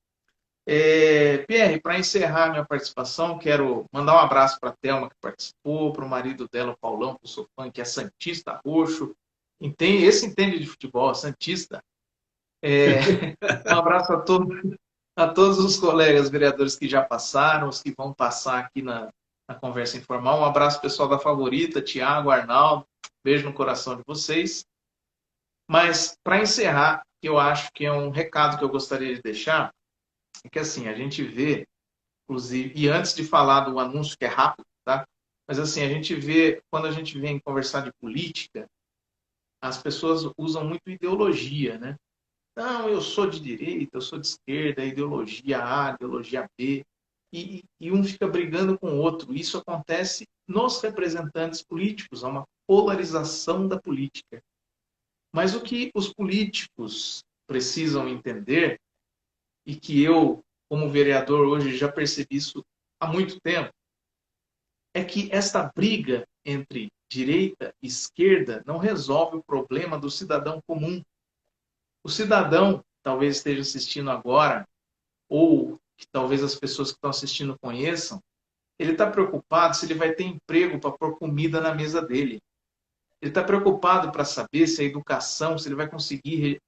Pierre, para encerrar minha participação, quero mandar um abraço para a Thelma, que participou, para o marido dela, o Paulão, que eu sou fã, que é santista roxo. Esse entende de futebol, santista. Um abraço a todos os colegas vereadores que já passaram, os que vão passar aqui na conversa informal. Um abraço pessoal da Favorita, Tiago, Arnaldo, beijo no coração de vocês. Mas, para encerrar, eu acho que é um recado que eu gostaria de deixar, é que assim, a gente vê, inclusive, e antes de falar do anúncio, que é rápido, tá? Mas assim, a gente vê, quando a gente vem conversar de política, as pessoas usam muito ideologia, né? Não, eu sou de direita, eu sou de esquerda, ideologia A, ideologia B, e um fica brigando com o outro. Isso acontece nos representantes políticos, há uma polarização da política. Mas o que os políticos precisam entender, e que eu, como vereador, hoje já percebi isso há muito tempo, é que esta briga entre direita e esquerda não resolve o problema do cidadão comum. O cidadão, talvez esteja assistindo agora, ou que talvez as pessoas que estão assistindo conheçam, ele está preocupado se ele vai ter emprego para pôr comida na mesa dele. Ele está preocupado para saber se a educação, se ele vai conseguir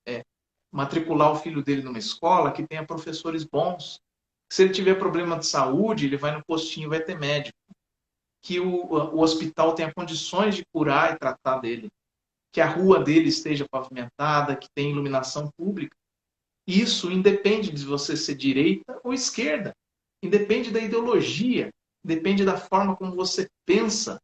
matricular o filho dele numa escola que tenha professores bons. Se ele tiver problema de saúde, ele vai no postinho e vai ter médico. Que o hospital tenha condições de curar e tratar dele. Que a rua dele esteja pavimentada, que tenha iluminação pública. Isso independe de você ser direita ou esquerda. Independe da ideologia. Depende da forma como você pensa.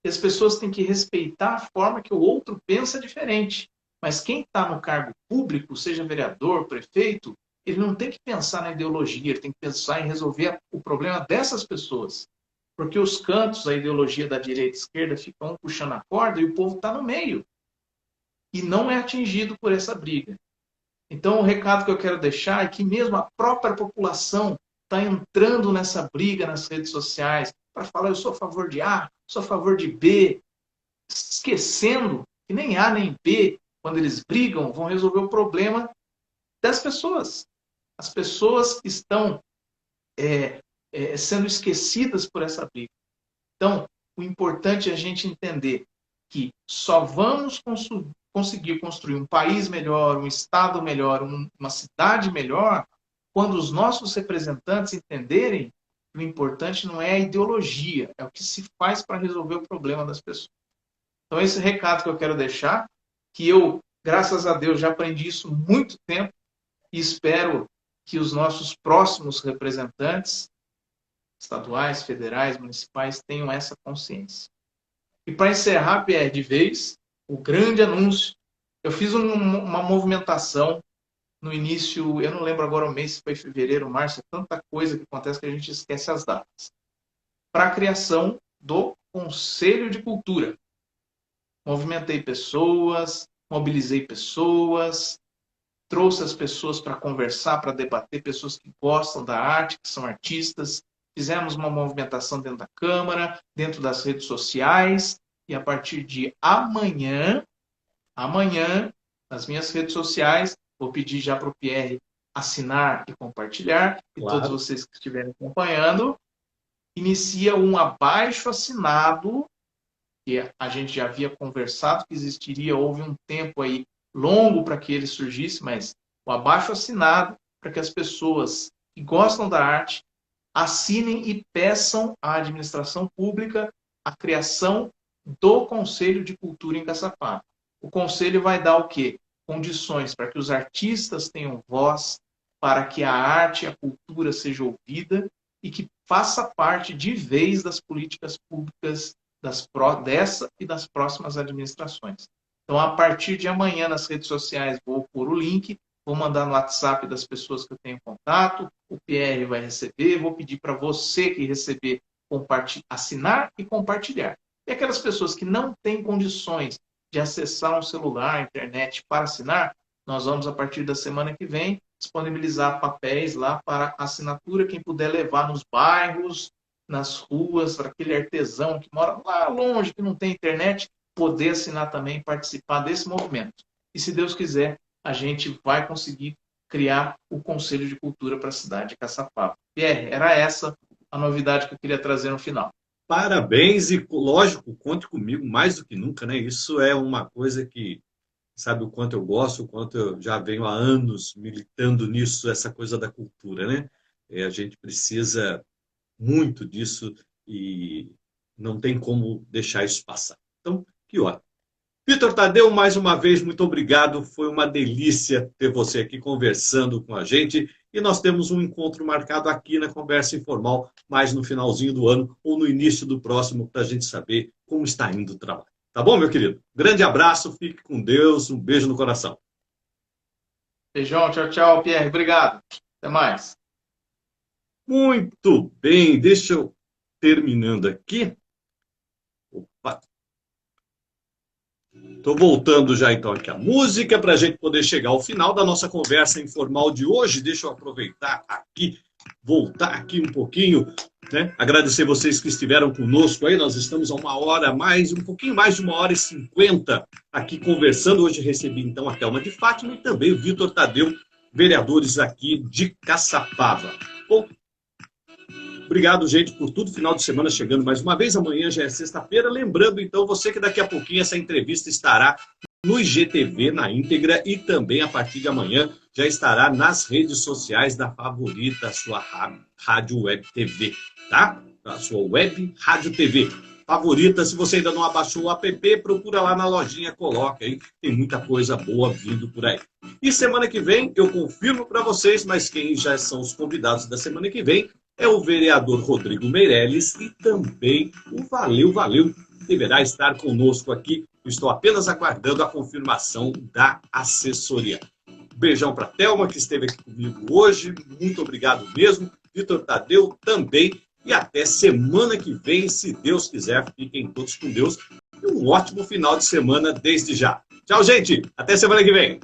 E as pessoas têm que respeitar a forma que o outro pensa diferente. Mas quem está no cargo público, seja vereador, prefeito, ele não tem que pensar na ideologia, ele tem que pensar em resolver o problema dessas pessoas. Porque os cantos, a ideologia da direita e esquerda ficam puxando a corda e o povo está no meio. E não é atingido por essa briga. Então, o recado que eu quero deixar é que mesmo a própria população está entrando nessa briga nas redes sociais para falar, eu sou a favor de A, sou a favor de B, esquecendo que nem A nem B, quando eles brigam, vão resolver o problema das pessoas. As pessoas estão sendo esquecidas por essa briga. Então, o importante é a gente entender que só vamos conseguir construir um país melhor, um estado melhor, uma cidade melhor, quando os nossos representantes entenderem O importante não é a ideologia, é o que se faz para resolver o problema das pessoas. Então, esse recado que eu quero deixar, que eu, graças a Deus, já aprendi isso há muito tempo e espero que os nossos próximos representantes, estaduais, federais, municipais, tenham essa consciência. E para encerrar, Pierre, de vez, o grande anúncio, eu fiz uma movimentação no início, eu não lembro agora o mês, se foi fevereiro, março, é tanta coisa que acontece que a gente esquece as datas, para a criação do Conselho de Cultura. Movimentei pessoas, mobilizei pessoas, trouxe as pessoas para conversar, para debater, pessoas que gostam da arte, que são artistas. Fizemos uma movimentação dentro da Câmara, dentro das redes sociais, e a partir de amanhã, nas minhas redes sociais, vou pedir já para o Pierre assinar e compartilhar, e Claro. todos vocês que estiverem acompanhando, inicia um abaixo-assinado, que a gente já havia conversado que existiria, houve um tempo aí longo para que ele surgisse, mas o abaixo-assinado para que as pessoas que gostam da arte assinem e peçam à administração pública a criação do Conselho de Cultura em Caçapava. O Conselho vai dar o quê? Condições para que os artistas tenham voz, para que a arte e a cultura seja ouvida e que faça parte de vez das políticas públicas dessa e das próximas administrações. Então, a partir de amanhã, nas redes sociais, vou pôr o link, vou mandar no WhatsApp das pessoas que eu tenho contato, o Pierre vai receber, vou pedir para você que receber assinar e compartilhar. E aquelas pessoas que não têm condições de acessar um celular, internet para assinar, nós vamos, a partir da semana que vem, disponibilizar papéis lá para assinatura, quem puder levar nos bairros, nas ruas, para aquele artesão que mora lá longe, que não tem internet, poder assinar também e participar desse movimento. E se Deus quiser, a gente vai conseguir criar o Conselho de Cultura para a cidade de Caçapava. Pierre, era essa a novidade que eu queria trazer no final. Parabéns e, lógico, conte comigo mais do que nunca, né? Isso é uma coisa que, sabe o quanto eu gosto, o quanto eu já venho há anos militando nisso, essa coisa da cultura, né? A gente precisa muito disso e não tem como deixar isso passar. Então, que ótimo. Vitor Tadeu, mais uma vez, muito obrigado. Foi uma delícia ter você aqui conversando com a gente. E nós temos um encontro marcado aqui na Conversa Informal, mais no finalzinho do ano ou no início do próximo, para a gente saber como está indo o trabalho. Tá bom, meu querido? Grande abraço, fique com Deus, um beijo no coração. Beijão, tchau, tchau, Pierre. Obrigado. Até mais. Muito bem, deixa eu terminando aqui. Opa. Estou voltando já então aqui a música para a gente poder chegar ao final da nossa conversa informal de hoje. Deixa eu aproveitar aqui, voltar aqui um pouquinho, né? Agradecer vocês que estiveram conosco aí. Nós estamos a 1h mais, um pouquinho mais de 1h50 aqui conversando. Hoje recebi então a Thelma de Fátima e também o Vitor Tadeu, vereadores aqui de Caçapava. Bom, obrigado, gente, por tudo. Final de semana chegando mais uma vez. Amanhã já é sexta-feira. Lembrando, então, você que daqui a pouquinho essa entrevista estará no IGTV na íntegra e também a partir de amanhã já estará nas redes sociais da Favorita, a sua rádio web TV, tá? A sua web rádio TV. Favorita, se você ainda não abaixou o app, procura lá na lojinha, coloca aí. Tem muita coisa boa vindo por aí. E semana que vem, eu confirmo para vocês, mas quem já são os convidados da semana que vem é o vereador Rodrigo Meirelles e também o Valeu, deverá estar conosco aqui. Estou apenas aguardando a confirmação da assessoria. Beijão para a Thelma, que esteve aqui comigo hoje. Muito obrigado mesmo. Vitor Tadeu também. E até semana que vem, se Deus quiser. Fiquem todos com Deus. E um ótimo final de semana desde já. Tchau, gente. Até semana que vem.